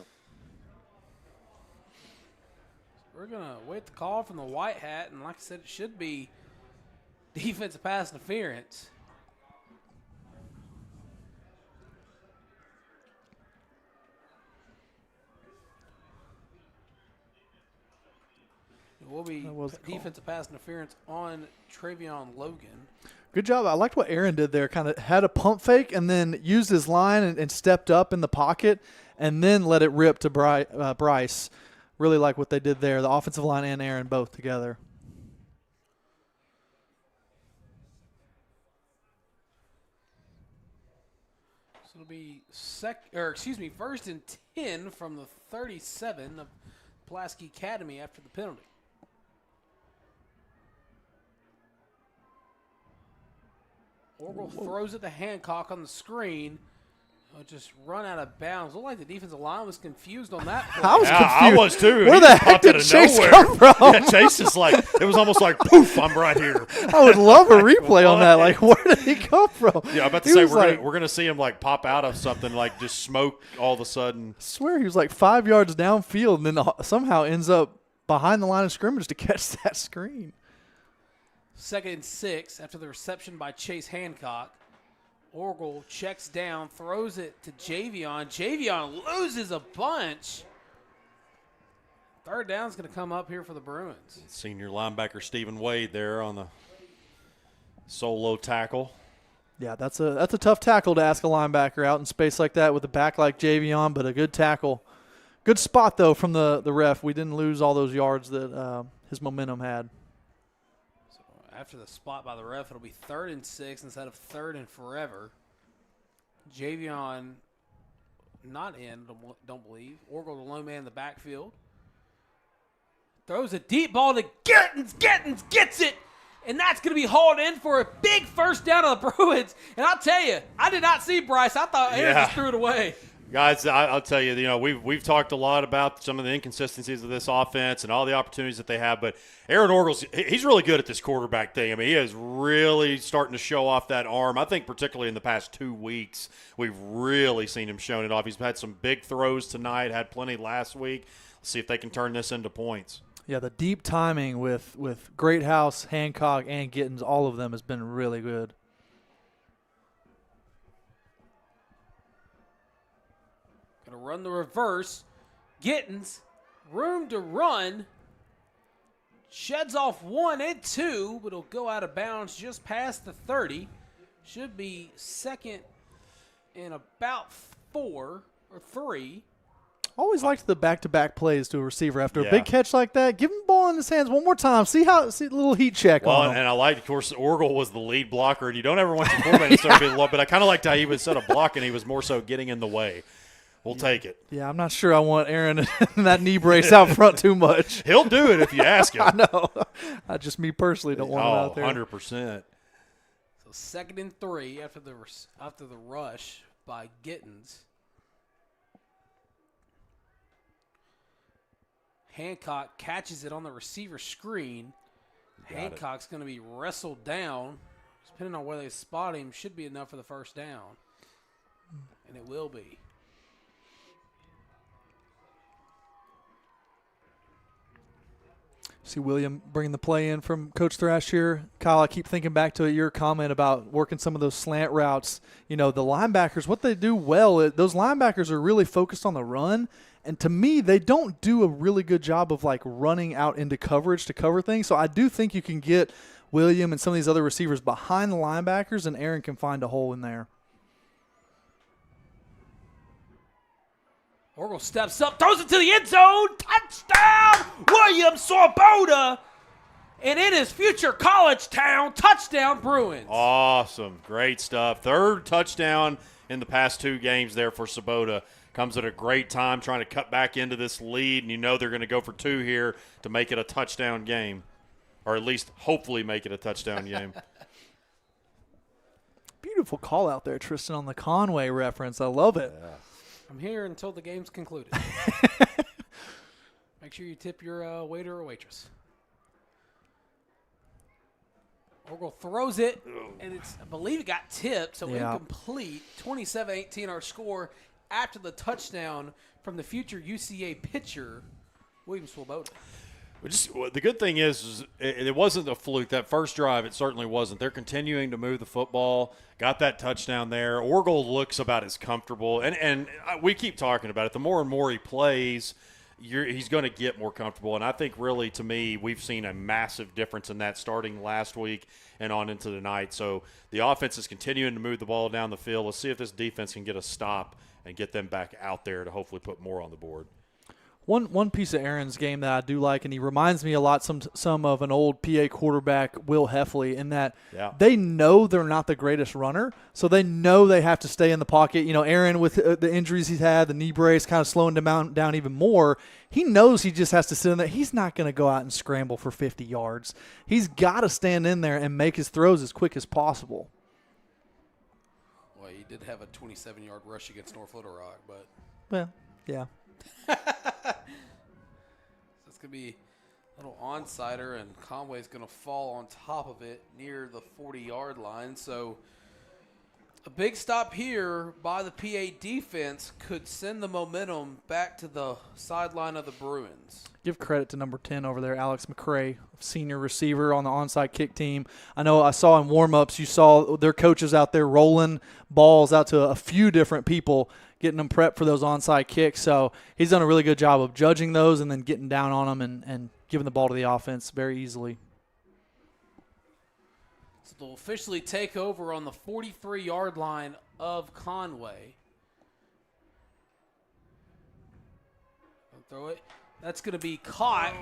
We're going to wait the call from the white hat, and like I said, it should be defensive pass interference. It will be defensive pass interference on Travion Logan. Good job. I liked what Aaron did there. Kind of had a pump fake and then used his line and stepped up in the pocket and then let it rip to Bryce. Really like what they did there, the offensive line and Aaron both together. So it'll be 1st and 10 from the 37 of Pulaski Academy after the penalty. Orgel throws it to Hancock on the screen. Just run out of bounds. Looked like the defensive line was confused on that play. I was confused. I was too. Where the heck did Chase come from? Yeah, Chase is like, it was almost like, poof, I'm right here. I would love a replay on that. Like, where did he come from? Yeah, I'm about to say, we're gonna see him, like, pop out of something, like, just smoke all of a sudden. I swear he was like 5 yards downfield and then somehow ends up behind the line of scrimmage to catch that screen. 2nd and 6 after the reception by Chase Hancock. Orgel checks down, throws it to Javion. Javion loses a bunch. 3rd down is going to come up here for the Bruins. Senior linebacker Stephen Wade there on the solo tackle. Yeah, that's a tough tackle to ask a linebacker out in space like that with a back like Javion, but a good tackle. Good spot, though, from the ref. We didn't lose all those yards that his momentum had. After the spot by the ref, it'll be 3rd and 6 instead of 3rd and forever. Javion not in, don't believe. Orgel, the lone man in the backfield. Throws a deep ball to Gittens. Gittens gets it. And that's going to be hauled in for a big first down of the Bruins. And I'll tell you, I did not see Bryce. I thought Aaron just threw it away. Guys, I'll tell you, we've talked a lot about some of the inconsistencies of this offense and all the opportunities that they have, but Aaron Orgel's, he's really good at this quarterback thing. I mean, he is really starting to show off that arm. I think particularly in the past 2 weeks, we've really seen him showing it off. He's had some big throws tonight, had plenty last week. Let's see if they can turn this into points. Yeah, the deep timing with Greathouse, Hancock, and Gittens, all of them has been really good. Going to run the reverse. Gittens, room to run. Sheds off 1 and 2, but it'll go out of bounds just past the 30. Should be 2nd and about 4 or 3. Always liked the back-to-back plays to a receiver after a big catch like that. Give him the ball in his hands one more time. See a little heat check on him. And I liked, of course, Orgel was the lead blocker, and you don't ever want your quarterback to start being low, but I kind of liked how he was instead of blocking, he was more so getting in the way. We'll take it. Yeah, I'm not sure I want Aaron in that knee brace out front too much. He'll do it if you ask him. I know. Just me personally don't want him out there. 100%. So 2nd and 3 after the rush by Gittens. Hancock catches it on the receiver screen. Hancock's going to be wrestled down. Depending on where they spot him, should be enough for the first down. And it will be. See William bringing the play in from Coach Thrash here. Kyle, I keep thinking back to your comment about working some of those slant routes. The linebackers, what they do well, those linebackers are really focused on the run. And to me, they don't do a really good job of running out into coverage to cover things. So I do think you can get William and some of these other receivers behind the linebackers, and Aaron can find a hole in there. Orgel steps up, throws it to the end zone. Touchdown, William Swoboda. And it is future college town. Touchdown, Bruins. Awesome. Great stuff. 3rd touchdown in the past 2 games there for Swoboda. Comes at a great time trying to cut back into this lead, and they're going to go for 2 here to make it a touchdown game, or at least hopefully make it a touchdown game. Beautiful call out there, Tristan, on the Conway reference. I love it. Yeah. I'm here until the game's concluded. Make sure you tip your waiter or waitress. Orgel throws it, and I believe it got tipped, so incomplete. 27-18 our score after the touchdown from the future UCA pitcher, William Swoboda. The good thing is it wasn't a fluke. That first drive, it certainly wasn't. They're continuing to move the football. Got that touchdown there. Orgel looks about as comfortable. And we keep talking about it. The more and more he plays, he's going to get more comfortable. And I think really, to me, we've seen a massive difference in that starting last week and on into tonight. So the offense is continuing to move the ball down the field. Let's see if this defense can get a stop and get them back out there to hopefully put more on the board. One piece of Aaron's game that I do like, and he reminds me a lot some of an old PA quarterback, Will Heffley, in that they know they're not the greatest runner, so they know they have to stay in the pocket. Aaron, with the injuries he's had, the knee brace kind of slowing him down even more, he knows he just has to sit in there. He's not going to go out and scramble for 50 yards. He's got to stand in there and make his throws as quick as possible. Well, he did have a 27-yard rush against North Little Rock, but well, yeah. So it's going to be a little onside-er, and Conway's going to fall on top of it near the 40-yard line. So a big stop here by the PA defense could send the momentum back to the sideline of the Bruins. Give credit to number 10 over there, Alex McCray, senior receiver on the onside kick team. I know I saw in warm-ups, you saw their coaches out there rolling balls out to a few different people, getting them prepped for those onside kicks. So he's done a really good job of judging those and then getting down on them and giving the ball to the offense very easily. So they'll officially take over on the 43-yard line of Conway. Throw it. That's going to be caught.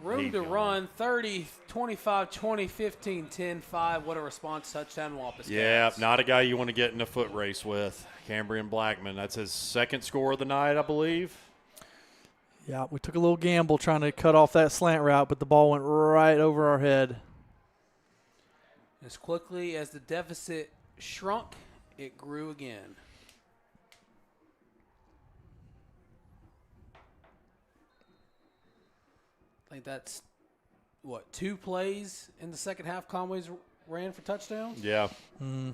Room to run, 30, 25, 20, 15, 10, 5. What a response, touchdown, Wampus Cats. Yeah, not a guy you want to get in a foot race with. Cambrian Blackman, that's his 2nd score of the night, I believe. Yeah, we took a little gamble trying to cut off that slant route, but the ball went right over our head. As quickly as the deficit shrunk, it grew again. I think that's, 2 plays in the second half Conway's ran for touchdowns? Yeah.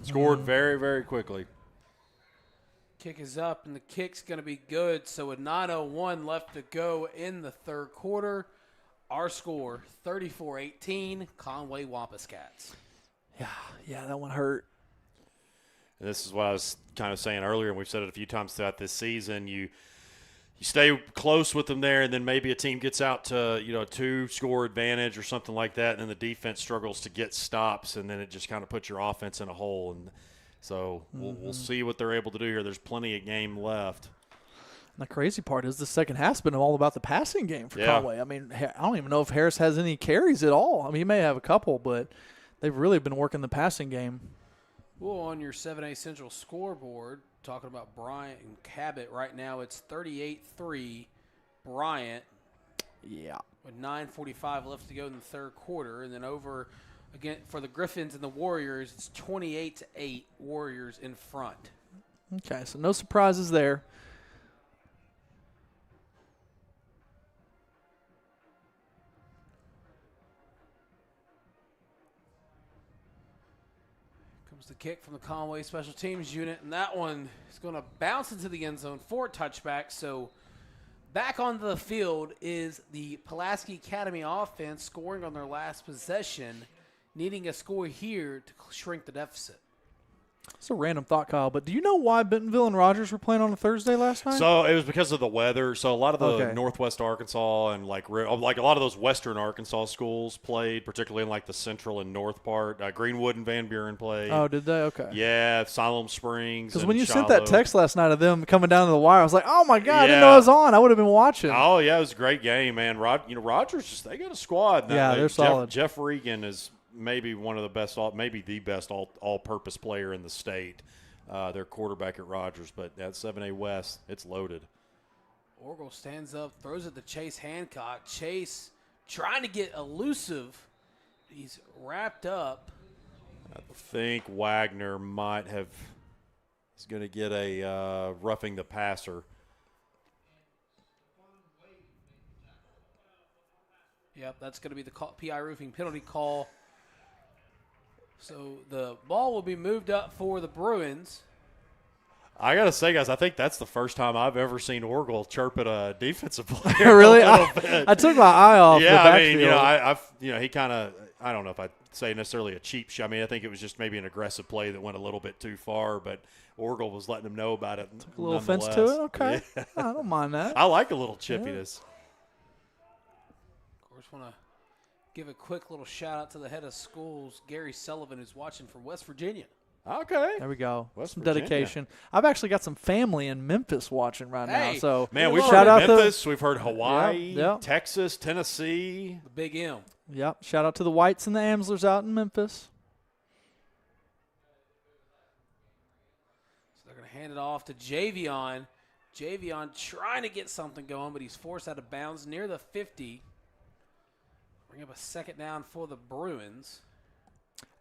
Scored very, very quickly. Kick is up, and the kick's going to be good. So with 9:01 left to go in the third quarter, our score, 34-18, Conway Wampus Cats. Yeah, that one hurt. And this is what I was kind of saying earlier, and we've said it a few times throughout this season. You stay close with them there, and then maybe a team gets out to, a 2-score advantage or something like that, and then the defense struggles to get stops, and then it just kind of puts your offense in a hole. And so we'll see what they're able to do here. There's plenty of game left. The crazy part is the second half's been all about the passing game for Yeah. Conway. I mean, I don't even know if Harris has any carries at all. I mean, he may have a couple, but they've really been working the passing game. Well, on your 7A Central scoreboard, talking about Bryant and Cabot, right now it's 38-3 Bryant. Yeah. With 9:45 left to go in the third quarter. And then over again for the Griffins and the Warriors, it's 28-8 Warriors in front. Okay, so no surprises there. Comes the kick from the Conway Special Teams unit, and that one is going to bounce into the end zone for a touchback. So back onto the field is the Pulaski Academy offense, scoring on their last possession, needing a score here to shrink the deficit. It's a random thought, Kyle, but do you know why Bentonville and Rogers were playing on a Thursday last night? So it was because of the weather. So a lot of the Northwest Arkansas and like a lot of those Western Arkansas schools played, particularly in like the central and north part. Greenwood and Van Buren played. Oh, did they? Okay. Yeah, Siloam Springs. Because when you sent that text last night of them coming down to the wire, I was like, oh my God, I didn't know Yeah. I was on. I would have been watching. Oh yeah, it was a great game, man. Rogers they got a squad. Now. Yeah, they're solid. Jeff Regan is maybe one of the best, maybe the best all-purpose player in the state. Their quarterback at Rogers, but at 7A West, it's loaded. Orgel stands up, throws it to Chase Hancock. Chase trying to get elusive. He's wrapped up. I think Wagner is going to get a roughing the passer. Yep, that's going to be the PI roofing penalty call. So the ball will be moved up for the Bruins. I got to say, guys, I think that's the first time I've ever seen Orgel chirp at a defensive player. Really? I took my eye off the Yeah, backfield. I mean, he kind of, I don't know if I'd say necessarily a cheap shot. I mean, I think it was just maybe an aggressive play that went a little bit too far, but Orgel was letting him know about it. Took a little offense to it? Okay. Yeah. I don't mind that. I like a little chippiness. Of course, want to give a quick little shout out to the head of schools, Gary Sullivan, who's watching from West Virginia. Okay. There we go. West Some Virginia. dedication. I've actually got some family in Memphis watching right now. Hey, So Man, we've shout heard out Memphis, we've heard Hawaii, Yeah. Texas, Tennessee. The Big M. Yep. Shout out to the Whites and the Amslers out in Memphis. So they're going to hand it off to Javion. Javion trying to get something going, but he's forced out of bounds near the 50. Bring up a second down for the Bruins.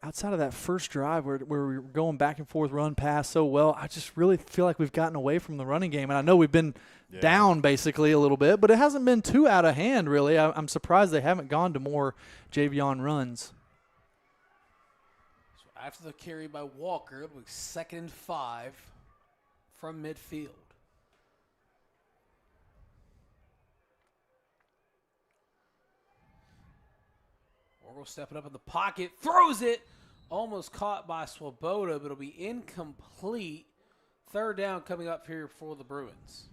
Outside of that first drive where we were going back and forth, run pass so well, I just really feel like we've gotten away from the running game. And I know we've been down basically a little bit, but it hasn't been too out of hand, really. I'm surprised they haven't gone to more Javion runs. So after the carry by Walker, it'll be 2nd and 5 from midfield. Orgel stepping up in the pocket, throws it, almost caught by Swoboda, but it'll be incomplete. 3rd down coming up here for the Bruins.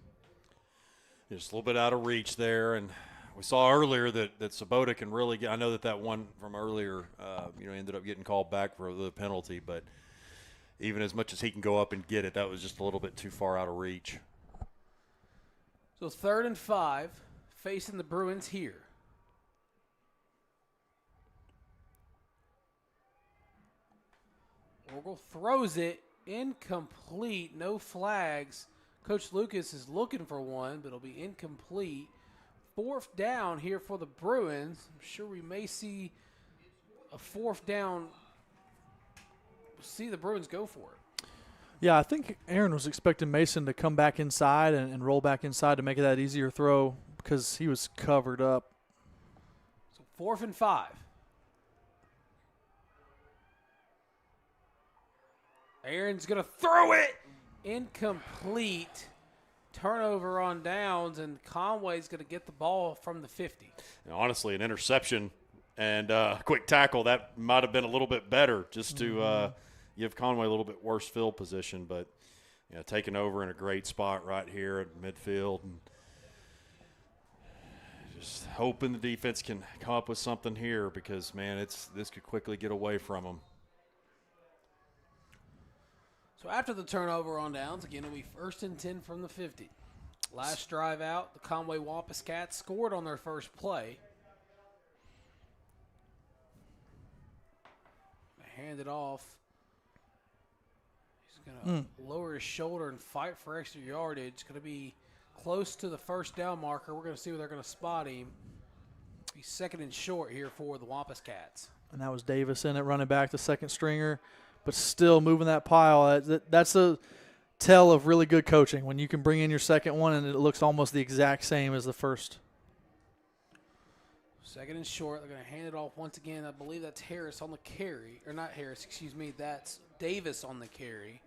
Just a little bit out of reach there, and we saw earlier that Swoboda can really get. I know that one from earlier, ended up getting called back for the penalty, but even as much as he can go up and get it, that was just a little bit too far out of reach. So 3rd and 5, facing the Bruins here. Orgel throws it, incomplete, no flags. Coach Lucas is looking for one, but it'll be incomplete. 4th down here for the Bruins. I'm sure we may see a 4th down. See the Bruins go for it. Yeah, I think Aaron was expecting Mason to come back inside and roll back inside to make it that easier throw because he was covered up. So 4th and 5. Aaron's going to throw it. Incomplete. Turnover on downs, and Conway's going to get the ball from the 50. And honestly, an interception and quick tackle, that might have been a little bit better just to give Conway a little bit worse field position. But taking over in a great spot right here at midfield. And just hoping the defense can come up with something here because, man, this could quickly get away from them. So after the turnover on downs, again, it'll be 1st and 10 from the 50. Last drive out, the Conway Wampus Cats scored on their first play. Hand it off. He's going to lower his shoulder and fight for extra yardage. Going to be close to the first down marker. We're going to see where they're going to spot him. He's second and short here for the Wampus Cats. And that was Davis in it, running back, the second stringer, but still moving that pile. That's a tell of really good coaching when you can bring in your second one and it looks almost the exact same as the first. Second and short. They're going to hand it off once again. I believe that's Harris on the carry. Or not Harris, excuse me. That's Davis on the carry.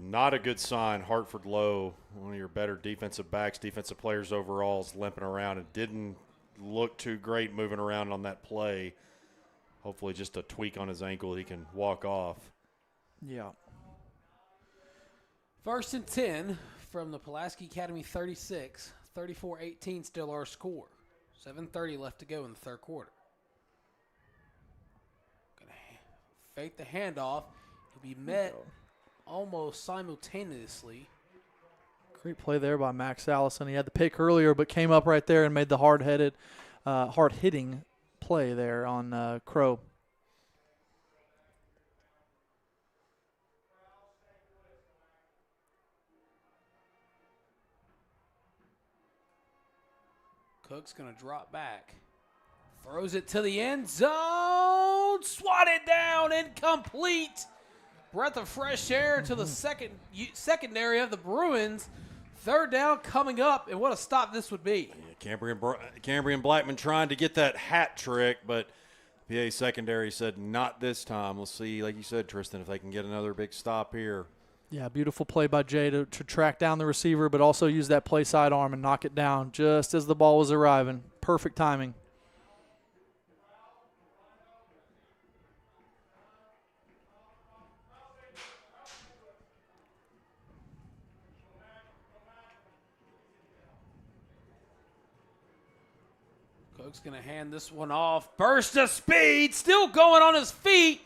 Not a good sign. Hartford Low, one of your better defensive backs, defensive players overall, is limping around. It didn't look too great moving around on that play. Hopefully just a tweak on his ankle he can walk off. Yeah. First and 10 from the Pulaski Academy 36. 34-18 still our score. 7:30 left to go in the third quarter. Gonna fake the handoff. He'll be met almost simultaneously. Great play there by Max Allison. He had the pick earlier, but came up right there and made the hard-hitting play there on Crow. Cook's going to drop back. Throws it to the end zone. Swatted down. Incomplete. Breath of fresh air to the secondary of the Bruins. Third down coming up. And what a stop this would be. Yeah, Cambrian Blackman trying to get that hat trick, but PA secondary said not this time. We'll see, like you said, Tristan, if they can get another big stop here. Yeah, beautiful play by Jay to track down the receiver, but also use that play side arm and knock it down just as the ball was arriving. Perfect timing. Cook's going to hand this one off. Burst of speed, still going on his feet,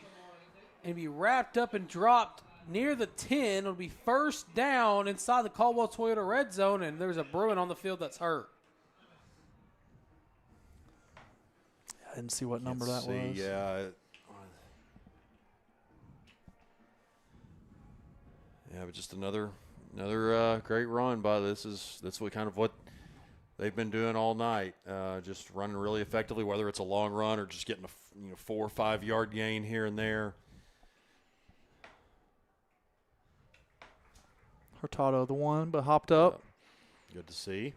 and be wrapped up and dropped near the 10. It'll be first down inside the Caldwell Toyota red zone, and there's a Bruin on the field that's hurt. I didn't see what number that was. Yeah. Yeah, but just another great run by that's what they've been doing all night. Just running really effectively, whether it's a long run or just getting a 4 or 5 yard gain here and there. Hurtado the one, but hopped up. Good to see.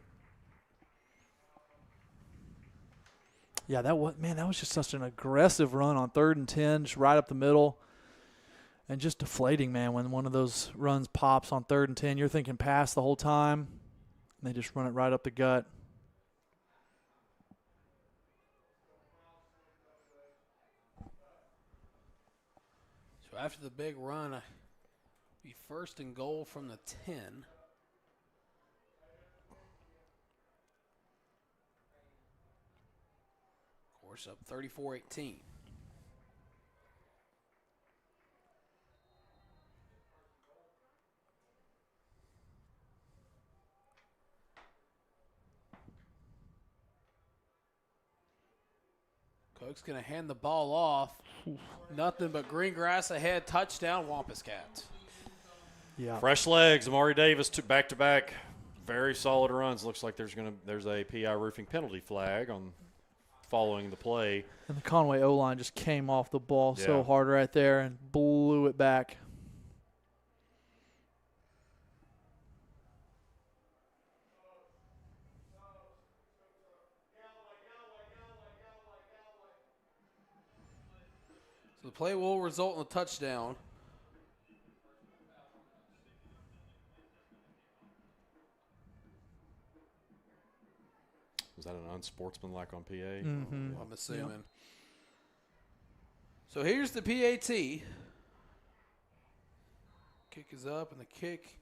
Yeah, that was just such an aggressive run on 3rd and 10, just right up the middle. And just deflating, man, when one of those runs pops on 3rd and 10. You're thinking pass the whole time, and they just run it right up the gut. So after the big run, be first and goal from the 10. Of course, up 34-18. Cook's going to hand the ball off. Nothing but green grass ahead. Touchdown, Wampus Cats. Yeah. Fresh legs. Amari Davis back-to-back very solid runs. Looks like there's a PI roofing penalty flag on following the play. And the Conway O-line just came off the ball so hard right there and blew it back. So the play will result in a touchdown. Was that an unsportsmanlike on PA? Mm-hmm. I'm assuming. Yep. So here's the PAT. Kick is up, and the kick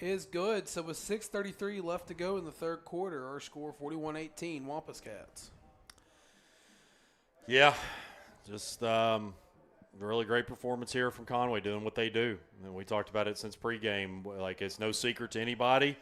is good. So with 6:33 left to go in the third quarter, our score 41-18, Wampus Cats. Yeah, just really great performance here from Conway doing what they do. And we talked about it since pregame. Like, it's no secret to anybody.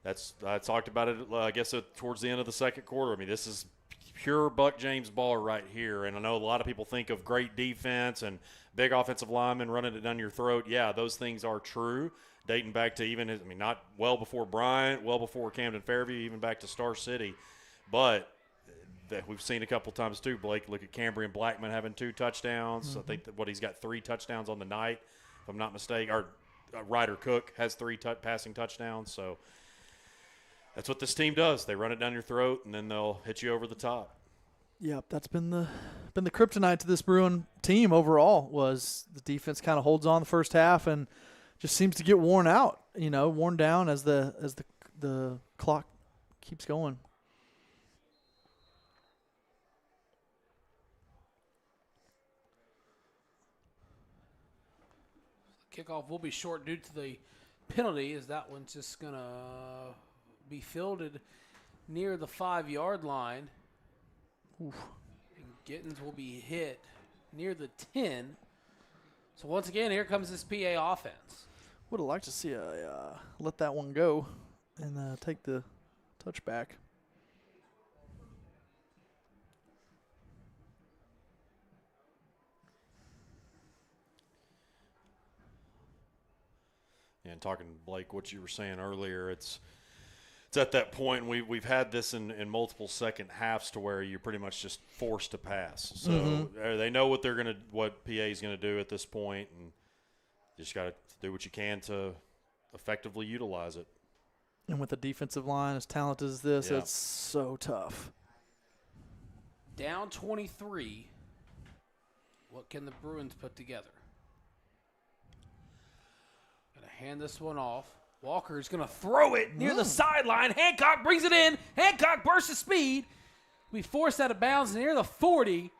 I talked about it, I guess, towards the end of the second quarter. I mean, this is pure Buck James ball right here. And I know a lot of people think of great defense and big offensive linemen running it down your throat. Yeah, those things are true, dating back to even, not well before Bryant, well before Camden Fairview, even back to Star City. But that we've seen a couple times too, Blake. Look at Cambrian Blackman having 2 touchdowns. Mm-hmm. I think he's got 3 touchdowns on the night, if I'm not mistaken. Or Ryder Cook has 3 passing touchdowns. So that's what this team does. They run it down your throat, and then they'll hit you over the top. Yep, that's been the kryptonite to this Bruin team overall. Was the defense kind of holds on the first half and just seems to get worn out, worn down as the clock keeps going. Kickoff will be short due to the penalty, as that one's just going to be fielded near the 5-yard line. Oof. And Gittens will be hit near the 10. So once again, here comes this PA offense. Would have liked to see let that one go and take the touchback. And talking, Blake, what you were saying earlier, it's at that point we've had this in multiple second halves to where you're pretty much just forced to pass. So they know what PA is gonna do at this point, and just got to do what you can to effectively utilize it. And with the defensive line as talented as this, Yeah. it's so tough. Down 23. What can the Bruins put together? Gonna hand this one off. Walker's gonna throw it near the sideline. Hancock brings it in. Hancock bursts his speed. We forced out of bounds near the 40.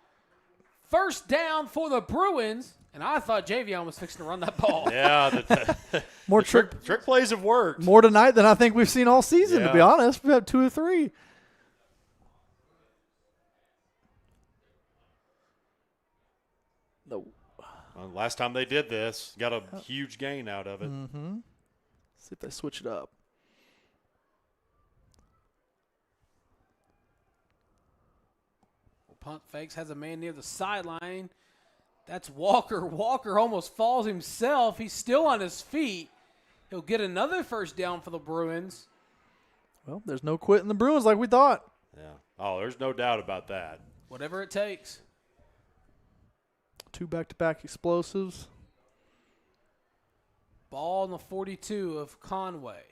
First down for the Bruins. And I thought Javion was fixing to run that ball. Yeah, More trick plays have worked. More tonight than I think we've seen all season, to be honest. We've had 2 or 3. No. Well, last time they did this, got a huge gain out of it. Mm-hmm. See if they switch it up. Punt fakes, has a man near the sideline. That's Walker. Walker almost falls himself. He's still on his feet. He'll get another first down for the Bruins. Well, there's no quitting the Bruins like we thought. Yeah. Oh, there's no doubt about that. Whatever it takes. 2 back-to-back explosives. Ball on the 42 of Conway.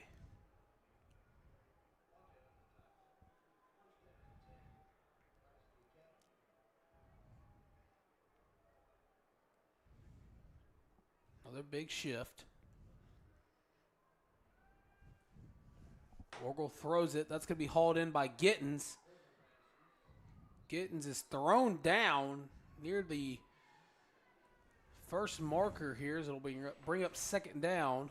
Another big shift. Orgel throws it. That's going to be hauled in by Gittens. Gittens is thrown down near the first marker here, as it'll bring up second down.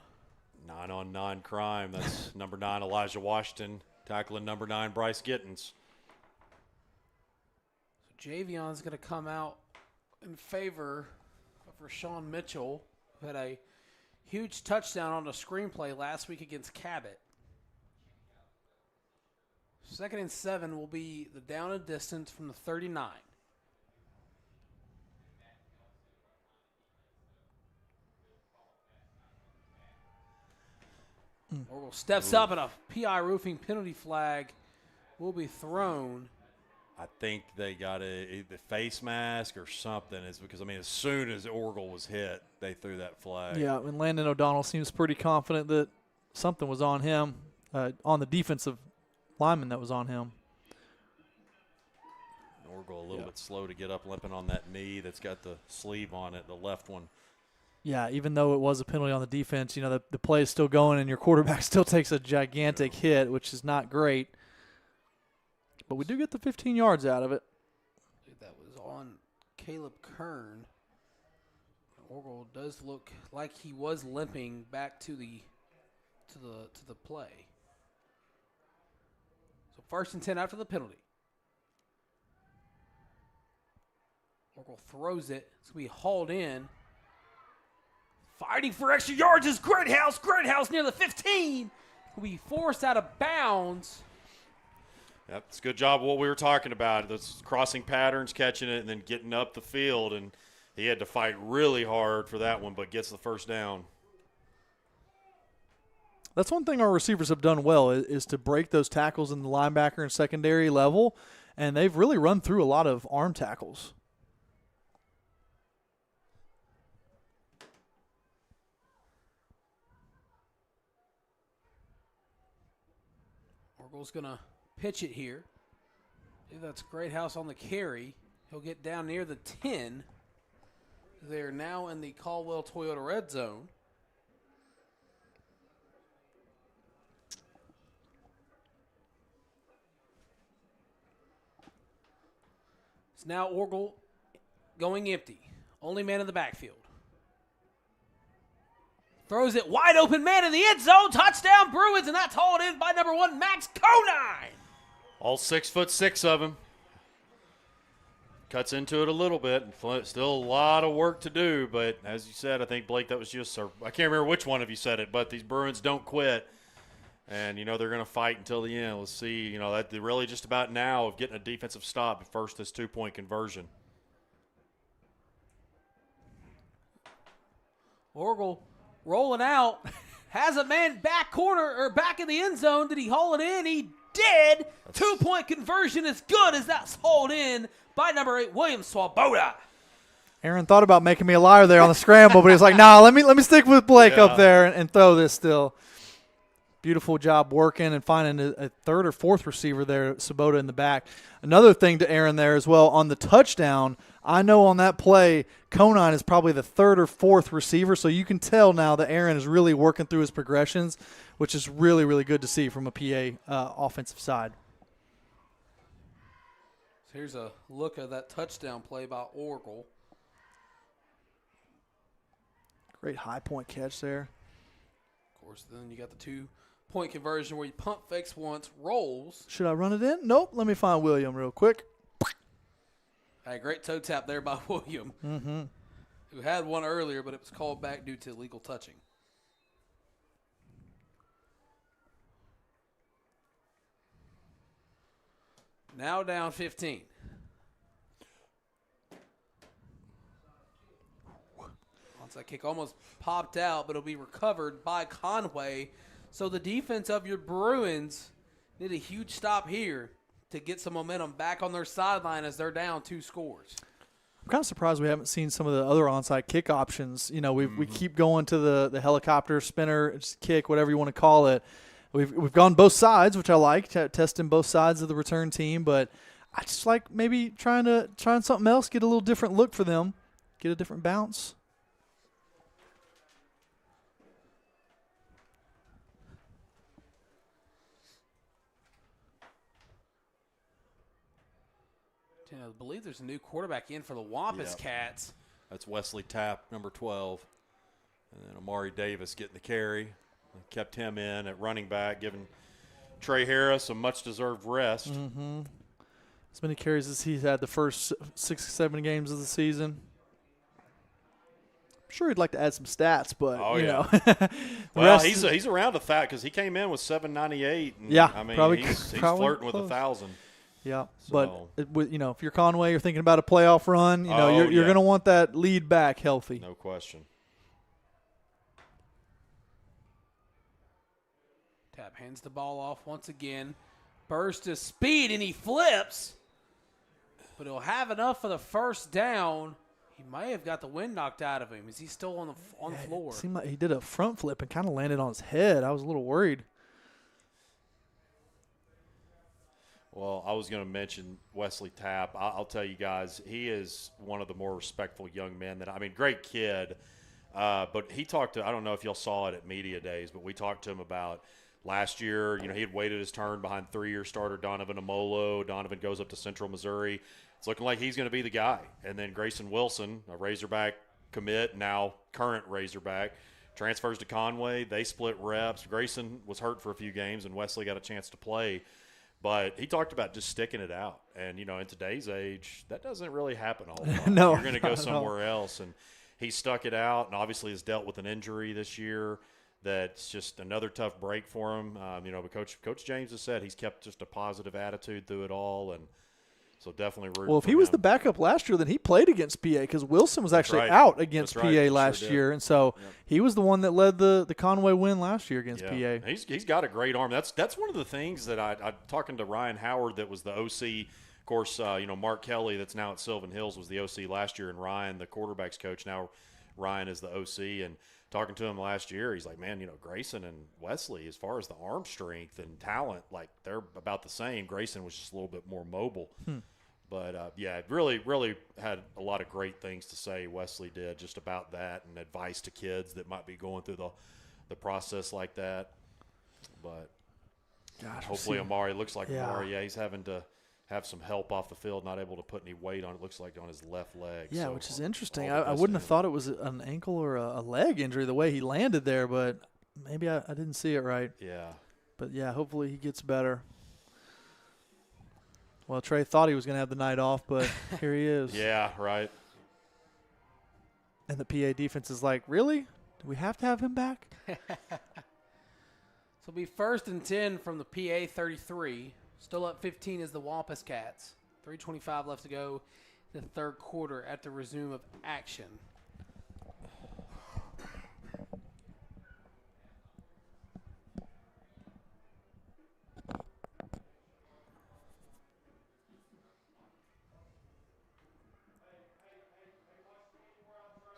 9-on-9 crime. That's number 9, Elijah Washington, tackling number 9, Bryce Gittens. So Javion's going to come out in favor of Rashawn Mitchell, who had a huge touchdown on a screenplay last week against Cabot. 2nd and 7 will be the down and distance from the 39. Orwell steps up and a PI roofing penalty flag will be thrown. I think they got the face mask or something. Is because, as soon as Orgel was hit, they threw that flag. Yeah, and Landon O'Donnell seems pretty confident that something was on him, on the defensive lineman that was on him. Orgel a little bit slow to get up, limping on that knee that's got the sleeve on it, the left one. Yeah, even though it was a penalty on the defense, the play is still going and your quarterback still takes a gigantic hit, which is not great. But we do get the 15 yards out of it. That was on Caleb Kern. Orgel does look like he was limping back to the play. So 1st and 10 after the penalty. Orgel throws it. It's going to be hauled in. Fighting for extra yards is Greathouse. Greathouse near the 15. will be forced out of bounds. Yep, it's a good job of what we were talking about. Those crossing patterns, catching it, and then getting up the field. And he had to fight really hard for that one, but gets the first down. That's one thing our receivers have done well is to break those tackles in the linebacker and secondary level, and they've really run through a lot of arm tackles. Orgel's going to pitch it here. I think that's Greathouse on the carry. He'll get down near the 10. They're now in the Caldwell Toyota red zone. It's now Orgel going empty. Only man in the backfield. Throws it wide open, man in the end zone. Touchdown Bruins, and that's hauled in by number 1, Max Conine. All 6'6" of him. Cuts into it a little bit. Still a lot of work to do, but as you said, I think, Blake, that was just I can't remember which one of you said it, but these Bruins don't quit. And, they're going to fight until the end. Let's see, that they're really just about now of getting a defensive stop at first, this 2-point conversion. Orgel rolling out, has a man back in the end zone. Did he haul it in? He did. 2-point conversion is good as that's hauled in by number 8, William Swoboda. Aaron thought about making me a liar there on the scramble, but he was like, "Nah, let me stick with Blake up there and throw this still." Beautiful job working and finding a third or fourth receiver there, Swoboda in the back. Another thing to Aaron there as well, on the touchdown, I know on that play, Conine is probably the third or fourth receiver, so you can tell now that Aaron is really working through his progressions, which is really, really good to see from a PA offensive side. So here's a look at that touchdown play by Orgel. Great high point catch there. Of course, then you got the 2-point conversion where you pump fakes once, rolls. Should I run it in? Nope. Let me find William real quick. Hey, great toe tap there by William, who had one earlier, but it was called back due to illegal touching. Now down 15. Onside kick almost popped out, but it'll be recovered by Conway. So the defense of your Bruins need a huge stop here to get some momentum back on their sideline as they're down 2 scores. I'm kind of surprised we haven't seen some of the other onside kick options. We keep going to the helicopter, spinner, kick, whatever you want to call it. We've gone both sides, which I like, testing both sides of the return team. But I just like maybe trying something else, get a little different look for them, get a different bounce. I believe there's a new quarterback in for the Wampus Cats. That's Wesley Tapp, number 12. And then Amari Davis getting the carry. Kept him in at running back, giving Trey Harris a much-deserved rest. As many carries as he's had the first 6-7 games of the season. I'm sure he'd like to add some stats, but, well, he's around a fact because he came in with 798. And, he's flirting with 1,000. Yeah, so. But if you're Conway, you're thinking about a playoff run. You're going to want that lead back healthy. No question. Tapp hands the ball off once again. Burst of speed, and he flips. But he'll have enough for the first down. He may have got the wind knocked out of him. Is he still on the floor? It seemed like he did a front flip and kind of landed on his head. I was a little worried. Well, I was going to mention Wesley Tapp. I'll tell you guys, he is one of the more respectful young men great kid. But he talked to, I don't know if y'all saw it at media days, but we talked to him about last year. He had waited his turn behind 3-year starter Donovan Amolo. Donovan goes up to Central Missouri. It's looking like he's going to be the guy. And then Grayson Wilson, a Razorback commit, now current Razorback, transfers to Conway. They split reps. Grayson was hurt for a few games, and Wesley got a chance to play. But he talked about just sticking it out. And, in today's age, that doesn't really happen all the time. No, you're going to go somewhere else. And he stuck it out and obviously has dealt with an injury this year. that's just another tough break for him. But Coach James has said he's kept just a positive attitude through it all, and so definitely rooting Well, if for he was him. the backup last year, then he played against PA because Wilson was actually right. out against That's PA right. He last sure year, did. and so he was the one that led the Conway win last year against Yeah. PA. He's got a great arm. That's one of the things that I talking to Ryan Howard, that was the OC. Of course, Mark Kelly, that's now at Sylvan Hills, was the OC last year, and Ryan, the quarterback's coach. Now Ryan is the OC, and talking to him last year, he's like, man, Grayson and Wesley, as far as the arm strength and talent, like they're about the same. Grayson was just a little bit more mobile. But, really, really had a lot of great things to say, Wesley did, just about that, and advice to kids that might be going through the process like that. But hopefully Amari, looks like Amari, he's having to have some help off the field, not able to put any weight on it, looks like on his left leg. Yeah, so which is interesting. all the I best wouldn't to have him. thought it was an ankle or a leg injury the way he landed there, but maybe I didn't see it right. Yeah. But, yeah, hopefully he gets better. Well, Trey thought he was going to have the night off, but here he is. Yeah, right. And the PA defense is like, really? Do we have to have him back? So it'll be 1st and 10 from the PA 33. Still up 15 is the Wampus Cats. 3:25 left to go in the third quarter at the resume of action.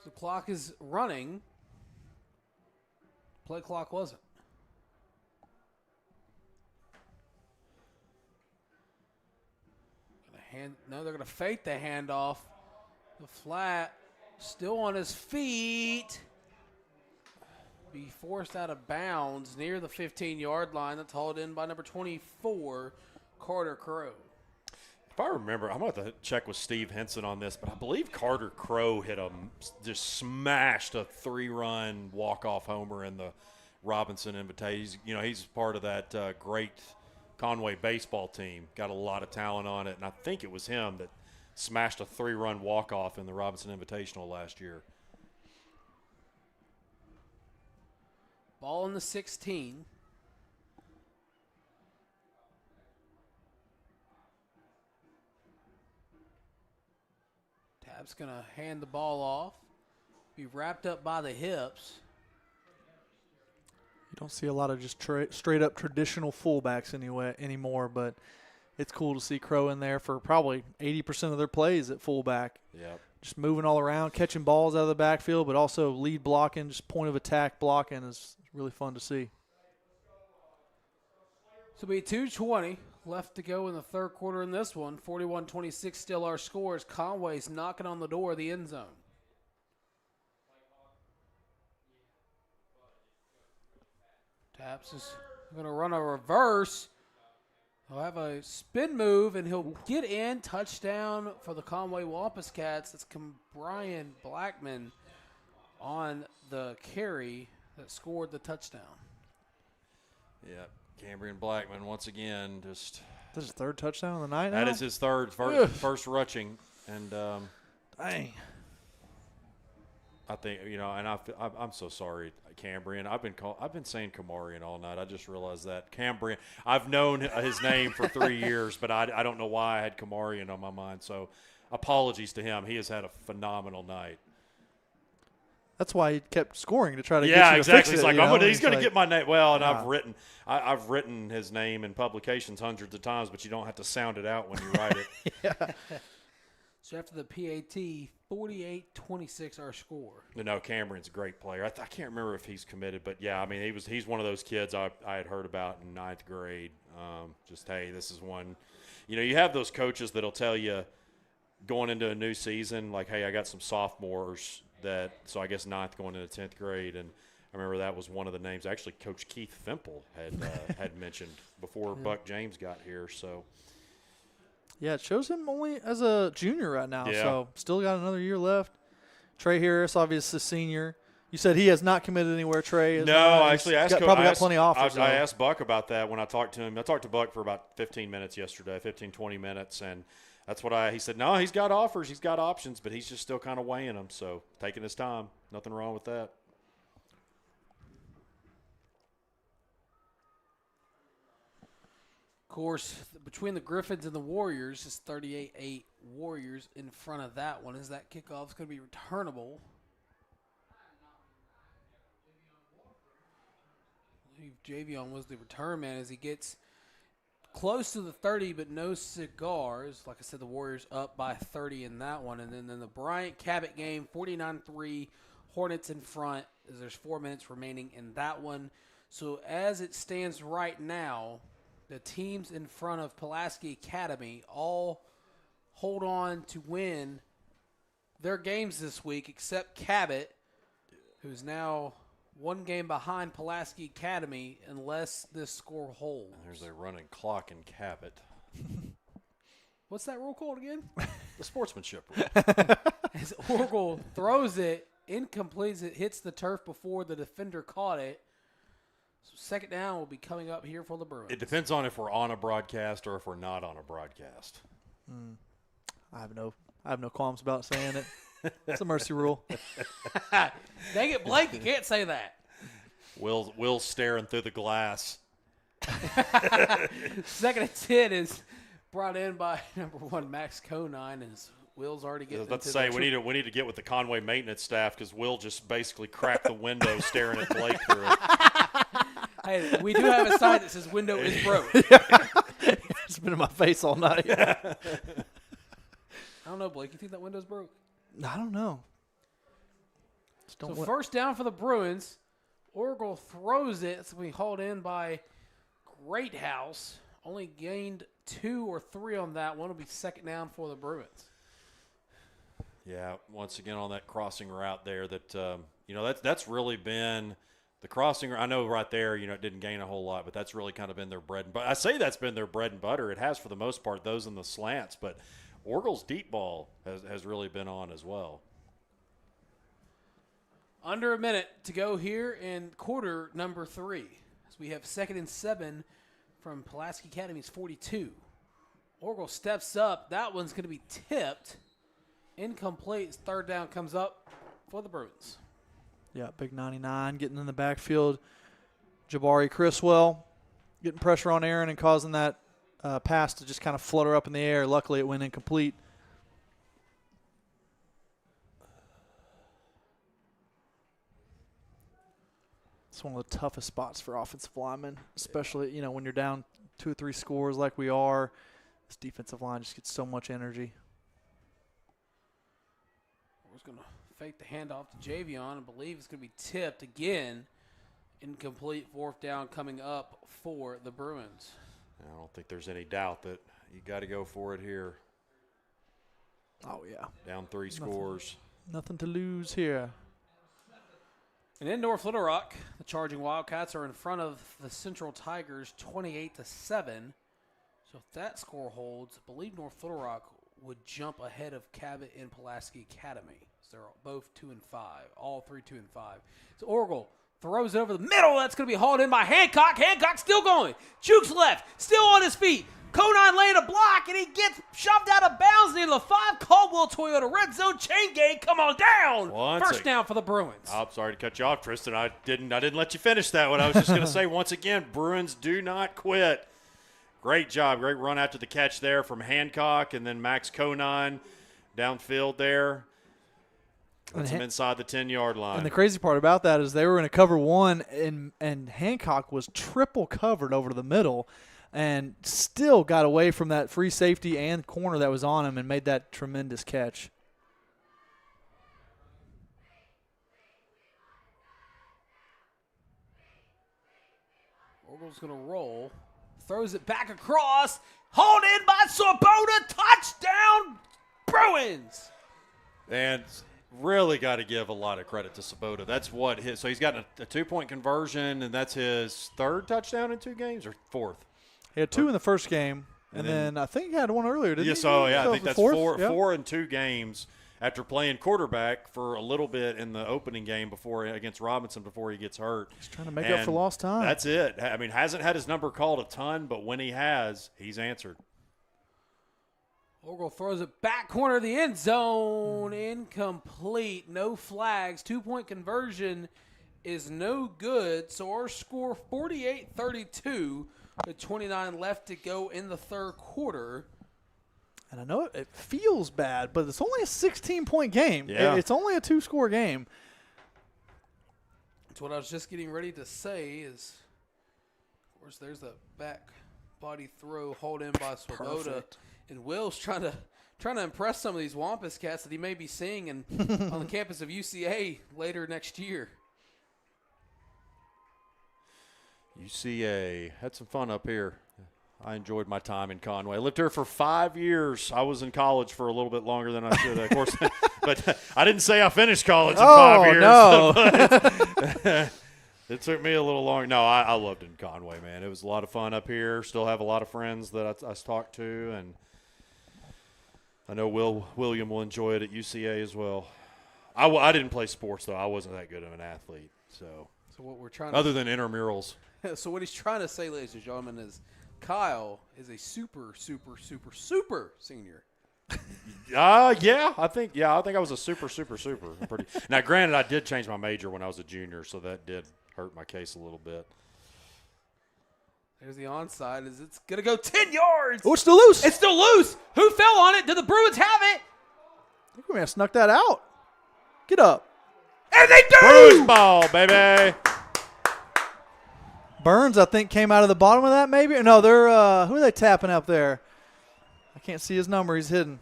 So the clock is running. Play clock wasn't. They're going to fake the handoff. The flat still on his feet. Be forced out of bounds near the 15-yard line. That's hauled in by number 24, Carter Crow. If I remember, I'm going to have to check with Steve Henson on this, but I believe Carter Crow just smashed a 3-run walk-off homer in the Robinson Invitation. He's part of that great Conway baseball team. Got a lot of talent on it, and I think it was him that smashed a 3-run walk-off in the Robinson Invitational last year. Ball in the 16. Tab's going to hand the ball off. Be wrapped up by the hips. You don't see a lot of just straight-up traditional fullbacks anymore, but it's cool to see Crow in there for probably 80% of their plays at fullback. Yep. Just moving all around, catching balls out of the backfield, but also lead blocking, just point of attack blocking is really fun to see. So it'll be 2:20 left to go in the third quarter in this one. 41-26 still our scores. Conway's knocking on the door of the end zone. Taps is going to run a reverse. He'll have a spin move, and he'll get in. Touchdown for the Conway Wampus Cats. That's Brian Blackman on the carry that scored the touchdown. Yeah, Cambrian Blackman once again just. This is his third touchdown of the night now? That is his first rushing, and dang. I think and I'm so sorry, Cambrian. I've been saying Kamarian all night. I just realized that Cambrian. I've known his name for 3 years, but I don't know why I had Kamarian on my mind. So apologies to him. He has had a phenomenal night. That's why he kept scoring to try to get you to exactly. fix He's it, like, he's going to like, get my name. Well, and I've written his name in publications hundreds of times, but you don't have to sound it out when you write it. Yeah. So after the PAT, 48-26 our score. No, Cameron's a great player. I can't remember if he's committed, but yeah, I mean, he's one of those kids I had heard about in 9th grade. Just, hey, this is one. You have those coaches that'll tell you going into a new season, like, hey, I got some sophomores so I guess 9th going into 10th grade, and I remember that was one of the names. Actually, Coach Keith Fimple had mentioned before Buck James got here. So, yeah, it shows him only as a junior right now. Yeah. So still got another year left. Trey Harris, obviously senior. You said he has not committed anywhere. Trey is no, not. actually, I probably got plenty of offers. I asked Buck about that when I talked to him. I talked to Buck for about 15 minutes yesterday, 20 minutes, and that's what he said, no, he's got offers, he's got options, but he's just still kind of weighing them, so taking his time. Nothing wrong with that. course, between the Griffins and the Warriors, it's 38-8 Warriors in front of that one. As that kickoff is going to be returnable. I believe Javion was the return man as he gets close to the 30, but no cigars. Like I said, the Warriors up by 30 in that one. And then in the Bryant-Cabot game, 49-3, Hornets in front as there's 4 minutes remaining in that one. So as it stands right now, the teams in front of Pulaski Academy all hold on to win their games this week, except Cabot, who's now 1 game behind Pulaski Academy unless this score holds. There's a running clock in Cabot. What's that rule called again? The sportsmanship rule. As Oracle throws it, incompletes it, hits the turf before the defender caught it. So second down will be coming up here for the Bruins. It depends on if we're on a broadcast or if we're not on a broadcast. I have no qualms about saying it. It's a mercy rule. Dang it, Blake, you can't say that. Will's staring through the glass. Second and 10 is brought in by number 1 Max Conine, and Will's already getting. Let's say we need to get with the Conway maintenance staff because Will just basically cracked the window staring at Blake through it. Hey, we do have a sign that says window is broke. It's been in my face all night. I don't know, Blake. You think that window's broke? I don't know. So first down for the Bruins. Oracle throws it. It's going to be hauled in by Greathouse. Only gained 2 or 3 on that one. It'll be second down for the Bruins. Yeah, once again on that crossing route there that, that's really been the crossing. I know right there, it didn't gain a whole lot, but that's really kind of been their bread and butter. I say that's been their bread and butter. It has for the most part, those in the slants, but Oracle's deep ball has really been on as well. Under a minute to go here in quarter number 3. As we have second and 7 from Pulaski Academy's 42. Oracle steps up. That one's going to be tipped. Incomplete. Third down comes up for the Bruins. Yeah, big 99 getting in the backfield. Jabari Criswell getting pressure on Aaron and causing that pass to just kind of flutter up in the air. Luckily, it went incomplete. It's one of the toughest spots for offensive linemen, especially, when you're down 2 or 3 scores like we are. This defensive line just gets so much energy. We're going to fake the handoff to Javion. I believe it's going to be tipped again. Incomplete. Fourth down coming up for the Bruins. I don't think there's any doubt that you got to go for it here. Oh, yeah. Down 3 scores. Nothing to lose here. And in North Little Rock, the Charging Wildcats are in front of the Central Tigers 28-7. So if that score holds, I believe North Little Rock would jump ahead of Cabot and Pulaski Academy. So they're both 2-5, all 3 2-5. So Oracle throws it over the middle. That's going to be hauled in by Hancock. Hancock still going. Jukes left, still on his feet. Conine laying a block, and he gets shoved out of bounds near the 5 Caldwell Toyota red zone chain gang. Come on down. First down for the Bruins. I'm sorry to cut you off, Tristan. I didn't let you finish that one. I was just going to say, once again, Bruins do not quit. Great job. Great run after the catch there from Hancock, and then Max Conine downfield there. Puts him inside the 10-yard line. And the crazy part about that is they were in a cover 1, and Hancock was triple covered over to the middle and still got away from that free safety and corner that was on him and made that tremendous catch. Oracle's going to roll. Throws it back across. Hauled in by Swoboda. Touchdown, Bruins. And really got to give a lot of credit to Swoboda. That's what his – so he's got a 2-point conversion, and that's his 3rd touchdown in 2 games or 4th? He had 2 in the first game, and then I think he had 1 earlier, didn't he? Yes, I think that's 4 Yep. in 2 games after playing quarterback for a little bit in the opening game against Robinson before he gets hurt. He's trying to make up for lost time. That's it. I mean, hasn't had his number called a ton, but when he has, he's answered. Oracle throws it back corner of the end zone. Incomplete. No flags. 2-point conversion is no good. So our score 48-32. with 29 left to go in the third quarter. And I know it feels bad, but it's only a 16-point game. Yeah. It's only a 2-score game. That's what I was just getting ready to say is, of course, there's a back body throw hauled in by Swoboda. Perfect. And Will's trying to impress some of these Wampus Cats that he may be seeing on the campus of UCA later next year. UCA had some fun up here. I enjoyed my time in Conway. I lived here for 5 years. I was in college for a little bit longer than I should, of course. But I didn't say I finished college in 5 years. No. But it took me a little longer. No, I loved it in Conway, man. It was a lot of fun up here. Still have a lot of friends that I talked to, and I know William will enjoy it at UCA as well. I didn't play sports, though. I wasn't that good of an athlete. So what we're trying other than intramurals. So what he's trying to say, ladies and gentlemen, is Kyle is a super senior. Yeah, I think I was a super. Now, granted, I did change my major when I was a junior, so that did hurt my case a little bit. There's the onside. It's gonna go 10 yards. Oh, it's still loose. It's still loose. Who fell on it? Did the Bruins have it? I think we may have snuck that out. Get up. And they do. Bruins ball, baby. Burns, I think, came out of the bottom of that maybe. No, they're who are they tapping up there? I can't see his number. He's hidden.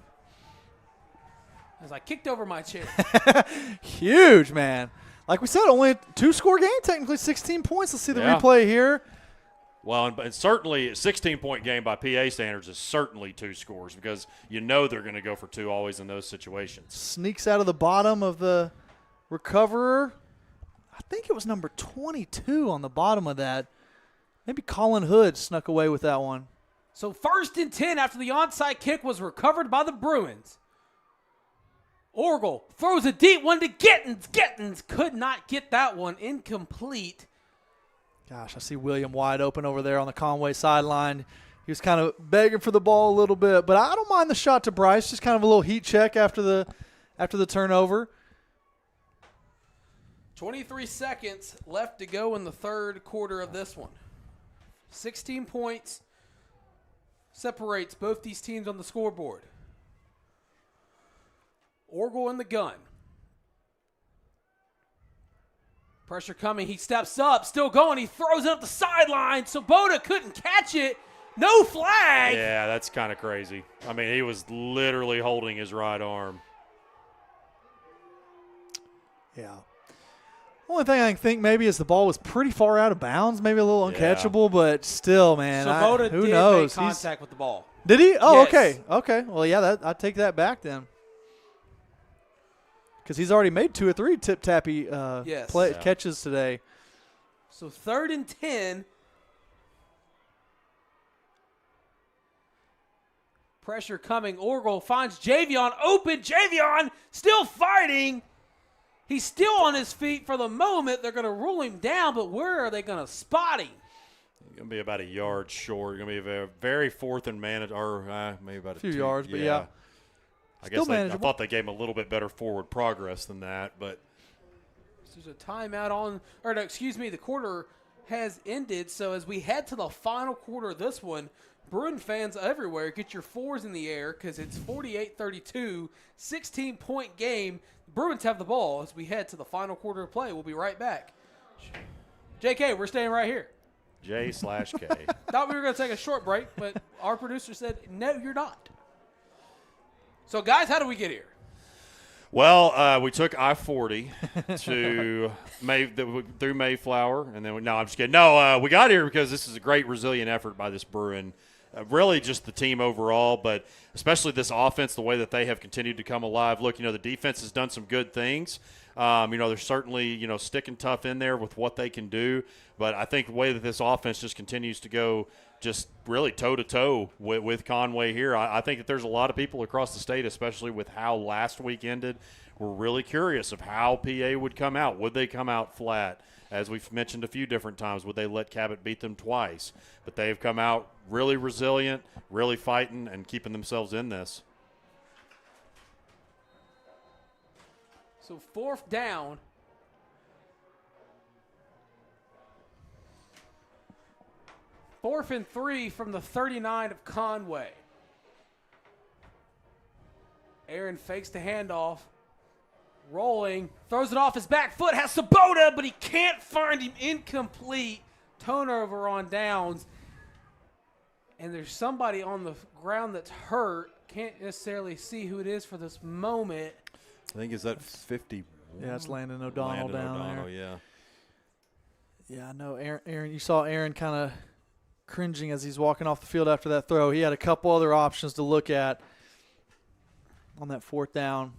As I kicked over my chair. Huge, man. Like we said, only a 2-score game, technically 16 points. Let's see the replay here. Well, and certainly a 16-point game by PA standards is certainly 2 scores because you know they're going to go for 2 always in those situations. Sneaks out of the bottom of the recoverer. I think it was number 22 on the bottom of that. Maybe Colin Hood snuck away with that one. So 1st and 10 after the onside kick was recovered by the Bruins. Orgel throws a deep one to Gittins. Gittins could not get that one. Incomplete. Gosh, I see William wide open over there on the Conway sideline. He was kind of begging for the ball a little bit, but I don't mind the shot to Bryce. Just kind of a little heat check after the turnover. 23 seconds left to go in the third quarter of this one. 16 points separates both these teams on the scoreboard. Orgel in the gun. Pressure coming. He steps up. Still going. He throws it up the sideline. Swoboda couldn't catch it. No flag. Yeah, that's kind of crazy. I mean, he was literally holding his right arm. Yeah. Only thing I can think maybe is the ball was pretty far out of bounds, maybe a little uncatchable, but still, man, Swoboda who did knows? make contact with the ball. Did he? Oh, Yes. okay. Okay. Well, yeah, I'd take that back then. Because he's already made 2 or 3 tip-tappy catches today. So 3rd and 10. Pressure coming. Orgel finds Javion open. Javion still fighting. He's still on his feet for the moment. They're going to rule him down, but where are they going to spot him? He's going to be about a yard short. Going to be a very 4th and manageable, or maybe about a few 2 yards, but yeah. I guess I thought they gave him a little bit better forward progress than that, but there's a timeout on, or no, excuse me, the quarter has ended. So as we head to the final quarter of this one, Bruin fans everywhere, get your 4s in the air because it's 48-32, 16-point game. The Bruins have the ball as we head to the final quarter of play. We'll be right back. JK, we're staying right here. J/K. Thought we were going to take a short break, but our producer said, no, you're not. So, guys, how do we get here? Well, we took I-40 through Mayflower, and then I'm just kidding. No, we got here because this is a great resilient effort by this Bruin. Really just the team overall, but especially this offense, the way that they have continued to come alive. Look, the defense has done some good things. They're certainly, sticking tough in there with what they can do. But I think the way that this offense just continues to go just really toe-to-toe with Conway here, I think that there's a lot of people across the state, especially with how last week ended, were really curious of how PA would come out. Would they come out flat? As we've mentioned a few different times, would they let Cabot beat them twice? But they've come out really resilient, really fighting, and keeping themselves in this. So 4th down. 4th and 3 from the 39 of Conway. Aaron fakes the handoff. Rolling. Throws it off his back foot. Has Sabota, but he can't find him. Incomplete. Turnover on downs. And there's somebody on the ground that's hurt. Can't necessarily see who it is for this moment. I think is that 50. Yeah, it's Landon O'Donnell down there. Yeah. Yeah, I know. Aaron, you saw Aaron kind of cringing as he's walking off the field after that throw. He had a couple other options to look at on that 4th down.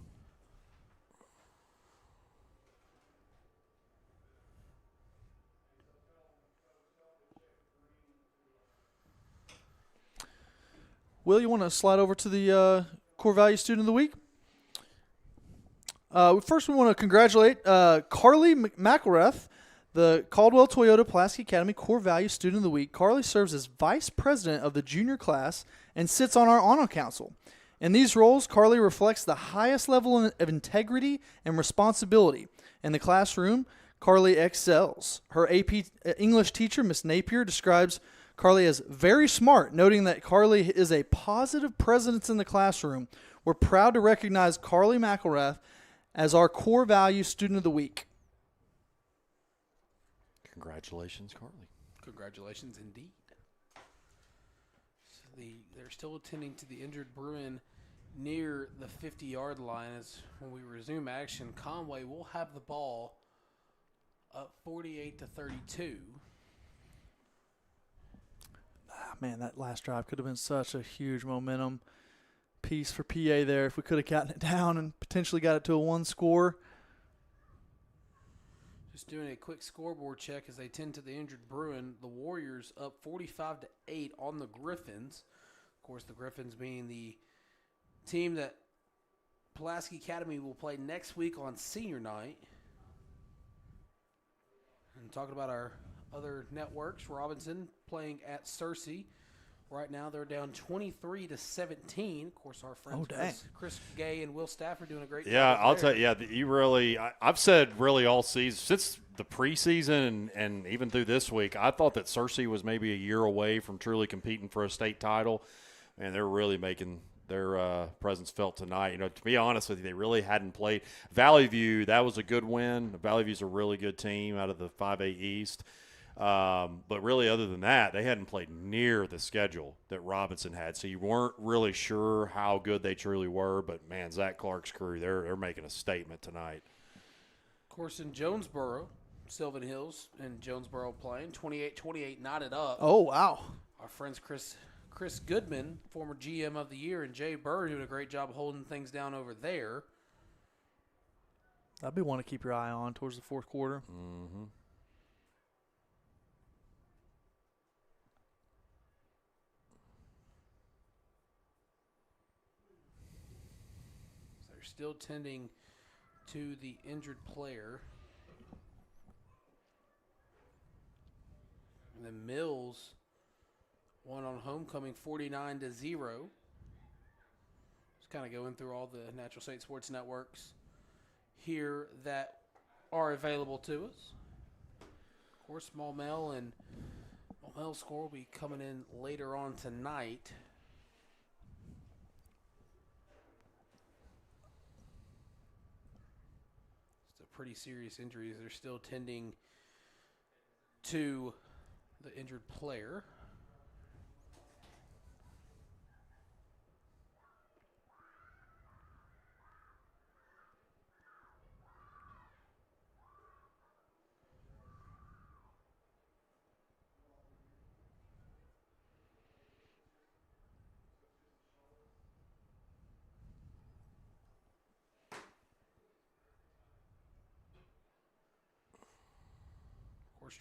Will, you want to slide over to the Core Value Student of the Week? First, we want to congratulate Carly McElrath, the Caldwell Toyota Pulaski Academy Core Value Student of the Week. Carly serves as Vice President of the junior class and sits on our honor council. In these roles, Carly reflects the highest level of integrity and responsibility. In the classroom, Carly excels. Her AP English teacher, Miss Napier, describes Carly as very smart, noting that Carly is a positive presence in the classroom. We're proud to recognize Carly McElrath as our Core Value Student of the Week. Congratulations, Carly. Congratulations indeed. So they're still attending to the injured Bruin near the 50-yard line. As when we resume action, Conway will have the ball up 48-32. Man, that last drive could have been such a huge momentum piece for PA there if we could have gotten it down and potentially got it to a 1 score. Just doing a quick scoreboard check as they tend to the injured Bruin. The Warriors up 45-8 on the Griffins. Of course, the Griffins being the team that Pulaski Academy will play next week on senior night. And talking about our other networks, Robinson playing at Searcy. Right now they're down 23-17. Of course, our friends Chris Gay and Will Stafford doing a great job. Yeah, I'll tell you. Yeah, you really. I've said really all season since the preseason and even through this week. I thought that Searcy was maybe a year away from truly competing for a state title, and they're really making their presence felt tonight. You know, to be honest with you, they really hadn't played. Valley View, that was a good win. Valley View's a really good team out of the 5A East. But really, other than that, they hadn't played near the schedule that Robinson had. So you weren't really sure how good they truly were. But, man, Zach Clark's crew, they're making a statement tonight. Of course, in Jonesboro, Sylvan Hills and Jonesboro playing 28-28, knotted up. Oh, wow. Our friends Chris Goodman, former GM of the year, and Jay Burr doing a great job holding things down over there. That'd be one to keep your eye on towards the 4th quarter. Mm-hmm. Still tending to the injured player. And then Mills won on homecoming 49-0. Just kind of going through all the Natural State Sports networks here that are available to us. Of course, Maumelle and Maumelle's score will be coming in later on tonight. Pretty serious injuries. They're still tending to the injured player.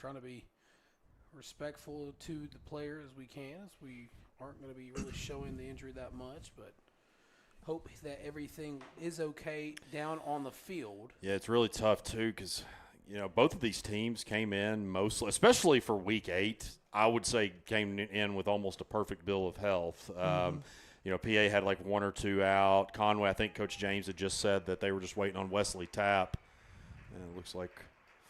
Trying to be respectful to the player as we can, as we aren't going to be really showing the injury that much, but hope that everything is okay down on the field. Yeah, it's really tough too because, you know, both of these teams came in mostly, especially for week 8, I would say came in with almost a perfect bill of health. You know, PA had like 1 or 2 out. Conway, I think Coach James had just said that they were just waiting on Wesley Tapp, and it looks like –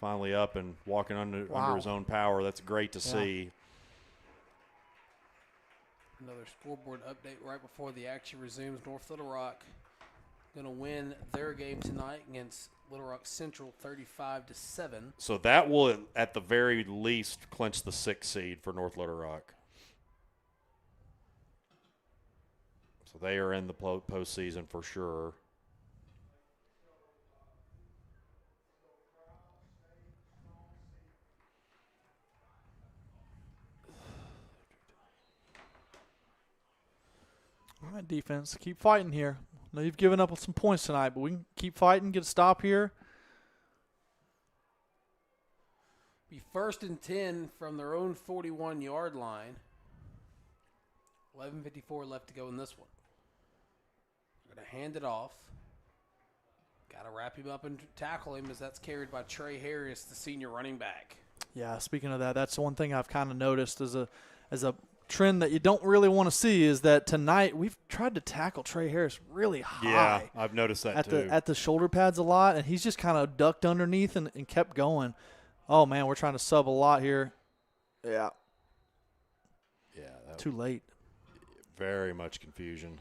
finally up and walking under his own power. That's great to see. Another scoreboard update right before the action resumes. North Little Rock going to win their game tonight against Little Rock Central 35-7. So that will, at the very least, clinch the 6th seed for North Little Rock. So they are in the postseason for sure. All right, defense, keep fighting here. I know you've given up some points tonight, but we can keep fighting, get a stop here. Be 1st and 10 from their own 41-yard line. 11:54 left to go in this one. We're going to hand it off. Got to wrap him up and tackle him as that's carried by Trey Harris, the senior running back. Yeah, speaking of that, that's one thing I've kind of noticed as a trend that you don't really want to see is that tonight we've tried to tackle Trey Harris really high. Yeah, I've noticed that too. At the shoulder pads a lot, and he's just kind of ducked underneath and kept going. Oh, man, we're trying to sub a lot here. Yeah. Yeah. Too late. Very much confusion.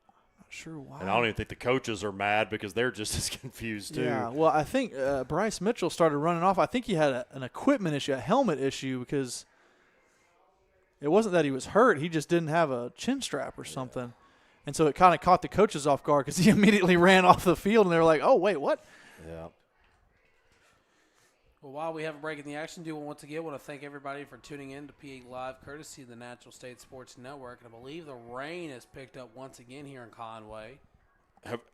Not sure why. And I don't even think the coaches are mad because they're just as confused too. Yeah, well, I think Bryce Mitchell started running off. I think he had an equipment issue, a helmet issue, because it wasn't that he was hurt. He just didn't have a chin strap or something. And so it kind of caught the coaches off guard because he immediately ran off the field, and they were like, oh, wait, what? Yeah. Well, while we have a break in the action, once again want to thank everybody for tuning in to PA Live, courtesy of the Natural State Sports Network. And I believe the rain has picked up once again here in Conway.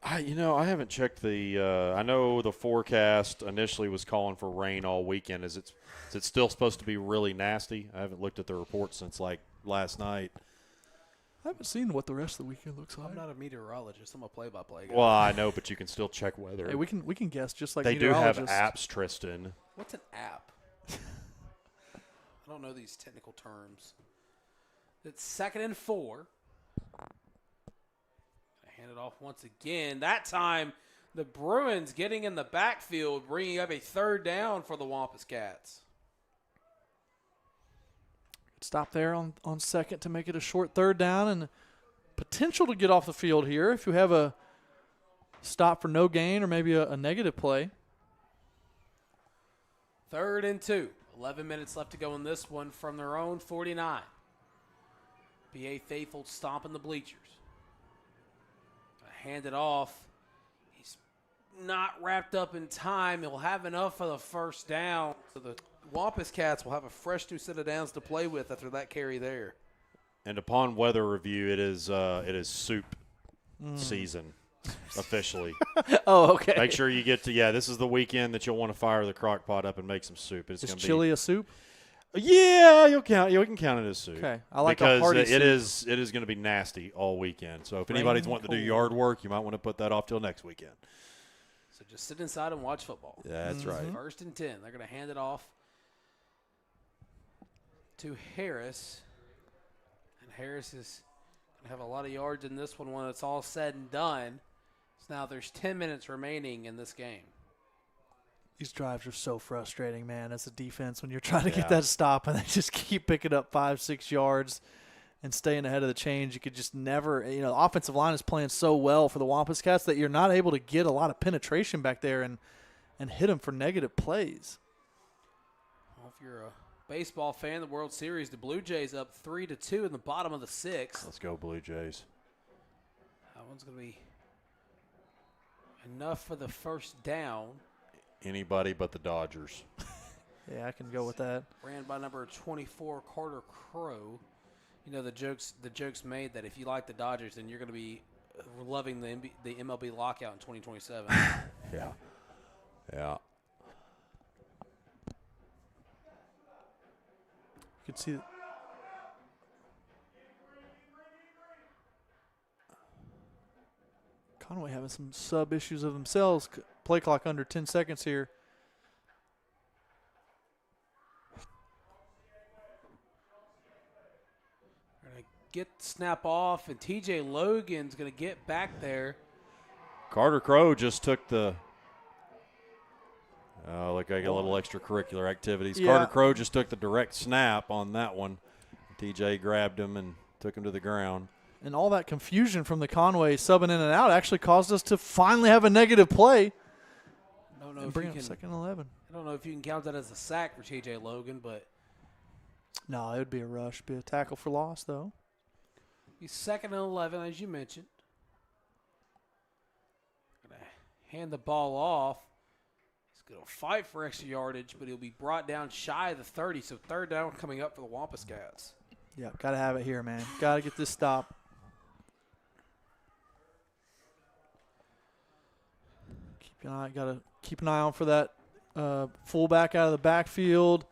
I haven't checked the I know the forecast initially was calling for rain all weekend. Is it still supposed to be really nasty? I haven't looked at the report since like last night. I haven't seen what the rest of the weekend looks like. I'm not a meteorologist. I'm a play-by-play guy. Well, I know, but you can still check weather. Hey, we can guess just like they do have meteorologists. apps, Tristan. What's an app? I don't know these technical terms. It's 2nd and 4. I hand it off once again. That time, the Bruins getting in the backfield, bringing up a 3rd down for the Wampus Cats. Stop there on 2nd to make it a short 3rd down and potential to get off the field here if you have a stop for no gain or maybe a negative play. 3rd and 2. 11 minutes left to go in this one from their own 49. BA faithful stomping the bleachers. Hand it off. He's not wrapped up in time. He'll have enough for the 1st down. So the Wampus Cats will have a fresh 2 set of downs to play with after that carry there. And upon weather review, it is soup season officially. Oh, okay. Make sure you get to this is the weekend that you'll want to fire the crock pot up and make some soup. It's is gonna chili a soup? Yeah, you can count it as soup. Okay, I like because a hearty it soup. is going to be nasty all weekend. So if anybody's wanting to do yard work, you might want to put that off till next weekend. So just sit inside and watch football. Yeah, that's right. 1st and 10. They're going to hand it off to Harris. And Harris is going to have a lot of yards in this one when it's all said and done. So now there's 10 minutes remaining in this game. These drives are so frustrating, man, as a defense when you're trying to get that stop and they just keep picking up 5-6 yards and staying ahead of the chains. You could just never, the offensive line is playing so well for the Wampus Cats that you're not able to get a lot of penetration back there and hit them for negative plays. Well, if you're a baseball fan, the World Series, the Blue Jays up 3-2 in the bottom of the 6th. Let's go Blue Jays. That one's going to be enough for the 1st down. Anybody but the Dodgers. Yeah, I can go with that. Ran by number 24, Carter Crow. The jokes made that if you like the Dodgers, then you're going to be loving the MLB lockout in 2027. Yeah. You can see Conway having some sub issues of themselves. Play clock under 10 seconds here. Going to get the snap off, and TJ Logan's going to get back there. Carter Crow just took the like a little extracurricular activities. Yeah. Carter Crow just took the direct snap on that one. TJ grabbed him and Took him to the ground. And all that confusion from the Conway subbing in and out actually caused us to finally have a negative play. I don't know and if bring you up can, second and 11. I don't know if you can count that as a sack for TJ Logan, but No, it would be a rush. Be a tackle for loss, though. he's second and 11, as you mentioned. Gonna hand the ball off. He's going to fight for extra yardage, but he'll be brought down shy of the 30, so third down coming up for the Wampus Cats. Yeah, got to have it here, man. Got to get this stop. Got to keep an eye on for that fullback out of the backfield.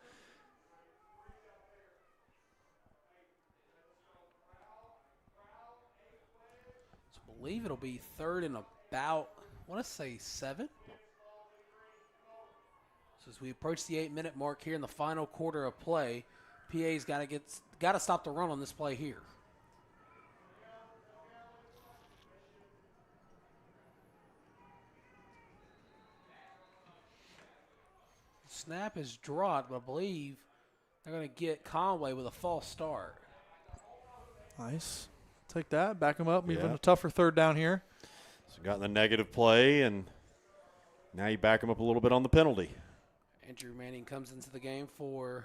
So I believe it'll be third and about, I want to say 7. So as we approach the 8-minute mark here in the final quarter of play, PA's got to stop the run on this play here. Snap is dropped, but I believe they're going to get Conway with a false start. Nice. Take that. Back him up. Even Yeah. a tougher third down here. So got in the negative play, and now you back him up a little bit on the penalty. Andrew Manning comes into the game for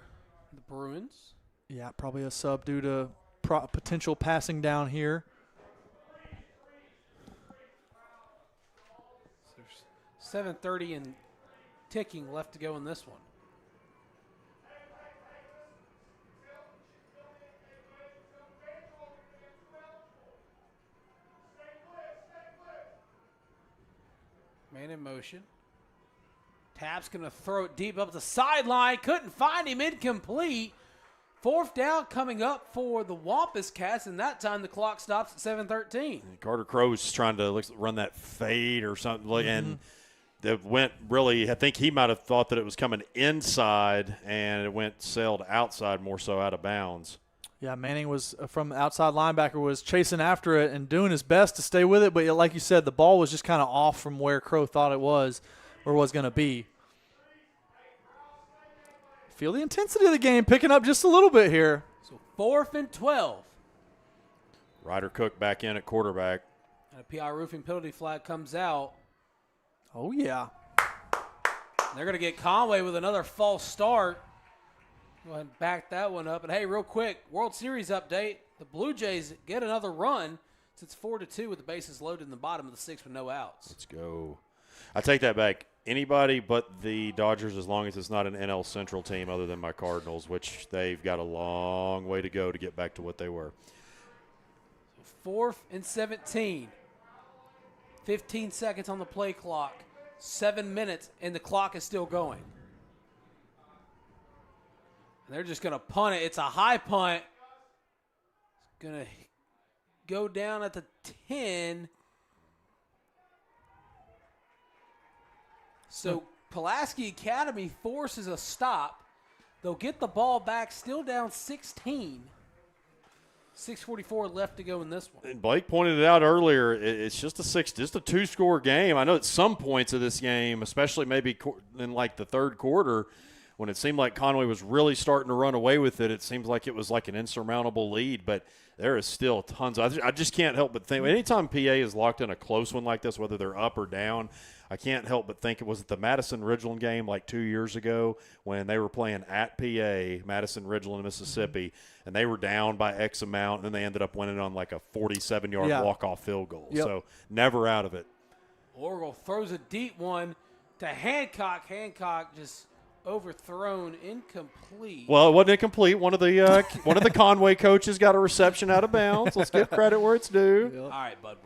the Bruins. Yeah, probably a sub due to potential passing down here. So there's 7:30 and ticking left to go in this one. Man in motion. Tap's going to throw it deep up the sideline. Couldn't find him. Incomplete. Fourth down coming up for the Wampus Cats, and that time the clock stops at 7:13. Carter Crow's trying to run that fade or something, and it went really, I think he might have thought that it was coming inside, and it sailed outside, more so out of bounds. Yeah, Manning was from outside linebacker, was chasing after it and doing his best to stay with it, but like you said, the ball was just kind of off from where Crow thought it was or was going to be. Feel the intensity of the game picking up just a little bit here. So 4th and 12. Ryder Cook back in at quarterback. And a PI roofing penalty flag comes out. Oh, yeah. They're going to get Conway with another false start. Go ahead and back that one up. And, hey, real quick, World Series update. The Blue Jays get another run. It's 4-2 with the bases loaded in the bottom of the 6th with no outs. Let's go. I take that back. Anybody but the Dodgers, as long as it's not an NL Central team other than my Cardinals, which they've got a long way to go to get back to what they were. 4th and 17. 15 seconds on the play clock. 7 minutes, and the clock is still going. And they're just going to punt it. It's a high punt. It's going to go down at the 10. So Pulaski Academy forces a stop. They'll get the ball back, still down 16. 6:44 left to go in this one. And Blake pointed it out earlier. It's just a 2-score game. I know at some points of this game, especially maybe in like the third quarter, when it seemed like Conway was really starting to run away with it, it seems like it was like an insurmountable lead. But there is still tons. I just can't help but think anytime PA is locked in a close one like this, whether they're up or down, I can't help but think it was the Madison Ridgeland game like 2 years ago when they were playing at PA, Madison Ridgeland, Mississippi, and they were down by X amount, and then they ended up winning on like a 47-yard walk-off field goal. Yep. So never out of it. Oral throws a deep one to Hancock. Hancock just overthrown, incomplete. Well, it wasn't incomplete. One of the Conway coaches got a reception out of bounds. Let's give credit where it's due. All right, bud.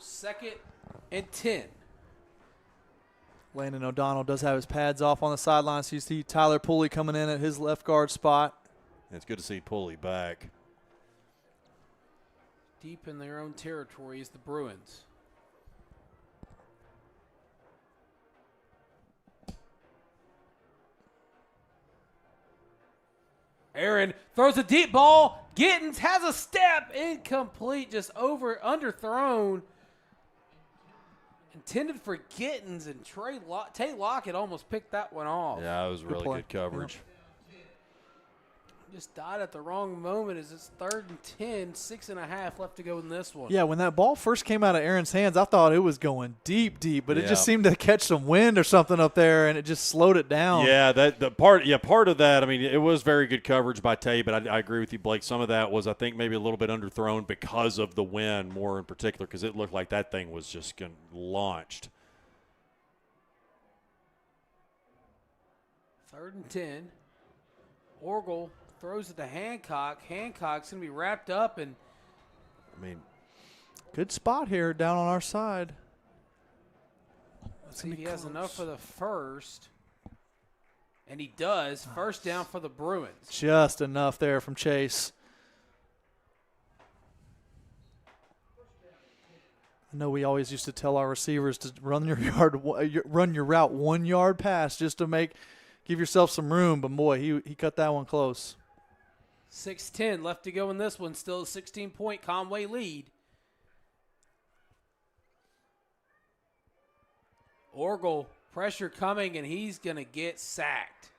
2nd and 10. Landon O'Donnell does have his pads off on the sideline, so you see Tyler Pulley coming in at his left guard spot. It's good to see Pulley back. Deep in their own territory is the Bruins. Aaron throws a deep ball. Gittins has a step. Incomplete. Just underthrown. Intended for Gittins, and Tate Lockett almost picked that one off. Yeah, it was really play. good coverage. Just died at the wrong moment as it's 3rd and 10, 6.5 left to go in this one. Yeah, when that ball first came out of Aaron's hands, I thought it was going deep, but it just seemed to catch some wind or something up there, and it just slowed it down. Yeah, part of that, I mean, it was very good coverage by Tate, but I agree with you, Blake. Some of that was, I think, maybe a little bit underthrown because of the wind more in particular, because it looked like that thing was just launched. 3rd and 10. Orgel throws it to Hancock. Hancock's going to be wrapped up, and I mean, good spot here down on our side. let's see if he has enough for the first. And he does. First down for the Bruins. Just enough there from Chase. I know we always used to tell our receivers to run your route 1 yard past just to give yourself some room, but boy, he cut that one close. 6:10 left to go in this one. Still a 16-point Conway lead. Orgel, pressure coming, and he's going to get sacked.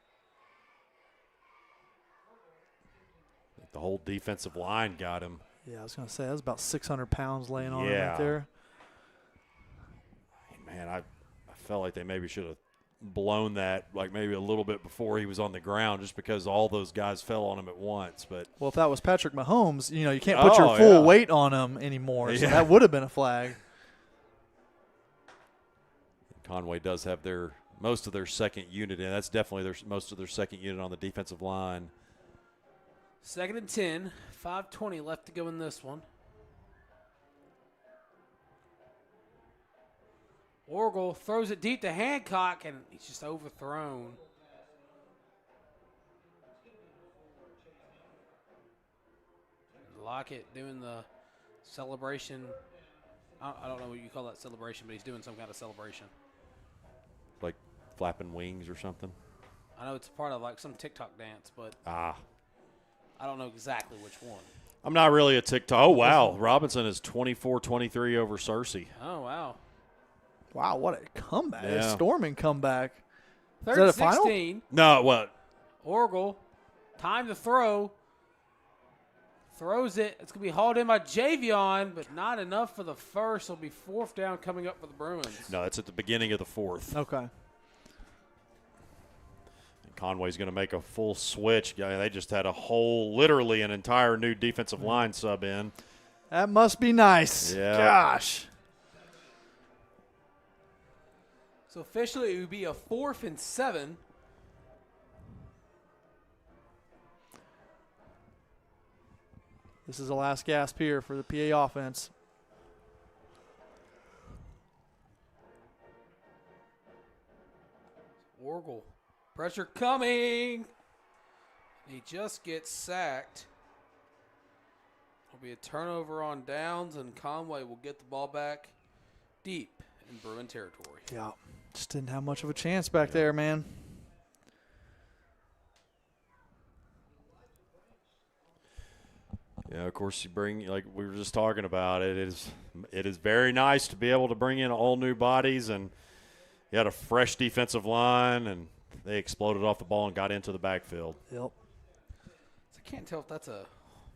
The whole defensive line got him. Yeah, I was going to say, that was about 600 pounds laying on him right there. Man, I felt like they maybe should have blown that like maybe a little bit before he was on the ground, just because all those guys fell on him at once. But well, if that was Patrick Mahomes, you can't put your full weight on him anymore, so that would have been a flag. Conway does have most of their second unit in. That's definitely most of their second unit on the defensive line. 2nd and 10, 5:20 left to go in this one. Orgel throws it deep to Hancock, and he's just overthrown. Lockett doing the celebration. I don't know what you call that celebration, but he's doing some kind of celebration. Like flapping wings or something? I know it's part of like some TikTok dance, but I don't know exactly which one. I'm not really a TikTok. Oh, wow. Robinson is 24-23 over Cersei. Oh, wow. Wow, what a comeback. Yeah. A storming comeback. 3rd Is that a 16. No, what? Orgel, time to throw. Throws it. It's going to be hauled in by Javion, but not enough for the first. It'll be 4th down coming up for the Bruins. No, it's at the beginning of the 4th. Okay. And Conway's going to make a full switch. Yeah, they just had literally an entire new defensive line sub in. That must be nice. Yeah. Gosh. So officially it would be a 4th and 7. This is the last gasp here for the PA offense. Orgel, pressure coming. He just gets sacked. It'll be a turnover on downs, and Conway will get the ball back deep in Bruin territory. Yeah, just didn't have much of a chance back there, man. Yeah, of course, you bring, like we were just talking about, it is very nice to be able to bring in all new bodies, and you had a fresh defensive line, and they exploded off the ball and got into the backfield. Yep. So I can't tell if that's a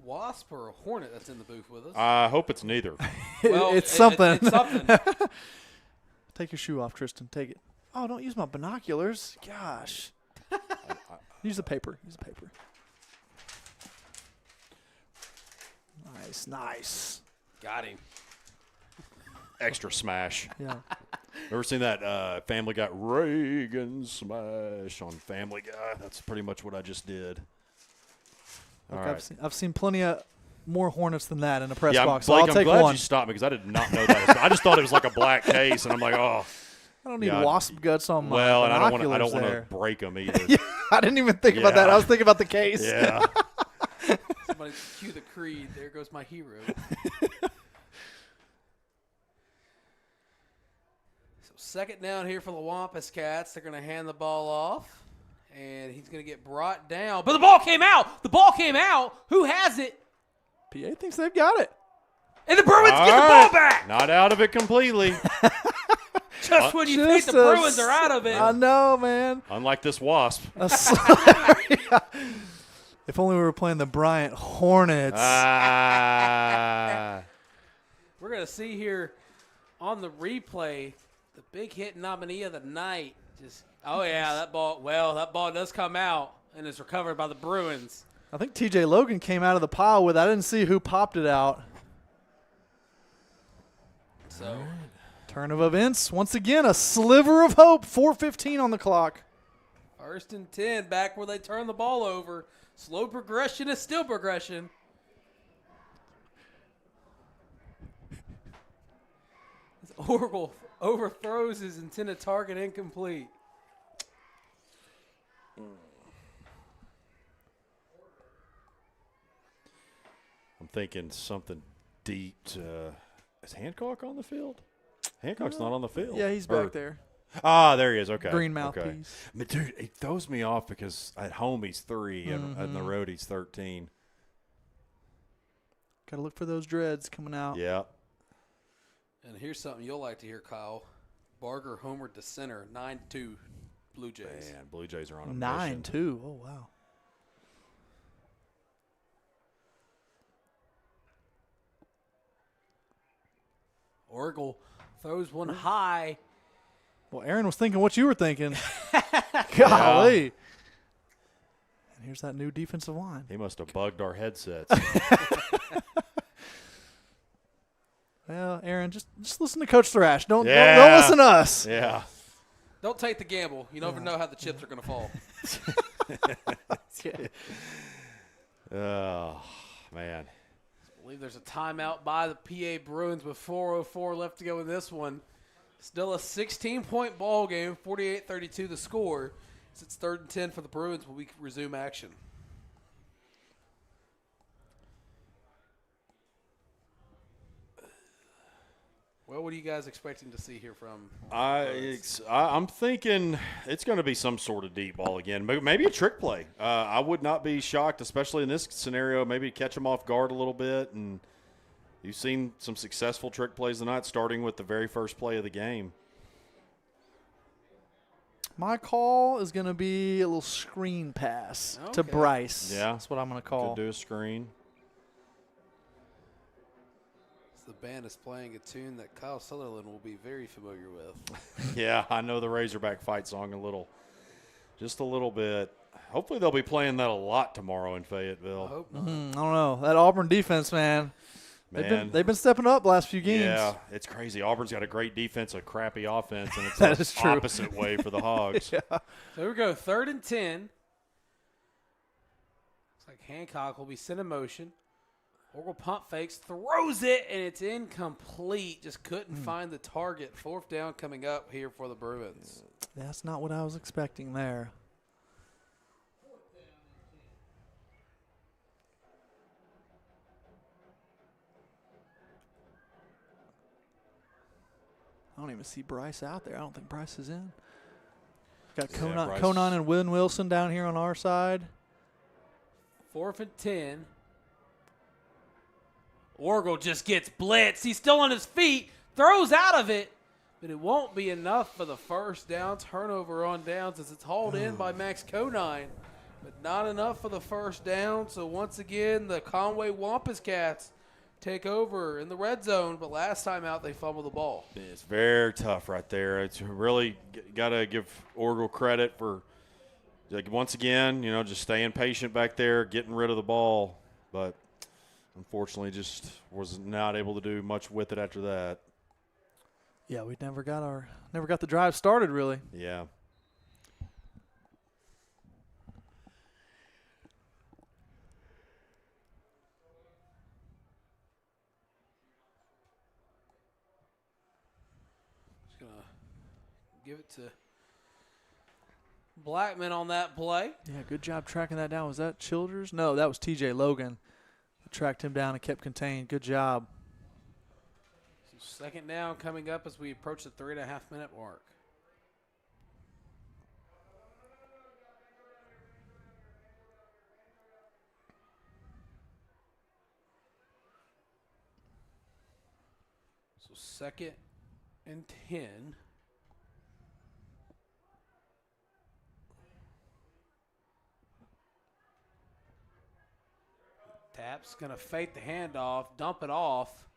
wasp or a hornet that's in the booth with us. I hope it's neither. Well, it's something. It's something. Take your shoe off, Tristan. Take it. Oh, don't use my binoculars. Gosh. Use the paper. Use the paper. Nice. Got him. Extra smash. Yeah. Ever seen that Family Guy Reagan smash on Family Guy? That's pretty much what I just did. All right. I've seen plenty of more hornets than that in a press box. Blake, so I'll take I'm glad one. you stopped me because I did not know that. I just thought it was like a black case, and I'm like, oh. I don't need wasp guts on my Well, and I binoculars don't want to there. break them either. Yeah, I didn't even think about that. I was thinking about the case. Yeah. Somebody cue the Creed. There goes my hero. So 2nd down here for the Wampus Cats. They're going to hand the ball off, and he's going to get brought down. But the ball came out. The ball came out. Who has it? PA thinks they've got it. And the Bruins get the ball back. Not out of it completely. Just when you think the Bruins are out of it. I know, man. Unlike this Wasp. Yeah. If only we were playing the Bryant Hornets. We're going to see here on the replay the big hit nominee of the night. That ball does come out and is recovered by the Bruins. I think TJ Logan came out of the pile with it. I didn't see who popped it out. So, turn of events. Once again, a sliver of hope. 4:15 on the clock. 1st and 10, back where they turn the ball over. Slow progression is still progression. Oracle overthrows his intended target, incomplete. I'm thinking something deep. Is Hancock on the field? Hancock's not on the field. Yeah, he's back there. There he is. Okay. Green mouthpiece. But dude, it throws me off because at home he's 3 and on the road he's 13. Got to look for those dreads coming out. Yeah. And here's something you'll like to hear, Kyle. Barger homered to center, 9-2 Blue Jays. Man, Blue Jays are on a mission. 9-2. Oh, wow. Oracle throws one high. Well, Aaron was thinking what you were thinking. Golly. And here's that new defensive line. He must have bugged our headsets. Well, Aaron, just listen to Coach Thrash. Don't listen to us. Yeah. Don't take the gamble. You never know how the chips are going to fall. Oh, man. I believe there's a timeout by the PA Bruins with 4:04 left to go in this one. Still a 16-point ball game, 48-32 the score. It's 3rd and 10 for the Bruins when we resume action. Well, what are you guys expecting to see here from? I'm thinking it's going to be some sort of deep ball again. Maybe a trick play. I would not be shocked, especially in this scenario, maybe catch them off guard a little bit. And you've seen some successful trick plays tonight, starting with the very first play of the game. My call is going to be a little screen pass to Bryce. Yeah. That's what I'm going to call. Could do a screen. The band is playing a tune that Kyle Sutherland will be very familiar with. Yeah, I know the Razorback fight song just a little bit. Hopefully they'll be playing that a lot tomorrow in Fayetteville. I hope not. I don't know. That Auburn defense, man. They've been stepping up the last few games. Yeah, it's crazy. Auburn's got a great defense, a crappy offense, and it's That the is true. opposite way for the Hogs. Yeah. So here we go, 3rd and 10. Looks like Hancock will be sent in motion. Oracle pump fakes, throws it, and it's incomplete. Just couldn't find the target. 4th down coming up here for the Bruins. That's not what I was expecting there. I don't even see Bryce out there. I don't think Bryce is in. Got Conan and Wynn Wilson down here on our side. 4th and 10. Oracle just gets blitzed. He's still on his feet, throws out of it, but it won't be enough for the first down. Turnover on downs as it's hauled in by Max Conine, but not enough for the first down. So once again, the Conway Wampus Cats take over in the red zone, but last time out they fumbled the ball. It's very tough right there. It's really got to give Oracle credit for, once again, just staying patient back there, getting rid of the ball, but unfortunately just was not able to do much with it after that. Yeah, we never got the drive started really. Yeah. Just gonna give it to Blackman on that play. Yeah, good job tracking that down. Was that Childers? No, that was TJ Logan. Tracked him down and kept contained. Good job. So 2nd down coming up as we approach the 3.5-minute mark. So 2nd and 10. Tap's going to fake the handoff, dump it off.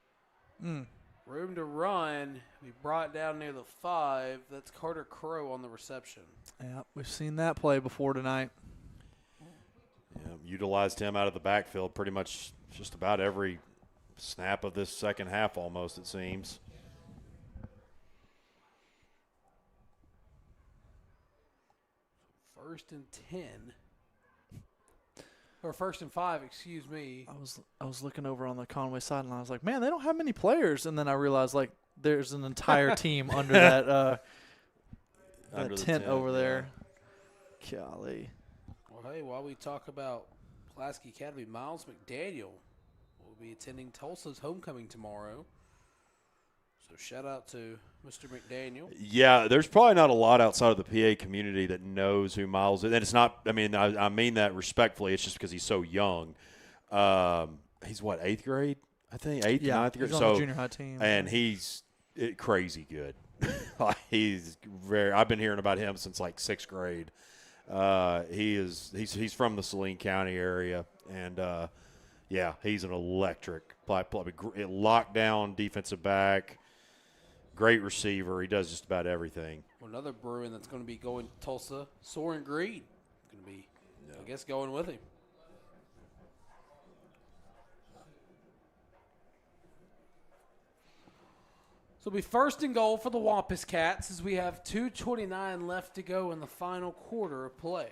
Room to run. We brought down near the 5. That's Carter Crow on the reception. Yeah, we've seen that play before tonight. Yeah, utilized him out of the backfield pretty much just about every snap of this second half almost, it seems. First and 10. Or first and 5, excuse me. I was looking over on the Conway sideline. I was like, man, they don't have many players. And then I realized, like, there's an entire team under that Under the tent over yeah. there. Golly. Well, hey, while we talk about Pulaski Academy, Miles McDaniel will be attending Tulsa's homecoming tomorrow. So shout out to Mr. McDaniel. Yeah, there's probably not a lot outside of the PA community that knows who Miles is. And it's not, I mean that respectfully. It's just because he's so young. He's what, 8th grade? I think 8th, Yeah, 9th grade. he's on the junior high team. And he's crazy good. I've been hearing about him since like 6th grade. He's from the Saline County area. And, yeah, he's an electric lockdown defensive back. Great receiver. He does just about everything. Another Bruin that's going to be going to Tulsa, Soren Green, going to be, I guess, going with him. So it'll be first and goal for the Wampus Cats as we have 2:29 left to go in the final quarter of play.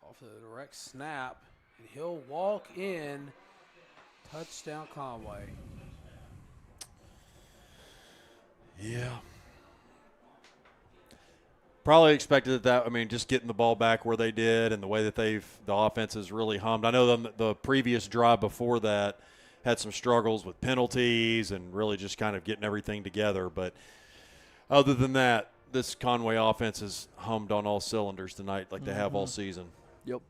Off the direct snap, and he'll walk in. Touchdown Conway. Yeah. Probably expected that. I mean, just getting the ball back where they did and the way that the offense has really hummed. I know the previous drive before that had some struggles with penalties and really just kind of getting everything together. But other than that, this Conway offense has hummed on all cylinders tonight like they have all season. Yep.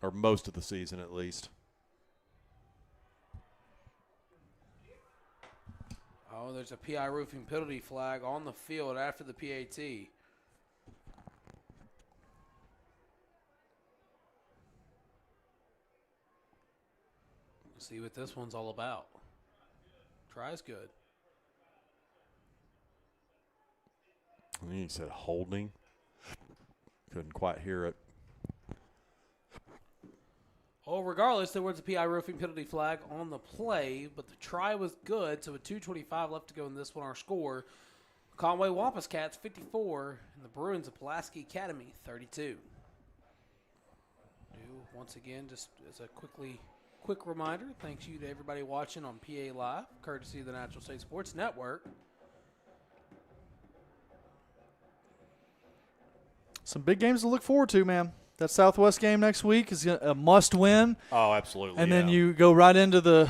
Or most of the season at least. Oh, there's a PI roofing penalty flag on the field after the PAT. Let's see what this one's all about. Tries good. I think he said holding. Couldn't quite hear it. Well, regardless, there was a PI roofing penalty flag on the play, but the try was good, so with 2:25 left to go in this one, our score, Conway Wampus Cats 54, and the Bruins of Pulaski Academy 32. Once again, just as a quick reminder, thanks you to everybody watching on PA Live, courtesy of the Natural State Sports Network. Some big games to look forward to, man. That Southwest game next week is a must-win. Oh, absolutely. And then you go right into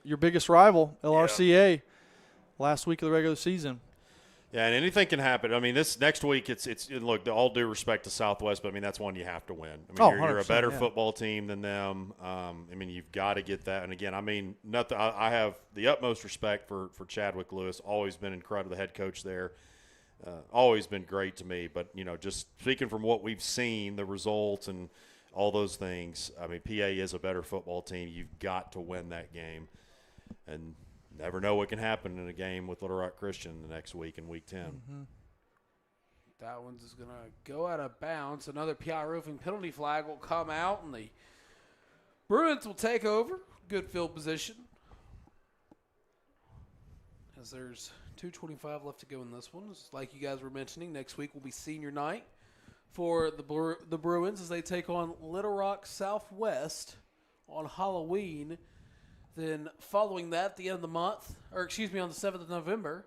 your biggest rival, LRCA, last week of the regular season. Yeah, and anything can happen. I mean, this next week, it's look, all due respect to Southwest, but I mean that's one you have to win. I mean, you're a better football team than them. I mean, you've got to get that. And again, I mean, I have the utmost respect for Chadwick Lewis. Always been incredible, the head coach there. Always been great to me. But just speaking from what we've seen, the results and all those things. I mean, PA is a better football team. You've got to win that game, and never know what can happen in a game with Little Rock Christian the next week in Week 10. Mm-hmm. That one's just going to go out of bounds. Another PI roofing penalty flag will come out, and the Bruins will take over. Good field position. As there's 2:25 left to go in this one. Like you guys were mentioning, next week will be senior night for the Bruins as they take on Little Rock Southwest on Halloween. Then following that, at the end of the month, on the 7th of November,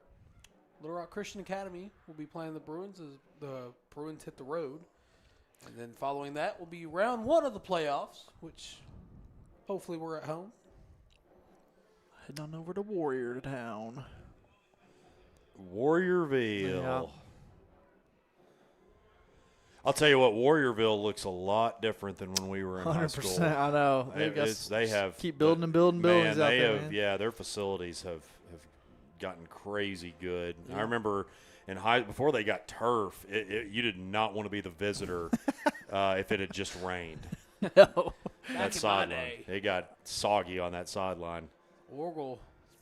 Little Rock Christian Academy will be playing the Bruins as the Bruins hit the road. And then following that will be round 1 of the playoffs, which hopefully we're at home. Heading on over to Warrior Town. Warriorville. Yeah. I'll tell you what, Warriorville looks a lot different than when we were in high school. 100%. I know. They have keep building and building buildings out there. Man. Yeah, their facilities have gotten crazy good. Yeah. I remember before they got turf, you did not want to be the visitor if it had just rained. No. That sideline, it got soggy on that sideline. Orgel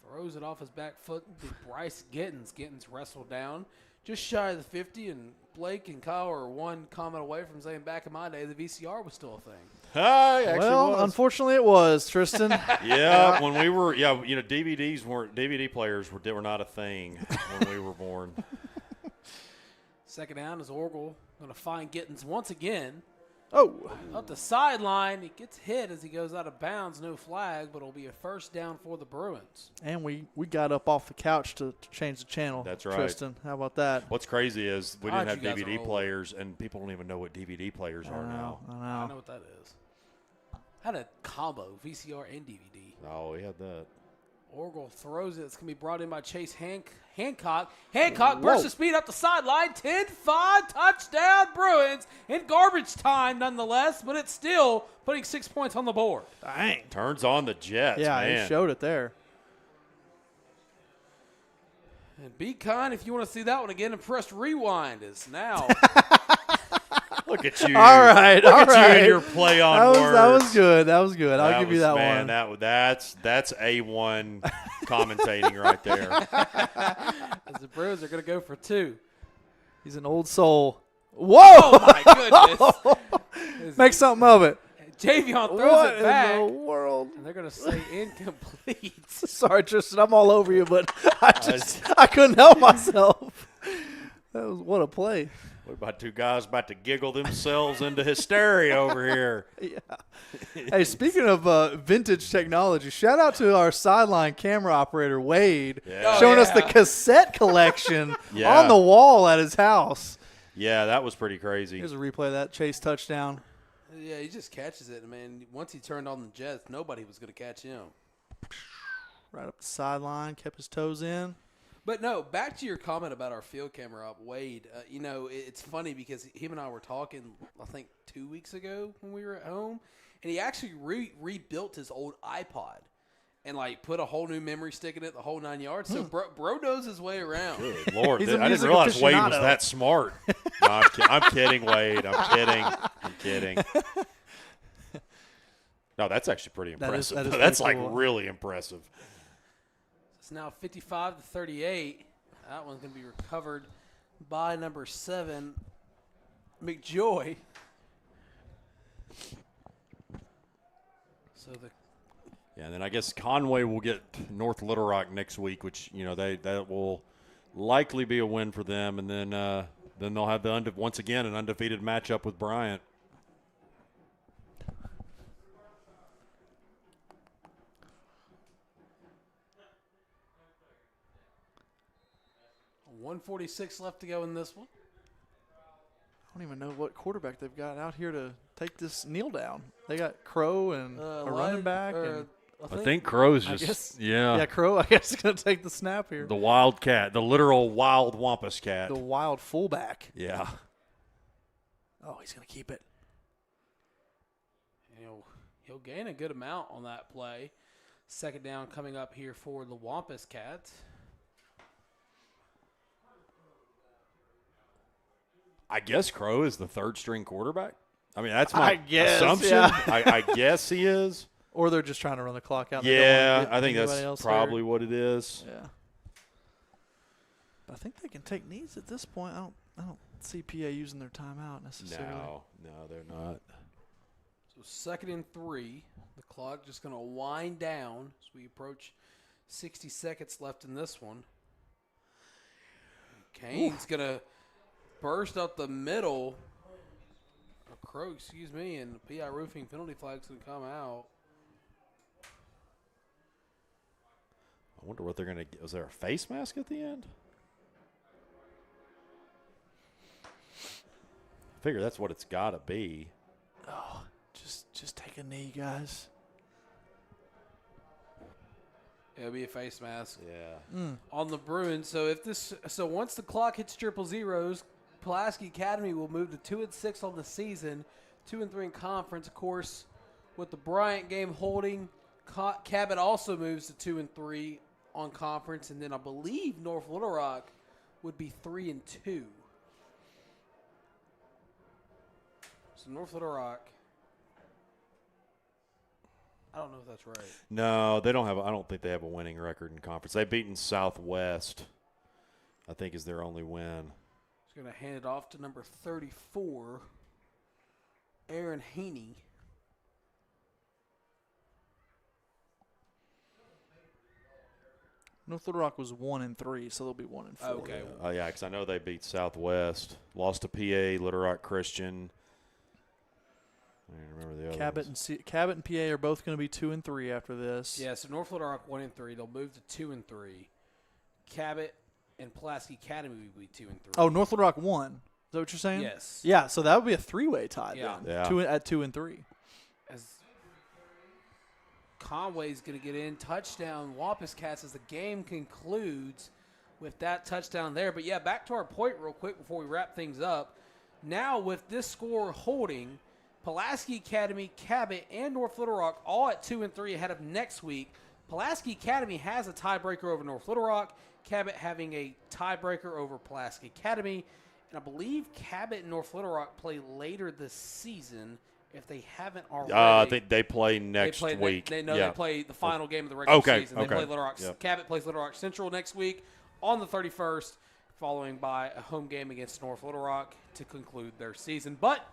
throws it off his back foot to Bryce Gittens. Gittens wrestled down just shy of the 50, and Blake and Kyle are one comment away from saying back in my day the VCR was still a thing. Unfortunately it was, Tristan. Yeah, when we were, DVD players were not a thing when we were born. Second down is Orgel going to find Gittens once again. Oh. Up the sideline. He gets hit as he goes out of bounds. No flag, but it'll be a first down for the Bruins. And we got up off the couch to change the channel. That's right. Tristan, how about that? What's crazy is we didn't have you guys are DVD old. players, and people don't even know what DVD players are now. I know what that is. Had a combo, VCR and DVD. Oh, we had that. Orgel throws it. It's going to be brought in by Chase Hancock. Hancock bursts the speed up the sideline. 10-5 touchdown Bruins in garbage time nonetheless, but it's still putting 6 points on the board. Dang. Turns on the Jets, Yeah, man. he showed it there. And be kind if you want to see that one again and press rewind is now. Look at you. All right. Look at you and your play on words. That was good. I'll give you that one. That's A1 commentating right there. As the Bruins are going to go for 2. He's an old soul. Whoa! Oh, my goodness. Make something of it. Javion throws it back. What in the world? And they're going to say incomplete. Sorry, Tristan. I'm all over you, but I couldn't help myself. What a play. What about two guys about to giggle themselves into hysteria over here? Yeah. Hey, speaking of vintage technology, shout out to our sideline camera operator, Wade, showing us the cassette collection on the wall at his house. Yeah, that was pretty crazy. Here's a replay of that Chase touchdown. Yeah, he just catches it, man. Once he turned on the Jets, nobody was going to catch him. Right up the sideline, kept his toes in. But no, back to your comment about our field camera up, Wade. It's funny because him and I were talking, I think, 2 weeks ago when we were at home, and he actually rebuilt his old iPod and put a whole new memory stick in it, the whole 9 yards. So bro knows his way around. Good Lord, I didn't realize Wade was that smart. No, I'm kidding, Wade. I'm kidding. No, that's actually pretty impressive. That is that's pretty like cool. really impressive. It's now 55-38. That one's going to be recovered by number 7, McJoy. And then I guess Conway will get North Little Rock next week, which that will likely be a win for them, and then they'll have once again an undefeated matchup with Bryant. $146 left to go in this one. I don't even know what quarterback they've got out here to take this kneel down. They got Crow and a running back. I think Crow's just Yeah, Crow, I guess, is going to take the snap here. The Wildcat, the literal wild Wampus Cat. The wild fullback. Yeah. Oh, he's going to keep it. He'll gain a good amount on that play. Second down coming up here for the Wampus Cats. I guess Crow is the third-string quarterback. I mean, that's my assumption. Yeah. I guess he is. Or they're just trying to run the clock out. Yeah, I think that's probably what it is. Yeah. But I think they can take knees at this point. I don't see PA using their timeout necessarily. No, they're not. So 2nd and 3. The clock just going to wind down as we approach 60 seconds left in this one. Kane's going to burst up the middle. Crow, and the PI roofing penalty flag's going to come out. I wonder what they're going to get. Was there a face mask at the end? I figure that's what it's got to be. Oh, just take a knee, guys. It'll be a face mask. Yeah. On the Bruins. So once the clock hits triple zeros, Pulaski Academy will move to 2-6 on the season, 2-3 in conference. Of course, with the Bryant game holding, Cabot also moves to 2-3 on conference, and then I believe North Little Rock would be 3-2. So North Little Rock, I don't know if that's right. No, they don't have. I don't think they have a winning record in conference. They've beaten Southwest, I think, is their only win. He's going to hand it off to number 34, Aaron Haney. North Little Rock was 1-3, so they'll be 1-4. Okay. Yeah, because I know they beat Southwest, lost to PA, Little Rock Christian. I don't remember the other ones. Cabot and PA are both going to be 2-3 after this. Yeah, so North Little Rock 1-3. They'll move to 2-3. Cabot and Pulaski Academy will be 2-3. Oh, North Little Rock 1. Is that what you're saying? Yes. Yeah, so that would be a three-way tie then. Yeah. At 2-3. As Conway's going to get in, touchdown, Wampus Cats as the game concludes with that touchdown there. But, yeah, back to our point real quick before we wrap things up. Now with this score holding, Pulaski Academy, Cabot, and North Little Rock all at 2-3 ahead of next week. Pulaski Academy has a tiebreaker over North Little Rock, Cabot having a tiebreaker over Pulaski Academy. And I believe Cabot and North Little Rock play later this season if they haven't already. I think they play next week. They play the final game of the regular season. They play Little Rock. Yep. Cabot plays Little Rock Central next week on the 31st, following by a home game against North Little Rock to conclude their season. But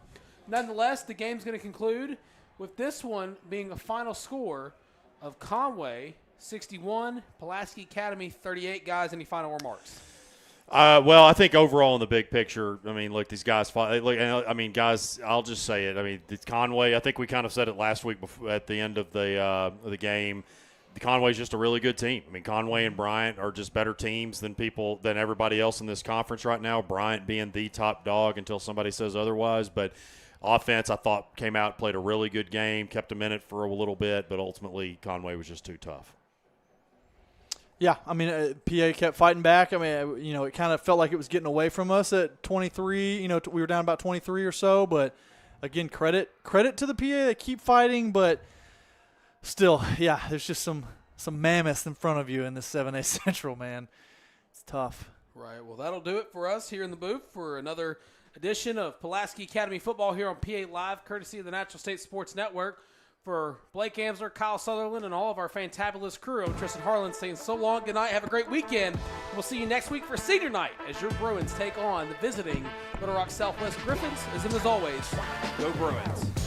nonetheless, the game's going to conclude with this one being a final score of Conway 61, Pulaski Academy 38. Guys, any final remarks? Well, I think overall in the big picture, I mean, look, these guys fought. Look, I mean, guys, I'll just say it. I mean, it's Conway. I think we kind of said it last week at the end of the game. The Conway's just a really good team. I mean, Conway and Bryant are just better teams than everybody else in this conference right now. Bryant being the top dog until somebody says otherwise, but. Offense, I thought, came out, played a really good game, kept them in it for a little bit, but ultimately Conway was just too tough. Yeah, I mean, PA kept fighting back. I mean, it kind of felt like it was getting away from us at 23. We were down about 23 or so, but again, credit to the PA. They keep fighting, but still, yeah, there's just some mammoths in front of you in this 7A Central, man. It's tough. Right. Well, that'll do it for us here in the booth for another edition of Pulaski Academy Football here on PA Live, courtesy of the Natural State Sports Network. For Blake Amsler, Kyle Sutherland, and all of our fantabulous crew, I'm Tristan Harlen saying so long, good night, have a great weekend. We'll see you next week for senior night as your Bruins take on the visiting Little Rock Southwest Griffins. And as always, go Bruins.